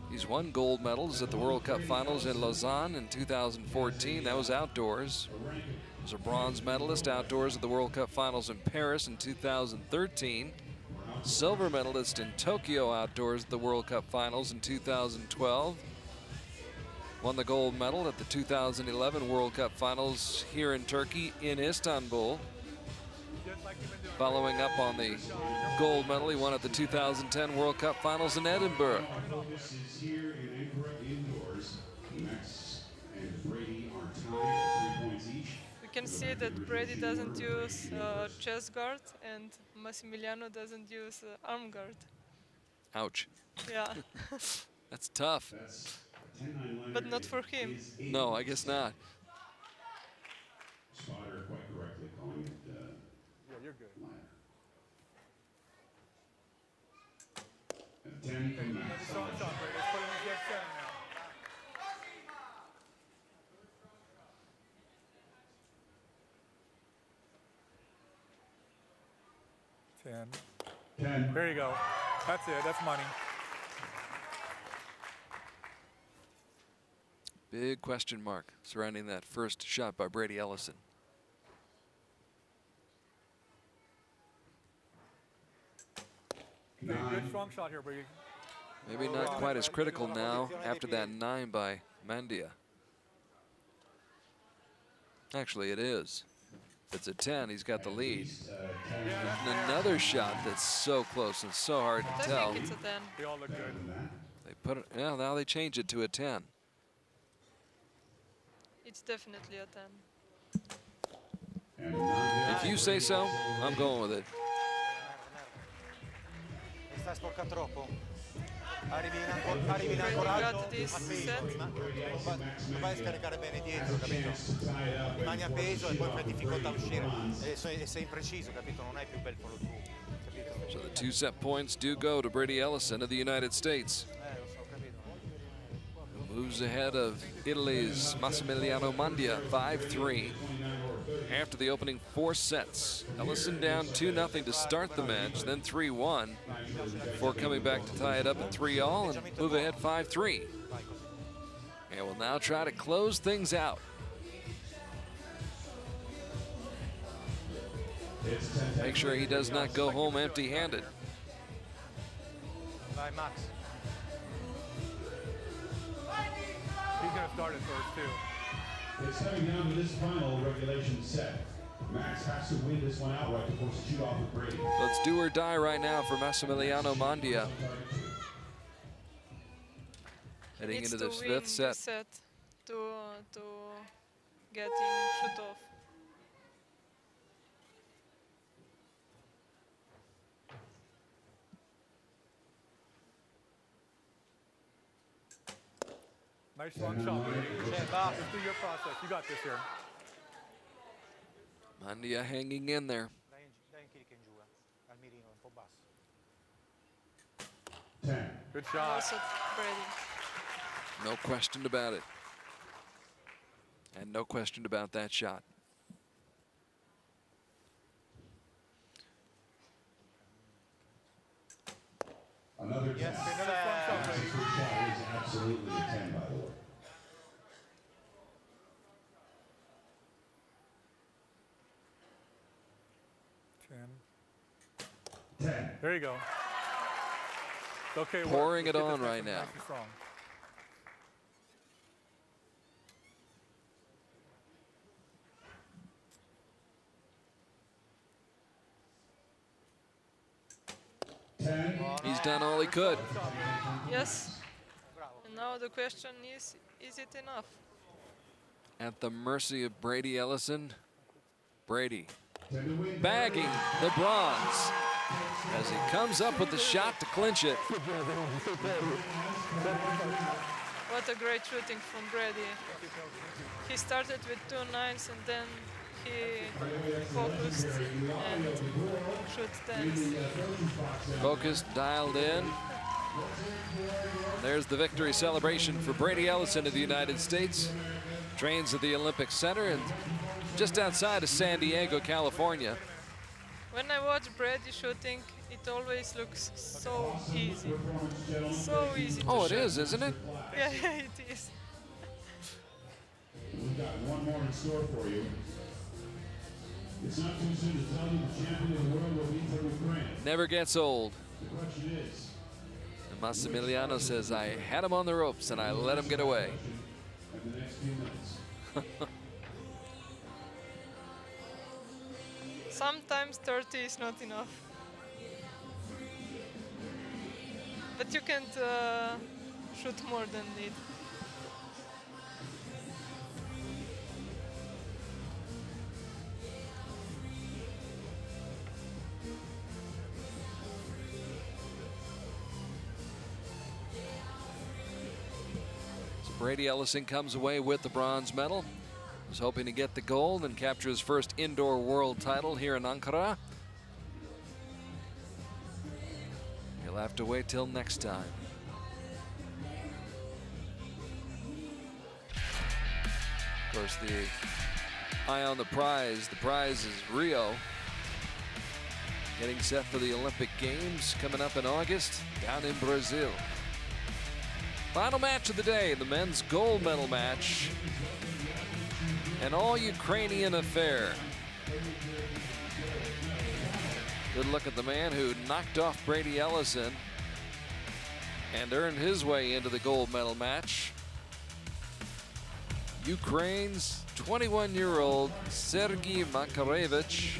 He's won gold medals at the World Cup Finals in Lausanne in 2014. That was outdoors. He was a bronze medalist outdoors at the World Cup Finals in Paris in 2013. silver medalist in Tokyo Outdoors at the World Cup Finals in 2012. Won the gold medal at the 2011 World Cup Finals here in Turkey in Istanbul. Following up on the gold medal he won at the 2010 World Cup Finals in Edinburgh. This is here in Ankara indoors. Max and Brady are tied at 3 points each. We can see that Brady doesn't use chest guard and Massimiliano doesn't use arm guard. Ouch. Yeah, That's tough. That's a 10-9 liner. but not for him. No, I guess not. Spotter quite correctly calling it Yeah, you're good. liner. And 10 from Max. Strong shot, Brady. Let's put him in get 7 now. 10. 10. There you go. That's it. That's money. Big question mark surrounding that first shot by Brady Ellison. Okay, good strong shot here, Brady. Maybe not quite as critical now after that 9 by Mandia. Actually, it is. If it's a 10, he's got the lead. And another shot that's so close and so hard I to tell. think it's a 10. They all look good. They put it, yeah, now they change it to a 10. It's definitely a 10. If you say so, I'm going with it. Sta sporca troppo. Arrivi in Brady ancoraggio got this set. non vai a scaricare bene dietro, capito? Rimani a peso e poi fai difficoltà a uscire. E sei impreciso, capito? Non hai più bel follow through, capito? So the 2 set points do go to Brady Ellison of the United States. Lo so, capito? Who moves ahead of Italy's Massimiliano Mandia, 5-3. After the opening 4 sets, Ellison down 2-0 to start the match, then 3-1, before coming back to tie it up at 3-all and move ahead 5-3. And will now try to close things out. Make sure he does not go home empty-handed. Vai Max. He's going to start it first, too. It's coming down to this final regulation set. Max has to win this one outright to force a shoot off with Brady. Let's do or die right now for Massimiliano Mandia. Heading Needs into to the win 5th set. this set to get in shoot off. Nice strong shot, Brady. Just do your process. You got this here. Mandia hanging in there. Dai un kick in giù, al mirino, un po' basso. 10. Good shot. Also Brady. No question about it. And no question about that shot. Another 10. Yes, Another strong shot, Max's Brady. first shot is absolutely a 10, by the way. There you go. Okay, Pouring let's it get this on nice right and now. nice and strong. He's done all he could. Yes. And now the question is it enough? At the mercy of Brady Ellison. Brady 10 to win. bagging the bronze as he comes up with the shot to clinch it. What a great shooting from Brady. He started with 2 9s and then he focused and shoot 10s. Focused, dialed in. There's the victory celebration for Brady Ellison of the United States. Trains at the Olympic Center and just outside of San Diego, California. When I watch Brady shooting, it always looks so easy. So easy to Oh, it shoot. is, isn't it? Yeah, it is. We've got one more in store for you. It's not too soon to tell you the champion of the world will be from Ukraine. Never gets old. The question is, And Massimiliano says, I had him on the ropes and I let him get away. in the next few minutes. Sometimes 30 is not enough. But you can't shoot more than it. Brady Ellison comes away with the bronze medal. Was hoping to get the gold and capture his first indoor world title here in Ankara. He'll have to wait till next time. Of course, the eye on the prize. The prize is Rio. Getting set for the Olympic Games coming up in August down in Brazil. Final match of the day, the men's gold medal match. An all-Ukrainian affair. Good look at the man who knocked off Brady Ellison and earned his way into the gold medal match. Ukraine's 21-year-old Sergei Makarevich.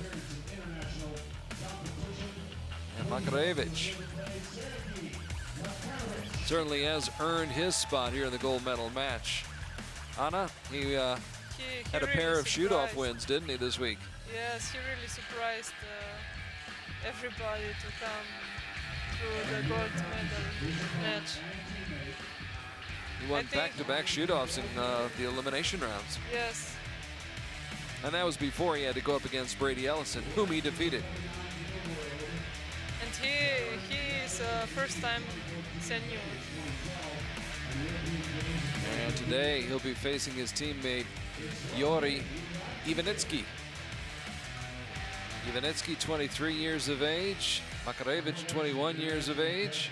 And Makarevich certainly has earned his spot here in the gold medal match. Anna, he had a really pair of shoot-off surprised. wins, didn't he, this week? Yes, he really surprised everybody to come through the gold medal match. He won I think- back-to-back shoot-offs in the elimination rounds. Yes, And that was before he had to go up against Brady Ellison, whom he defeated. and he is first-time senior. And today he'll be facing his teammate Yuri Ivanitsky. Ivanitsky, 23 years of age. Makarevich, 21 years of age.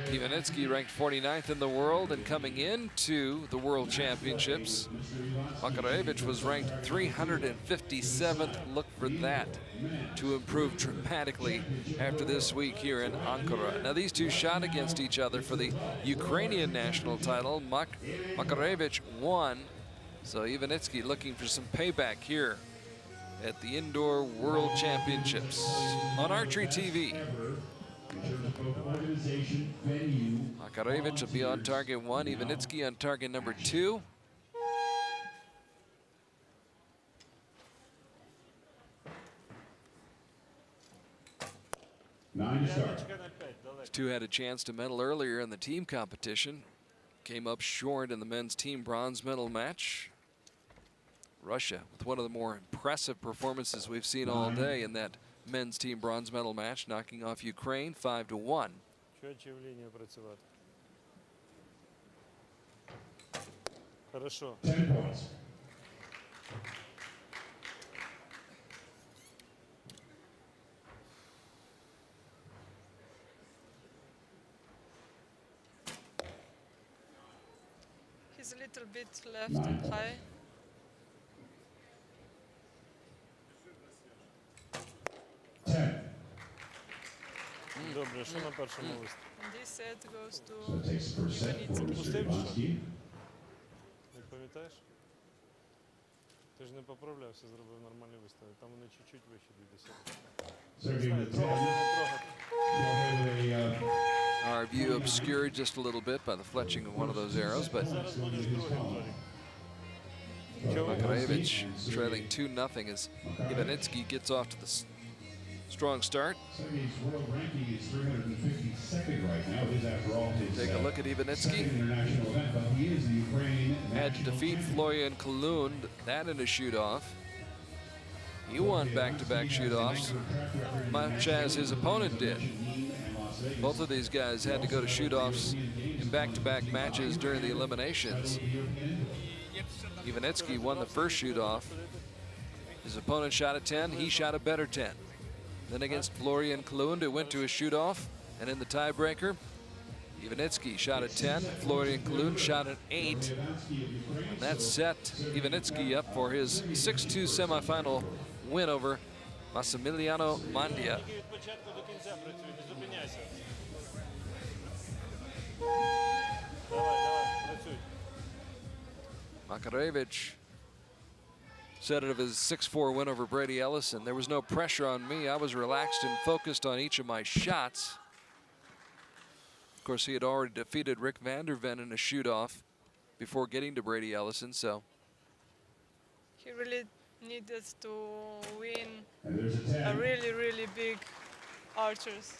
Ivanitsky ranked 49th in the world, and coming into the World Championships, Makarevich was ranked 357th. Look for that to improve dramatically after this week here in Ankara. Now these two shot against each other for the Ukrainian national title. Makarevich won, so Ivanitsky looking for some payback here at the Indoor World Championships on Archery TV. Makarevich will be on target 1, Ivanitsky on target number 2. Nine to start. Чекай на 5, далеко. These two had a chance to medal earlier in the team competition. Came up short in the men's team bronze medal match. Russia with one of the more impressive performances we've seen all day in that men's team bronze medal match, knocking off Ukraine 5-1. Чотче в лінію працювати. Хорошо. 10 points. He's a little bit left and high. 10. Добре, що на першому вистрілі? And this set goes to So it takes the first set for Mr. Пустив, Ivansky. Не пам'ятаєш? Ти ж не поправлявся, зробив нормальний вистави. Там вони чуть-чуть вище 20. Sergey with 10. Трохи. Jorge with a Our view obscured just a little bit by the fletching of one of those arrows, but Зараз будеш другий, Торік. Makarevich trailing 2-0 as Ivanitsky gets off to the strong start. Sergey's world ranking is 352nd right now. It is, after all, his Take a look at second Ivanitsky. international event, but he is the Ukraine Had to national defeat champion. Florian Kalund, that in a shoot-off. He won back-to-back shoot-offs, much as his opponent did. Both of these guys had to go to shoot-offs in back-to-back matches during the eliminations. Ivanitsky won the first shoot-off. His opponent shot a 10, he shot a better 10. Then against Florian Kalund, it went to a shoot-off, and in the tiebreaker, Ivanitsky shot at 10, Florian Kalun shot at 8. And that set Ivanitsky up for his 6-2 semifinal win over Massimiliano Mandia. Тільки від початку до кінця працюй, не зупиняйся. Давай, працюй. Makarevich said it of his 6-4 win over Brady Ellison. There was no pressure on me. I was relaxed and focused on each of my shots. Of course, he had already defeated Rick van der Ven in a shoot-off before getting to Brady Ellison, so. He really needed to win And there's a 10. a really, really big archers.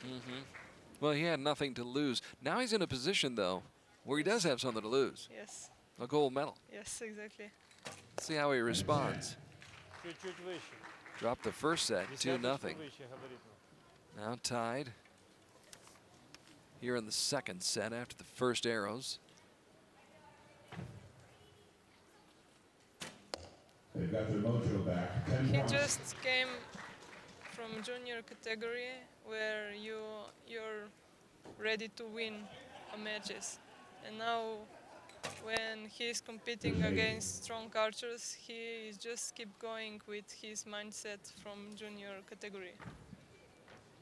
Well, he had nothing to lose. Now he's in a position, though, where he does have something to lose. Yes, A gold medal. yes, exactly. Let's see how he responds. Чуть-чуть вище. Dropped the first set, 2-0. Десяточку вище габаритно. Now tied here in the second set after the first arrows. They've got their mojo back. 10 He points. just came from junior category where you're ready to win matches, and now when he's competing against strong archers, he just keep going with his mindset from junior category,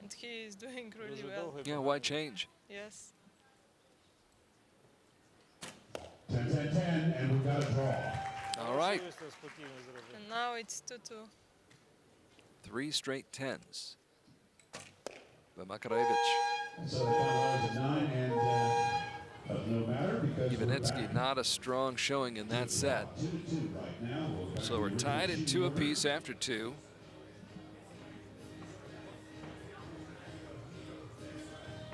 and he is doing really Дуже well. довго. Yeah, why change? Yes. 10-10-10, and we've got a draw. All right, Виставив спокійно зробив. And now it's 2-2. 3 straight 10s by Makarevich. And so the final is a 9, and of no matter because we're Ivanitsky back. not a strong showing in that set. 2-2 right now. We'll back So we're to tied at 2 apiece after 2.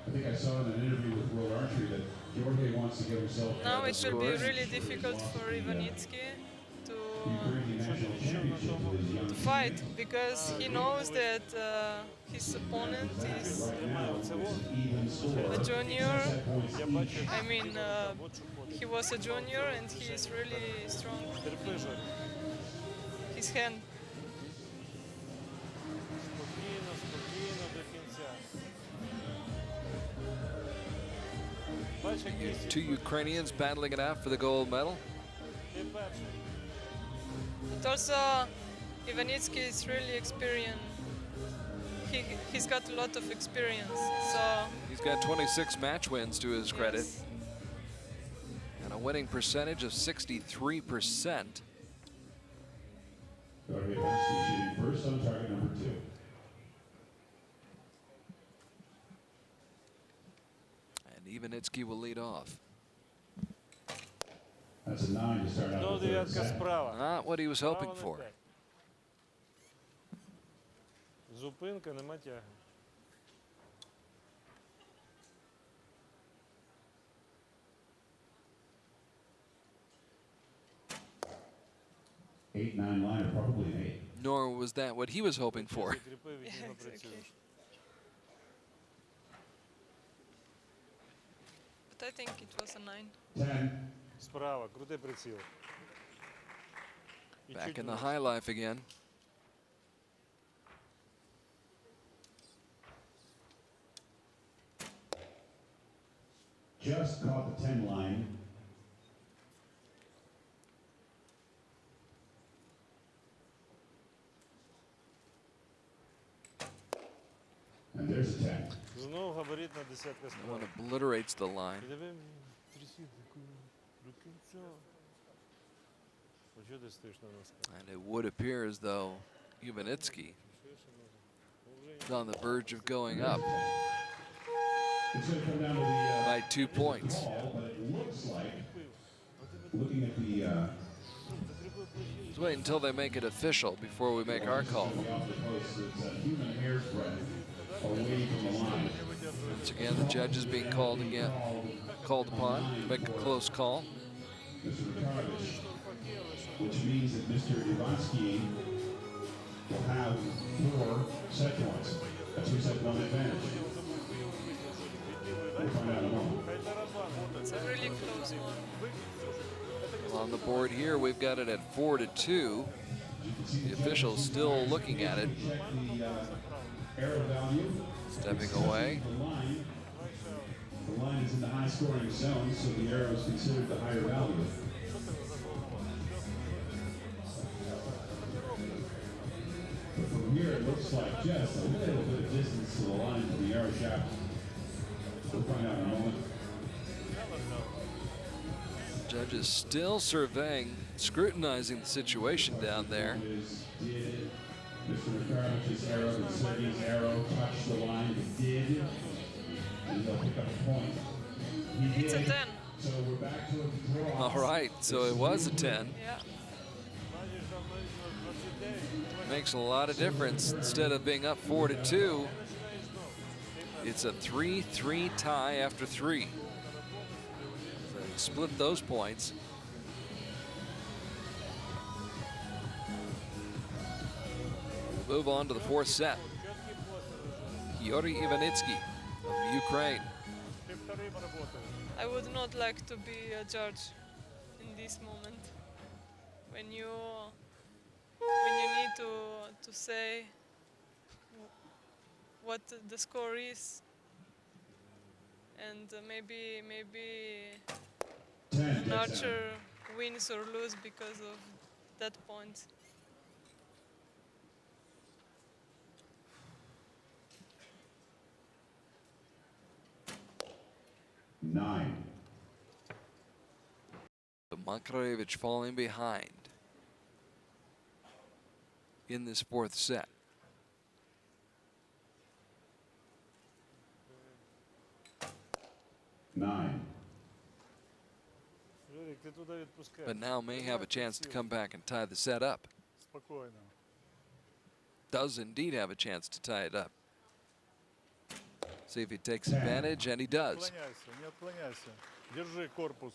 I think I saw in an interview with World Archery that Jorge wants to give himself Now it will be scores. really difficult for Ivanitsky to Ukrainian national championship with his young fight, because he knows that his opponent is right now. It's an even score. a junior. Я бачу, I mean, от що хоче. he was a junior and he is really strong. Терпи, Жорі. His hand. Спокійно, спокійно до кінця. Бач, який 2 Ukrainians battling it out for the gold medal. ти перший. But also, Ivanitsky is really experienced. He's got a lot of experience. So, He's got 26 match wins to his credit yes. and a winning percentage of 63%. Jorge Ivanitsky shooting first on target number 2. And Ivanitsky will lead off. That's a 9 to start out Ну, the third дев'ятка set. справа. Not what he was hoping Справа на for. 5. Зупинка, нема тяги. Eight, 9 line, or probably an 8. Nor was that what he was hoping for. Закріпив, від нього Exactly. працюєш. But I think it was a 9. 10. Справа, крути приціл. І Back чуть in the вниз. high life again. Just caught the 10 line. And there's a 10. Знов габаритна десятка That справа. one obliterates the line. І диви, трясі таку до кінця. О, чого ти стоїш на носках? And it would appear as though Ivanitsky is on the verge of going up It's going to come down to the by 2 points. call, but it looks like, looking at the Let's wait until they make it official before we make our call. off the post, it's a human hair's breadth away from the line. Once again, the judges being called upon to make a close call. Mr. Recurve, which means that Mr. Ivanitsky will have 4 set points, a 2-set-1 advantage. We'll find out in a moment. It's a really close one. On the board here, we've got it at 4-2. The official's still looking at it, Check the arrow value. stepping away. The line, the line is in the high scoring zone, so the arrow is considered the higher value. But from here, it looks like just a little bit of distance to the line from the arrow shaft. We'll find out in a moment. Judge is still surveying, scrutinizing the situation down there. Did Mr. Recurve's arrow and Sergey's arrow touch the line? It did. And they'll pick up a point. He It's a did. 10. So we're back to a draw. All right, so it was a 10. Yeah. Makes a lot of difference. Instead of being up 4-2, it's a 3-3 tie after 3. So split those points. We'll move on to the fourth set. Yuri Ivanitsky of Ukraine. I would not like to be a judge in this moment. When you need to say what the score is, and maybe 10, an archer wins or lose because of that point. Nine. Makarevich falling behind in this fourth set. Nine. But now may have a chance to come back and tie the set up. Спокойно. Does indeed have a chance to tie it up. See if he takes advantage, and he does. Отклоняйся, не отклоняйся. Держи корпус.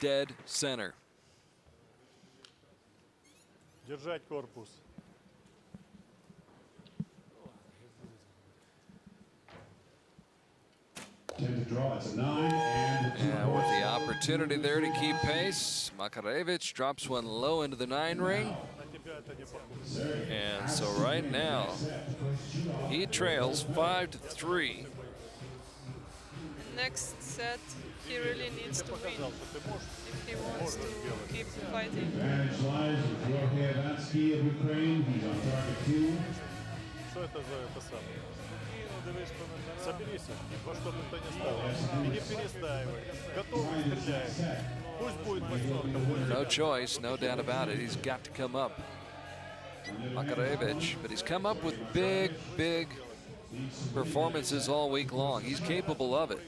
Dead center. Держать корпус. To draw, it's a 9 and the 2 And with points. the opportunity there to keep pace, Makarevich drops one low into the 9 ring. And so right now, he trails 5-3. Next set, he really needs to win if he wants to keep fighting. Advantage lies with Recurve of Ukraine. He's on target 2. Что это за это самое? Соберись, во что бы то ни стало. И не перестаивай. Готовый, стреляй. Пусть будет восьмерка, пусть No choice, no doubt about it. He's got to come up. Makarevich, but he's come up with big performances all week long. He's capable of it.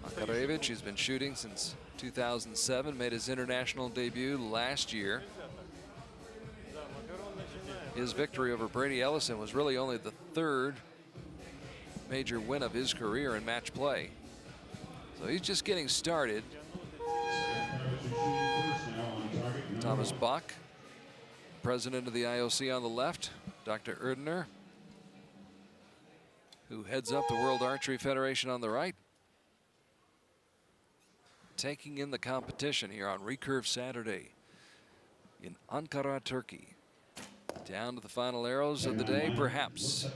Makarevich has been shooting since 2007, made his international debut last year. His victory over Brady Ellison was really only the third major win of his career in match play. So he's just getting started. Thomas Bach, president of the IOC on the left, Dr. Erdner, who heads up the World Archery Federation on the right, taking in the competition here on Recurve Saturday in Ankara, Turkey. Down to the final arrows of the day, perhaps.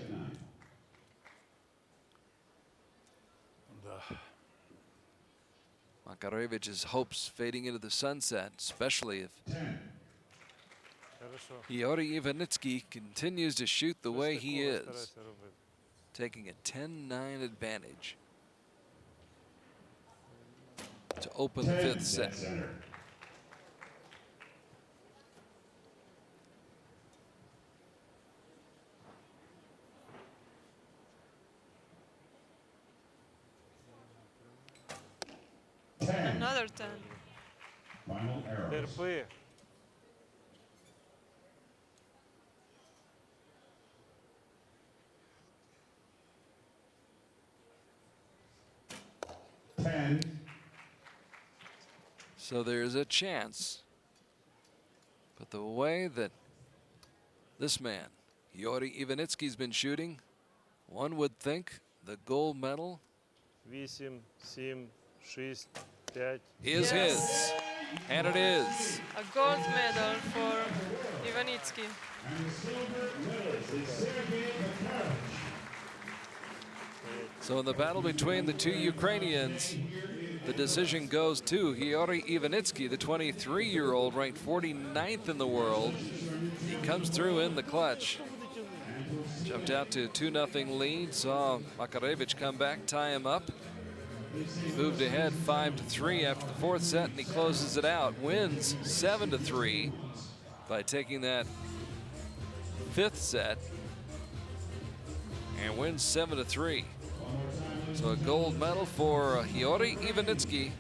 Makarevich's hopes fading into the sunset, especially if Yuri Ivanitsky continues to shoot the way he is, taking a 10-9 advantage to open the fifth set. Another 10. Final arrows. Терпи. So there's a chance. But the way that this man, Yuri Ivanitsky's been shooting, one would think the gold medal 8, 7, 6, 5. is his. And it is. A gold medal for Ivanitsky. So in the battle between the two Ukrainians, the decision goes to Hyori Ivanitsky, the 23-year-old, ranked 49th in the world. He comes through in the clutch. Jumped out to a 2-0 lead, saw Makarevich come back, tie him up. He moved ahead 5-3 after the fourth set, and he closes it out. Wins 7-3 by taking that fifth set, and wins 7-3. So a gold medal for Hyori Ivanitsky,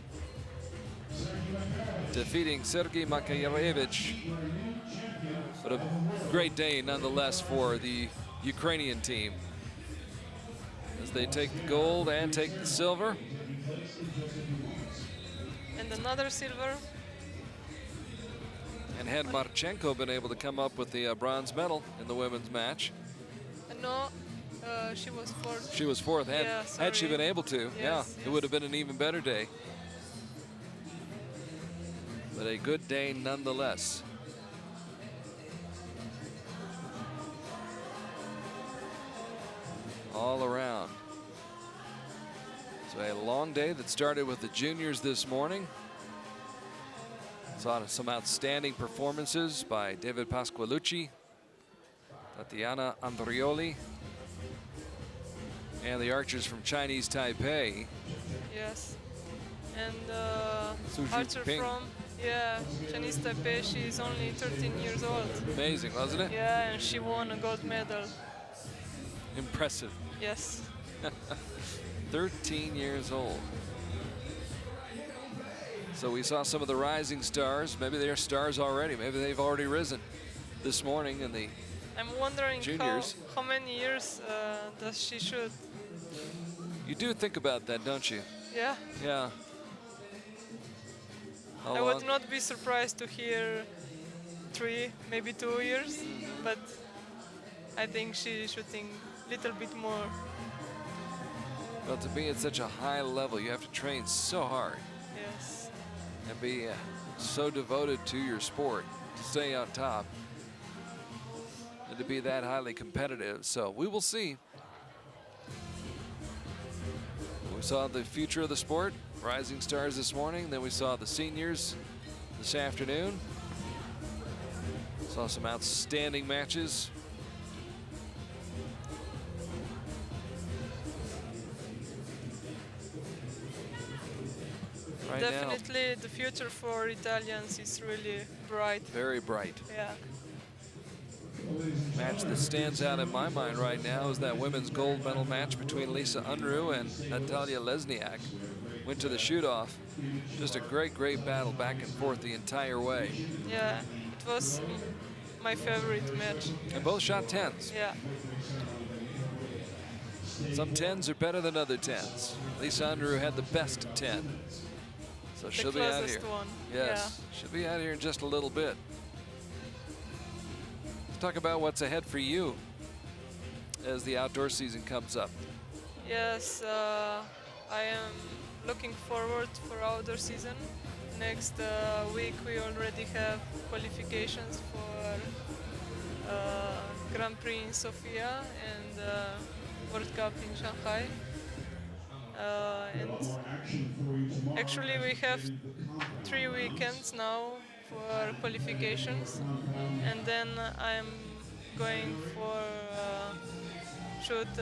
defeating Sergei Makarevich. But a great day nonetheless for the Ukrainian team, as they take the gold and take the silver. And another silver. And had Marchenko been able to come up with the bronze medal in the women's match. No, she was fourth. She was fourth. Had she been able to, yes. It would have been an even better day. But a good day nonetheless. All around. So a long day that started with the juniors this morning. Saw some outstanding performances by David Pasqualucci, Tatiana Andrioli, and the archers from Chinese Taipei. Yes. And Su archer Ping. from Chinese Taipei, she's only 13 years old. Amazing, wasn't it? Yeah, and she won a gold medal. Impressive. Yes. 13 years old. So we saw some of the rising stars. Maybe they're stars already. Maybe they've already risen this morning in the I'm wondering juniors. how many years does she shoot? You do think about that, don't you? Yeah. Yeah. How I long? would not be surprised to hear 3, maybe 2 years, but I think she's shooting a little bit more. Well, to be at such a high level, you have to train so hard Yes. and be so devoted to your sport to stay on top and to be that highly competitive. So we will see. We saw the future of the sport, rising stars this morning. Then we saw the seniors this afternoon. Saw some outstanding matches. Right Definitely the future for Italians is really bright. Very bright. Yeah. Match that stands out in my mind right now is that women's gold medal match between Lisa Unruh and Natalia Lesniak. Went to the shoot-off. Just a great, great battle back and forth the entire way. Yeah, it was my favorite match. And both shot 10s. Yeah. Some 10s are better than other 10s. Lisa Unruh had the best 10. So she'll be out here. One. Yes, she'll be out here in just a little bit. Let's talk about what's ahead for you as the outdoor season comes up. Yes, I am looking forward for outdoor season. Next week we already have qualifications for Grand Prix in Sofia and World Cup in Shanghai. And actually we have 3 weekends now for qualifications, and then I'm going for shoot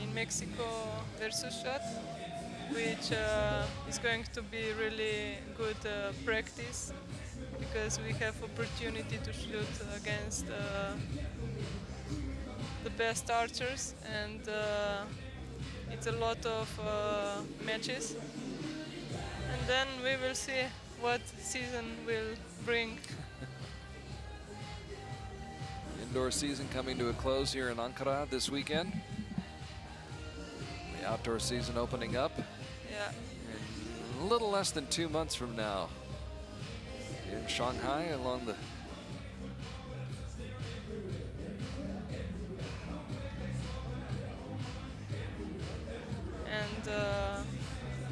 in Mexico versus shot, which is going to be really good practice, because we have opportunity to shoot against the best archers, and it's a lot of matches, and then we will see what season will bring. Indoor season coming to a close here in Ankara this weekend. The outdoor season opening up Yeah. in a little less than 2 months from now in Shanghai along the And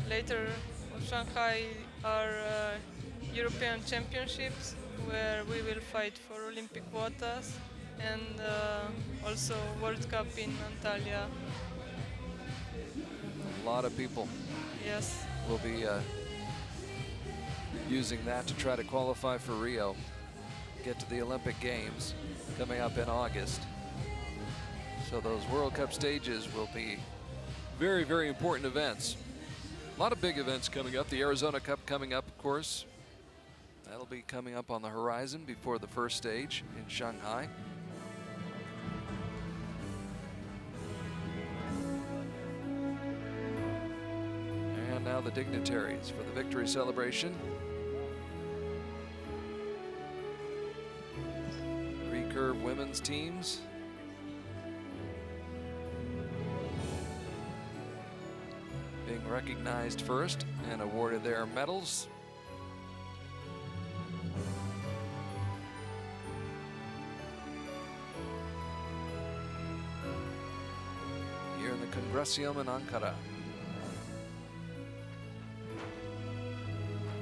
later of Shanghai are European Championships, where we will fight for Olympic quotas, and also World Cup in Antalya. A lot of people Yes. will be using that to try to qualify for Rio, get to the Olympic Games coming up in August. So those World Cup stages will be very, very important events. A lot of big events coming up. The Arizona Cup coming up, of course. That'll be coming up on the horizon before the first stage in Shanghai. And now the dignitaries for the victory celebration. Recurve women's teams. Being recognized first and awarded their medals. Here in the Congresium in Ankara.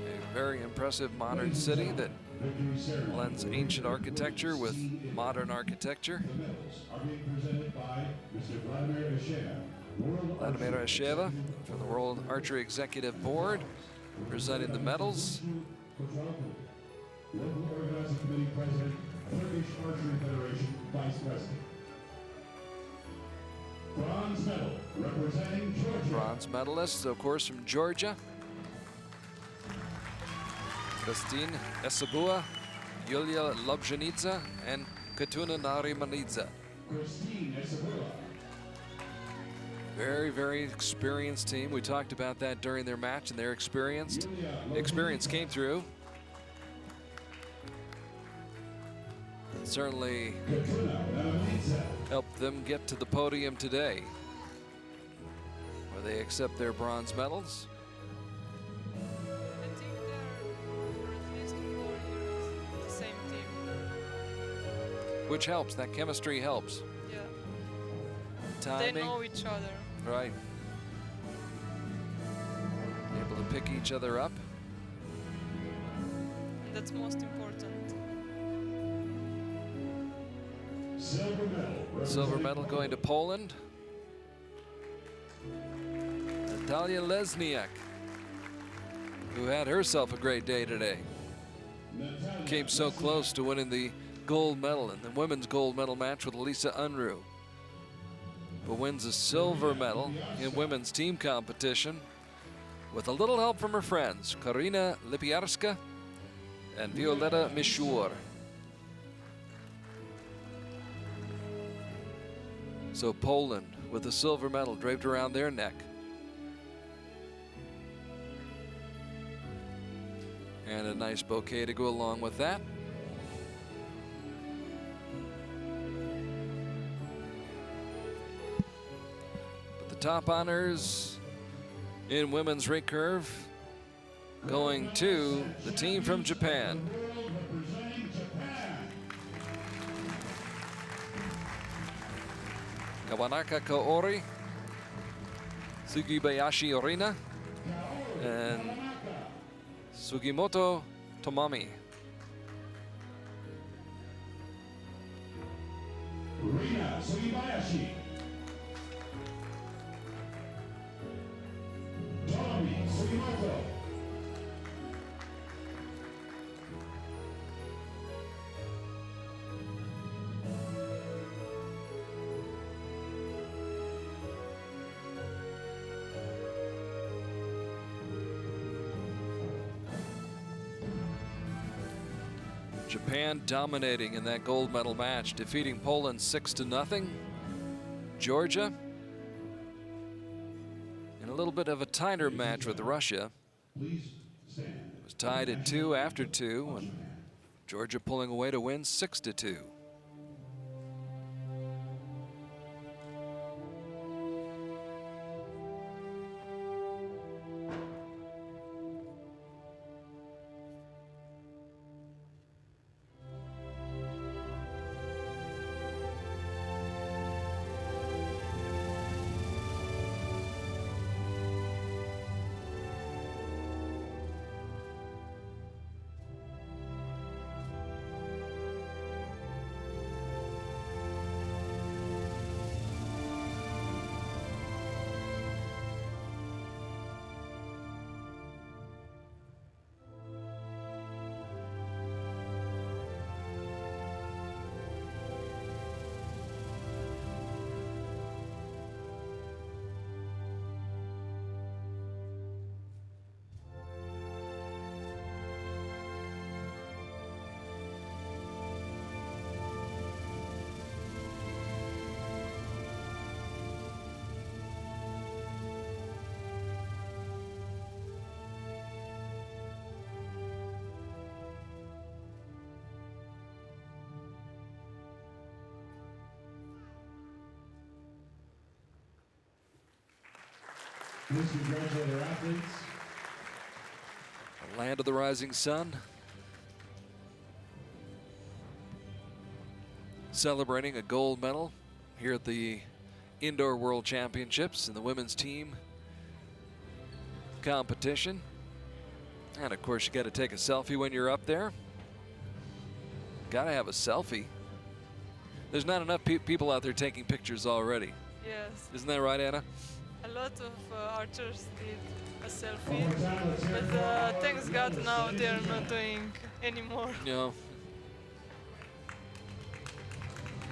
A very impressive modern city that blends ancient architecture with modern architecture. The medals are being presented by Mr. Vladimir Asheva, World Vladimir Asheva from the World Archery Executive Board presenting the medals. Local Organizing Committee President, Turkish Archery Federation Vice President. Bronze medal representing Georgia. Bronze medalists, of course, from Georgia. Christine Esabua, Yulia Lobzhenitsa, and Katuna Narimanidze. Christine Esabua. Very, very experienced team. We talked about that during their match, and their experience came through. And certainly Katuna Narimanidze. helped them get to the podium today, where they accept their bronze medals. I think they're for at least 4 years the same team. Which helps, that chemistry helps. Yeah. Timing, They know each other. right. Able to pick each other up. And that's most important. Silver medal. Silver medal going to Poland. Natalia Lesniak, who had herself a great day today. Came so close to winning the gold medal in the women's gold medal match with Lisa Unruh, but wins a silver medal in women's team competition with a little help from her friends, Karina Lipiarska and Violetta Mishur. So Poland with the silver medal draped around their neck. And a nice bouquet to go along with that. But the top honors in women's recurve going to the team from Japan. Representing Japan. Kawanaka Kaori, Sugibayashi Orina, and Sugimoto Tomami. Rina Sugibayashi. Tommy Sugimoto. Japan dominating in that gold medal match, defeating Poland 6-0. Georgia in a little bit of a tighter match with Russia. Please stand. It was tied at 2 after 2, and Georgia pulling away to win 6-2. Please congratulate our athletes. The land of the rising sun. Celebrating a gold medal here at the Indoor World Championships in the women's team competition. And of course, you got to take a selfie when you're up there. Got to have a selfie. There's not enough people out there taking pictures already. Yes. Isn't that right, Anna? A lot of archers did a selfie, but thanks God now they are not doing anymore. No.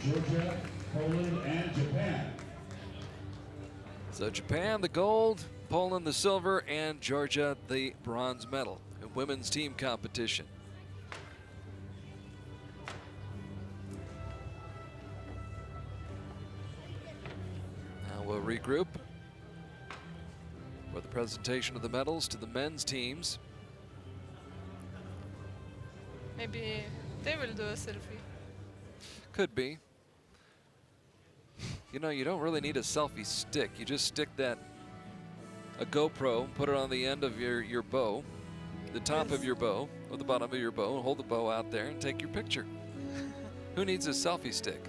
Georgia, Poland, and Japan. So Japan the gold, Poland the silver, and Georgia the bronze medal in women's team competition. Now we'll regroup for the presentation of the medals to the men's teams. Maybe they will do a selfie. Could be. You know, you don't really need a selfie stick. You just stick a GoPro, put it on the end of your bow, the top of your bow, or the bottom of your bow, and hold the bow out there and take your picture. Who needs a selfie stick?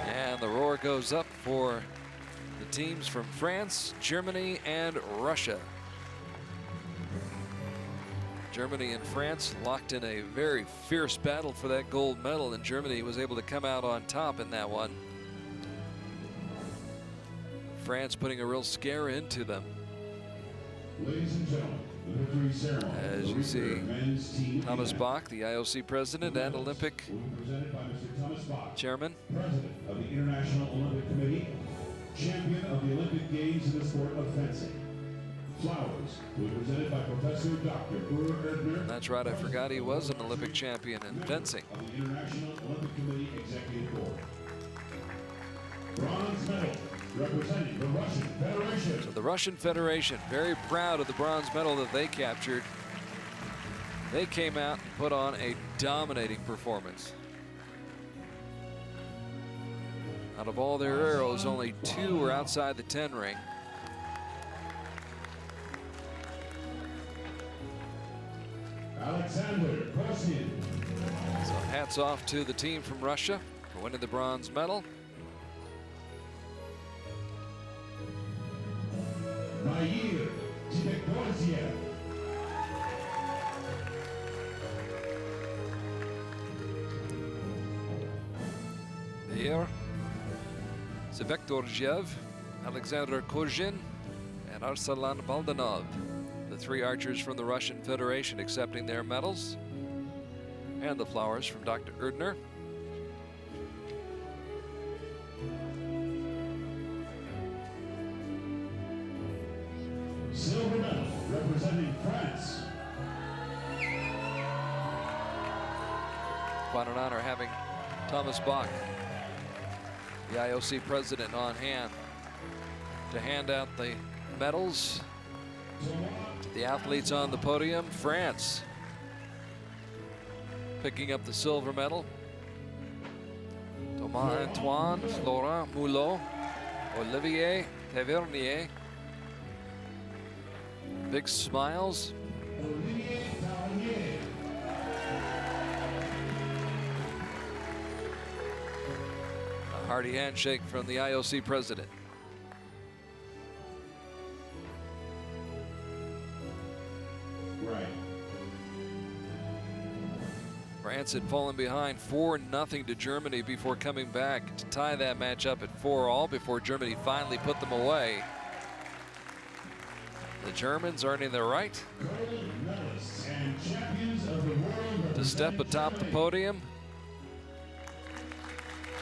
And the roar goes up for the teams from France, Germany, and Russia. Germany and France locked in a very fierce battle for that gold medal, and Germany was able to come out on top in that one. France putting a real scare into them. Ladies and gentlemen, the victory ceremony. As you see, Thomas Bach, the IOC president and Olympic Presented by Mr. Thomas Bach, chairman. President of the International Olympic Committee, champion of the Olympic Games in the sport of fencing. Flowers will be presented by Professor Dr. Ur Erdner. That's right, I forgot he was an Olympic champion in fencing. Of the International Olympic Committee Executive Board. Bronze medal representing the Russian Federation. So the Russian Federation, very proud of the bronze medal that they captured. They came out and put on a dominating performance. Out of all their arrows, only 2 were outside the 10 ring. Alexander Kostin. So hats off to the team from Russia for winning the bronze medal. Mair Tibekdorziev. Here, Zvektorjev, Alexander Kozhin, and Arsalan Baldanov. The 3 archers from the Russian Federation accepting their medals. And the flowers from Dr. Erdner. Silver medal representing France. Quite an honor having Thomas Bach, the IOC president, on hand to hand out the medals to the athletes on the podium. France picking up the silver medal. Thomas Antoine, Florent Moulot, Olivier Tavernier. Big smiles. Olivier Tavernier. A hearty handshake from the IOC president. Right. France had fallen behind 4-0 to Germany before coming back to tie that match up at 4-all before Germany finally put them away. The Germans earning the right to step atop the podium.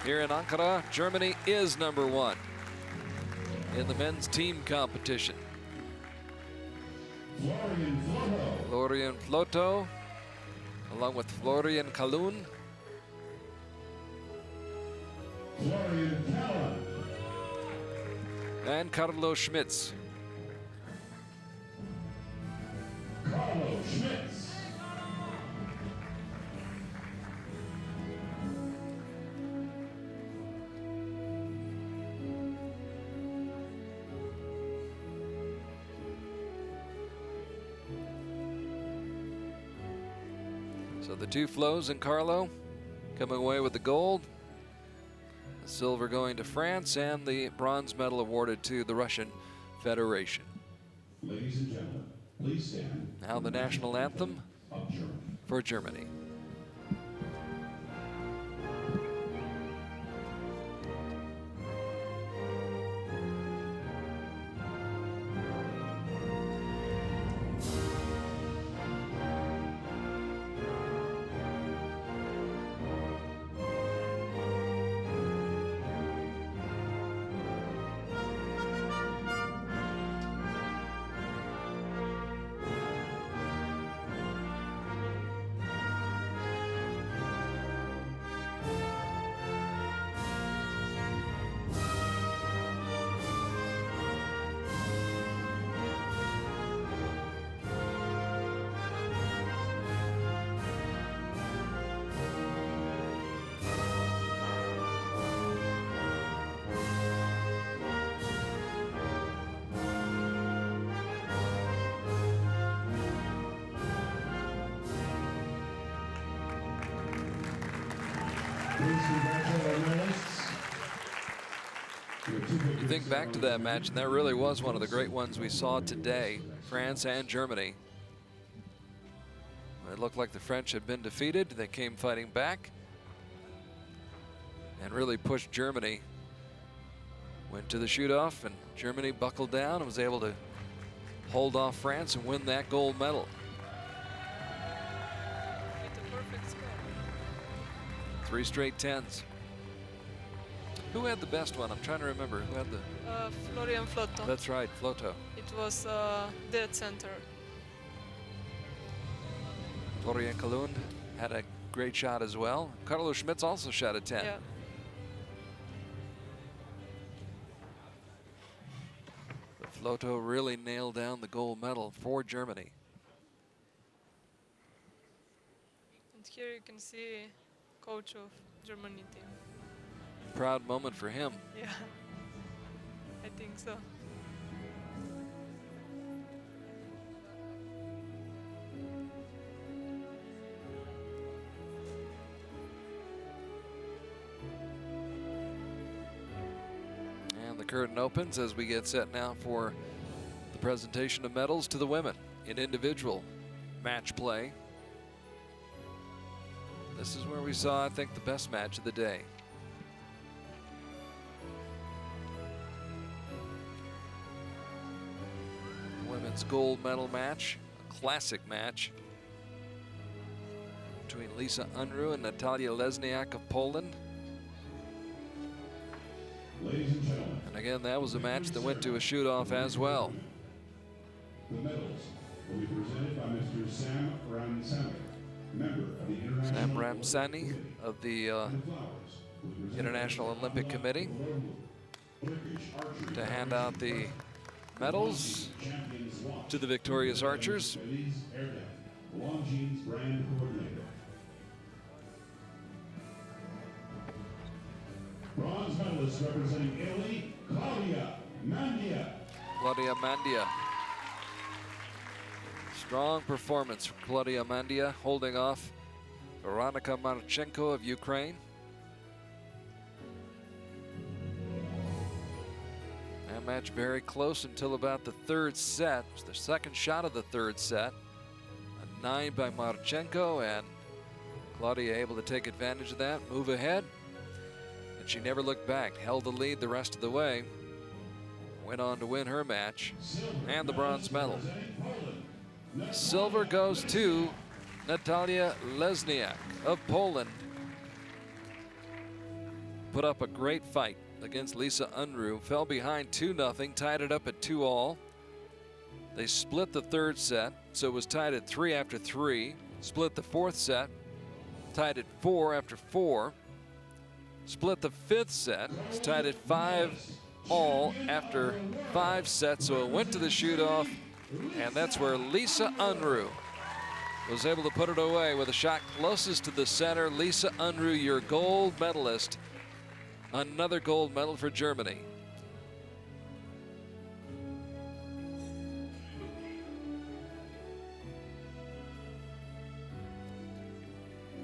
Here in Ankara, Germany is #1 in the men's team competition. Florian Floto, along with Florian Kalun. And Carlo Schmitz. So the two flows and Carlo coming away with the gold. The silver going to France, and the bronze medal awarded to the Russian Federation. Ladies and gentlemen, please stand. Now the national anthem Of Germany. for Germany. Think back to that match, and that really was one of the great ones we saw today, France and Germany. It looked like the French had been defeated. They came fighting back and really pushed Germany. Went to the shoot-off, and Germany buckled down and was able to hold off France and win that gold medal. With a perfect score. 3 straight 10s. Who had the best one? I'm trying to remember. Who had the... Florian Flotto. That's right, Floto. It was dead center. Florian Kalund had a great shot as well. Carlos Schmitz also shot a 10. Yeah. But Floto really nailed down the gold medal for Germany. And here you can see coach of Germany team. Proud moment for him. Yeah, I think so. And the curtain opens as we get set now for the presentation of medals to the women in individual match play. This is where we saw, I think, the best match of the day. Women's gold medal match, a classic match between Lisa Unruh and Natalia Lesniak of Poland. Ladies and gentlemen. And again, that was a match that went to a shoot-off as well. The medals will be presented by Mr. Sam Ramsani, member of the International Sam Ramsani of the International Olympic Committee, to hand out the medals to the victorious archers. Longines brand coordinator. Bronze medalist representing Italy, Claudia Mandia. Claudia Mandia. Strong performance from Claudia Mandia, holding off Veronika Marchenko of Ukraine. That match very close until about the third set. It was the second shot of the third set. A 9 by Marchenko, and Claudia able to take advantage of that, move ahead. And she never looked back, held the lead the rest of the way. Went on to win her match and the bronze medal. Silver goes to Natalia Lesniak of Poland. Put up a great fight against Lisa Unruh, fell behind 2-0, tied it up at 2-all. They split the third set, so it was tied at 3 after 3. Split the fourth set, tied at 4 after 4. Split the fifth set, it's tied at 5-all after 5 sets, so it went to the shoot-off, and that's where Lisa Unruh was able to put it away with a shot closest to the center. Lisa Unruh, your gold medalist. Another gold medal for Germany.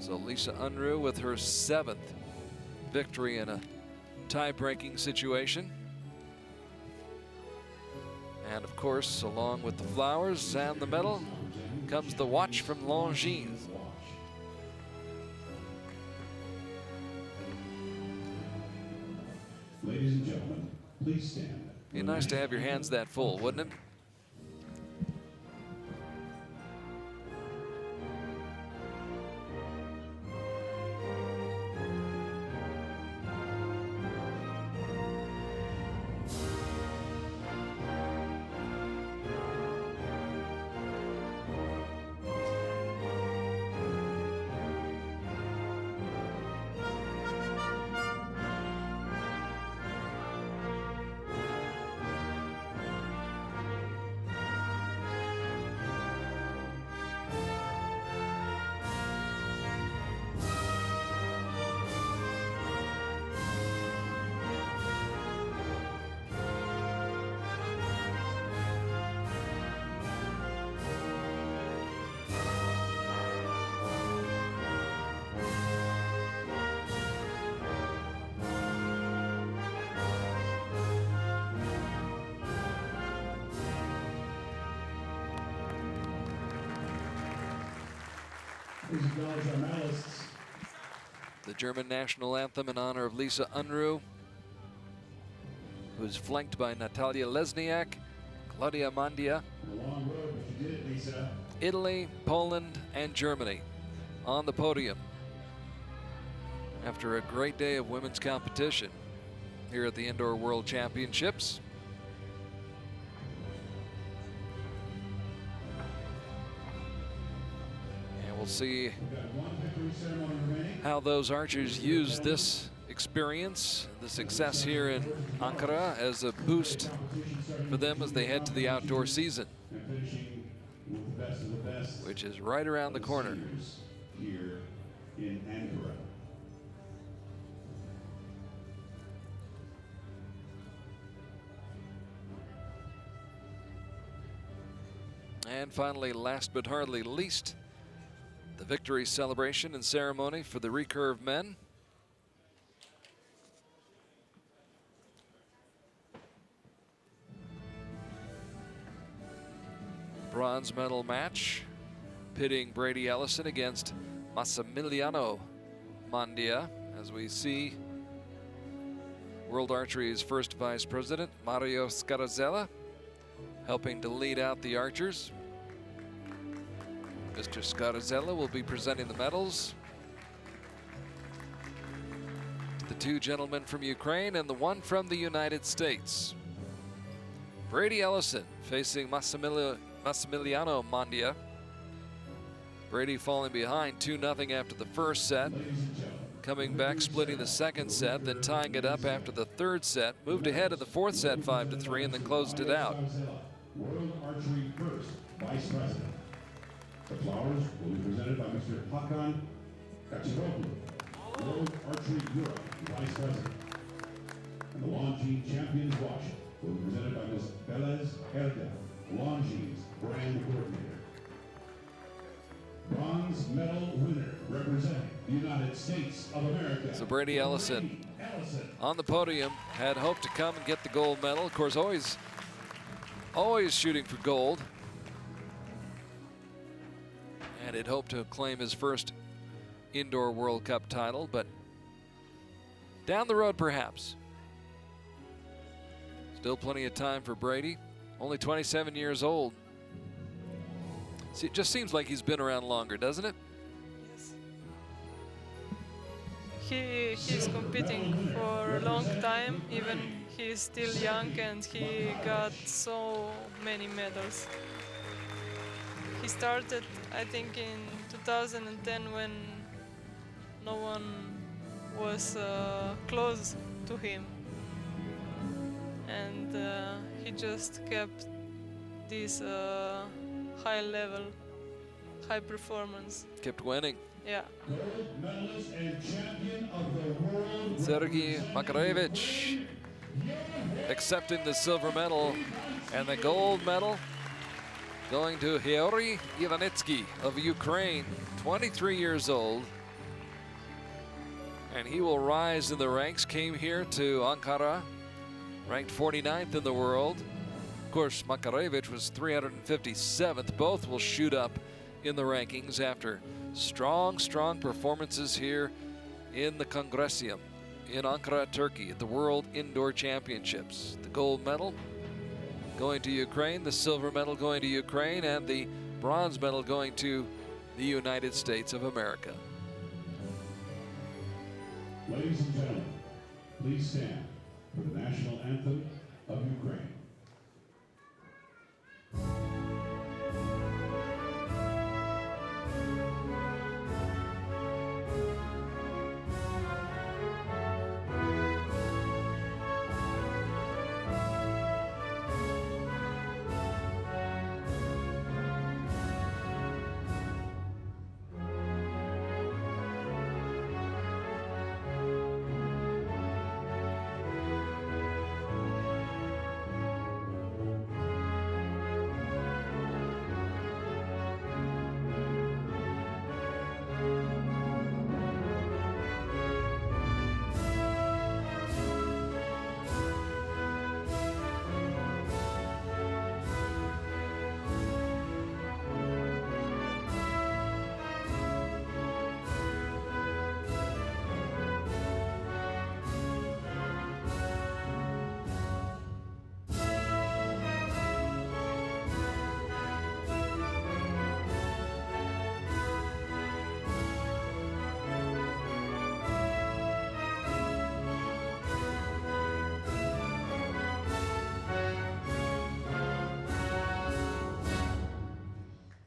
So Lisa Unruh with her 7th victory in a tie-breaking situation. And of course, along with the flowers and the medal, comes the watch from Longines. Ladies and gentlemen, please stand. Be nice to have your hands that full, wouldn't it? Please acknowledge our medalists. The German national anthem in honor of Lisa Unruh, who's flanked by Natalia Lesniak, Claudia Mandia, A long road, but you did it, Lisa. Italy, Poland, and Germany on the podium after a great day of women's competition here at the Indoor World Championships. And we'll see We've got one victory ceremony remaining. how those archers use this experience, the success here in Ankara, as a boost for them as they head to the outdoor season, And finishing with the best of the best. which is right around the corner. Here in Ankara. And finally, last but hardly least, the victory celebration and ceremony for the recurve men. Bronze medal match pitting Brady Ellison against Massimiliano Mandia, as we see World Archery's first vice president, Mario Scarazella, helping to lead out the archers. Mr. Scarazella will be presenting the medals. The two gentlemen from Ukraine and the one from the United States. Brady Ellison facing Massimiliano Mandia. Brady falling behind 2-0 after the first set. Coming back, splitting the second set, then tying it up after the third set. Moved ahead in the fourth set 5-3 and then closed it out. World Archery first vice president. The flowers will be presented by Mr. Hakan Kaçıroğlu, World Archery Europe vice president. And the Longines Champions Watch will be presented by Ms. Belez Erdem, Longines brand coordinator. Bronze medal winner representing the United States of America. So Brady Ellison on the podium had hoped to come and get the gold medal. Of course, always shooting for gold. And had hoped to claim his first Indoor World Cup title, but down the road perhaps. Still plenty of time for Brady, only 27 years old. See, it just seems like he's been around longer, doesn't it? Yes. He's competing for a long time, even he's still young and he got so many medals. He started, I think, in 2010 when no one was close to him. And he just kept this high level, high performance. Kept winning. Yeah. Gold medalist and champion of the world. Sergei Makarevich accepting the silver medal, and the gold medal going to Hyori Ivanitsky of Ukraine, 23 years old. And he will rise in the ranks. Came here to Ankara, ranked 49th in the world. Of course, Makarevic was 357th. Both will shoot up in the rankings after strong performances here in the Congresium in Ankara, Turkey at the World Indoor Championships. The gold medal going to Ukraine, the silver medal going to Ukraine, and the bronze medal going to the United States of America. Ladies and gentlemen, please stand for the national anthem of Ukraine.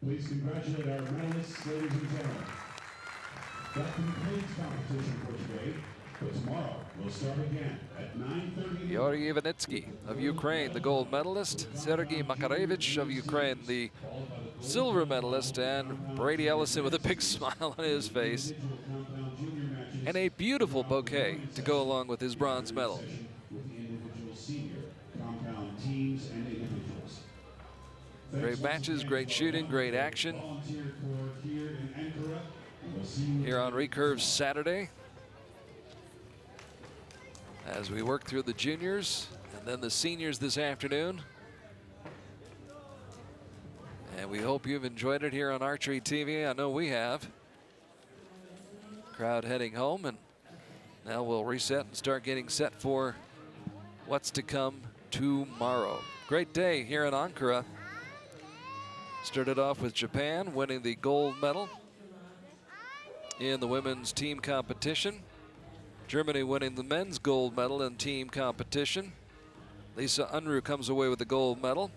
Please congratulate our medalists, ladies and gentlemen. That completes competition for today, but tomorrow we'll start again at 9:30. Yuri Ivanitsky of Ukraine, the gold medalist. Sergei Makarevich of Ukraine, the silver medalist. And Brady Ellison with a big smile on his face. And a beautiful bouquet to go along with his bronze medal. With the individual senior compound teams and individuals. Great matches, great shooting, great action Volunteer for here in Ankara. We'll see you here on Recurve Saturday as we work through the juniors and then the seniors this afternoon. And we hope you've enjoyed it here on Archery TV. I know we have. Crowd heading home, and now we'll reset and start getting set for what's to come tomorrow. Great day here in Ankara. Started off with Japan winning the gold medal in the women's team competition. Germany winning the men's gold medal in team competition. Lisa Unruh comes away with the gold medal,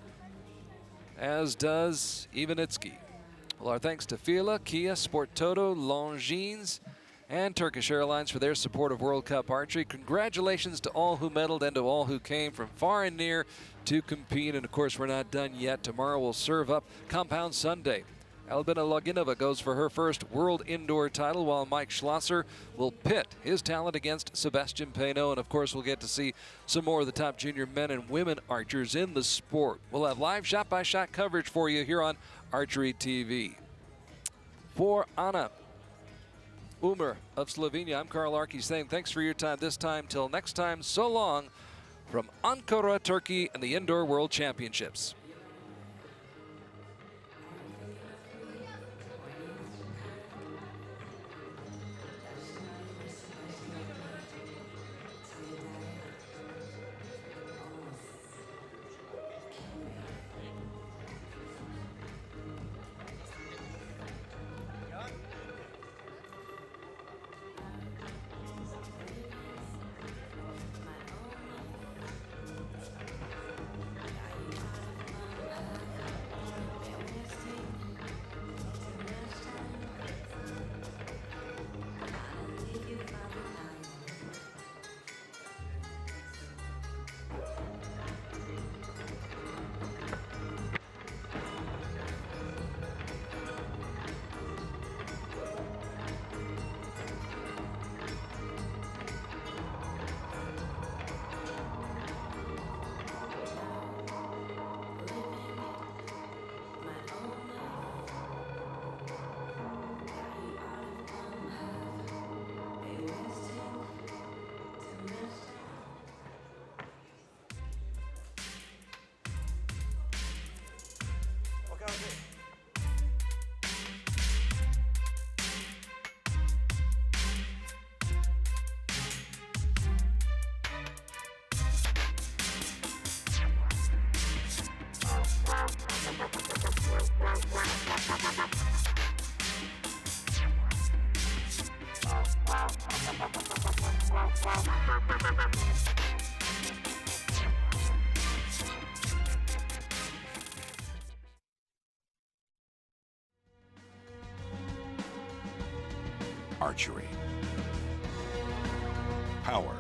as does Ivanitsky. Well, our thanks to Fila, Kia, Sport Toto, Longines, and Turkish Airlines for their support of World Cup Archery. Congratulations to all who medaled and to all who came from far and near to compete. And of course, we're not done yet. Tomorrow we'll serve up Compound Sunday. Albina Loginova goes for her first world indoor title, while Mike Schlosser will pit his talent against Sebastian Payno. And of course, we'll get to see some more of the top junior men and women archers in the sport. We'll have live shot-by-shot coverage for you here on Archery TV. For Anna Umar of Slovenia, I'm Carl Arky saying thanks for your time this time. Till next time, so long from Ankara, Turkey, and the Indoor World Championships. Archery. Power.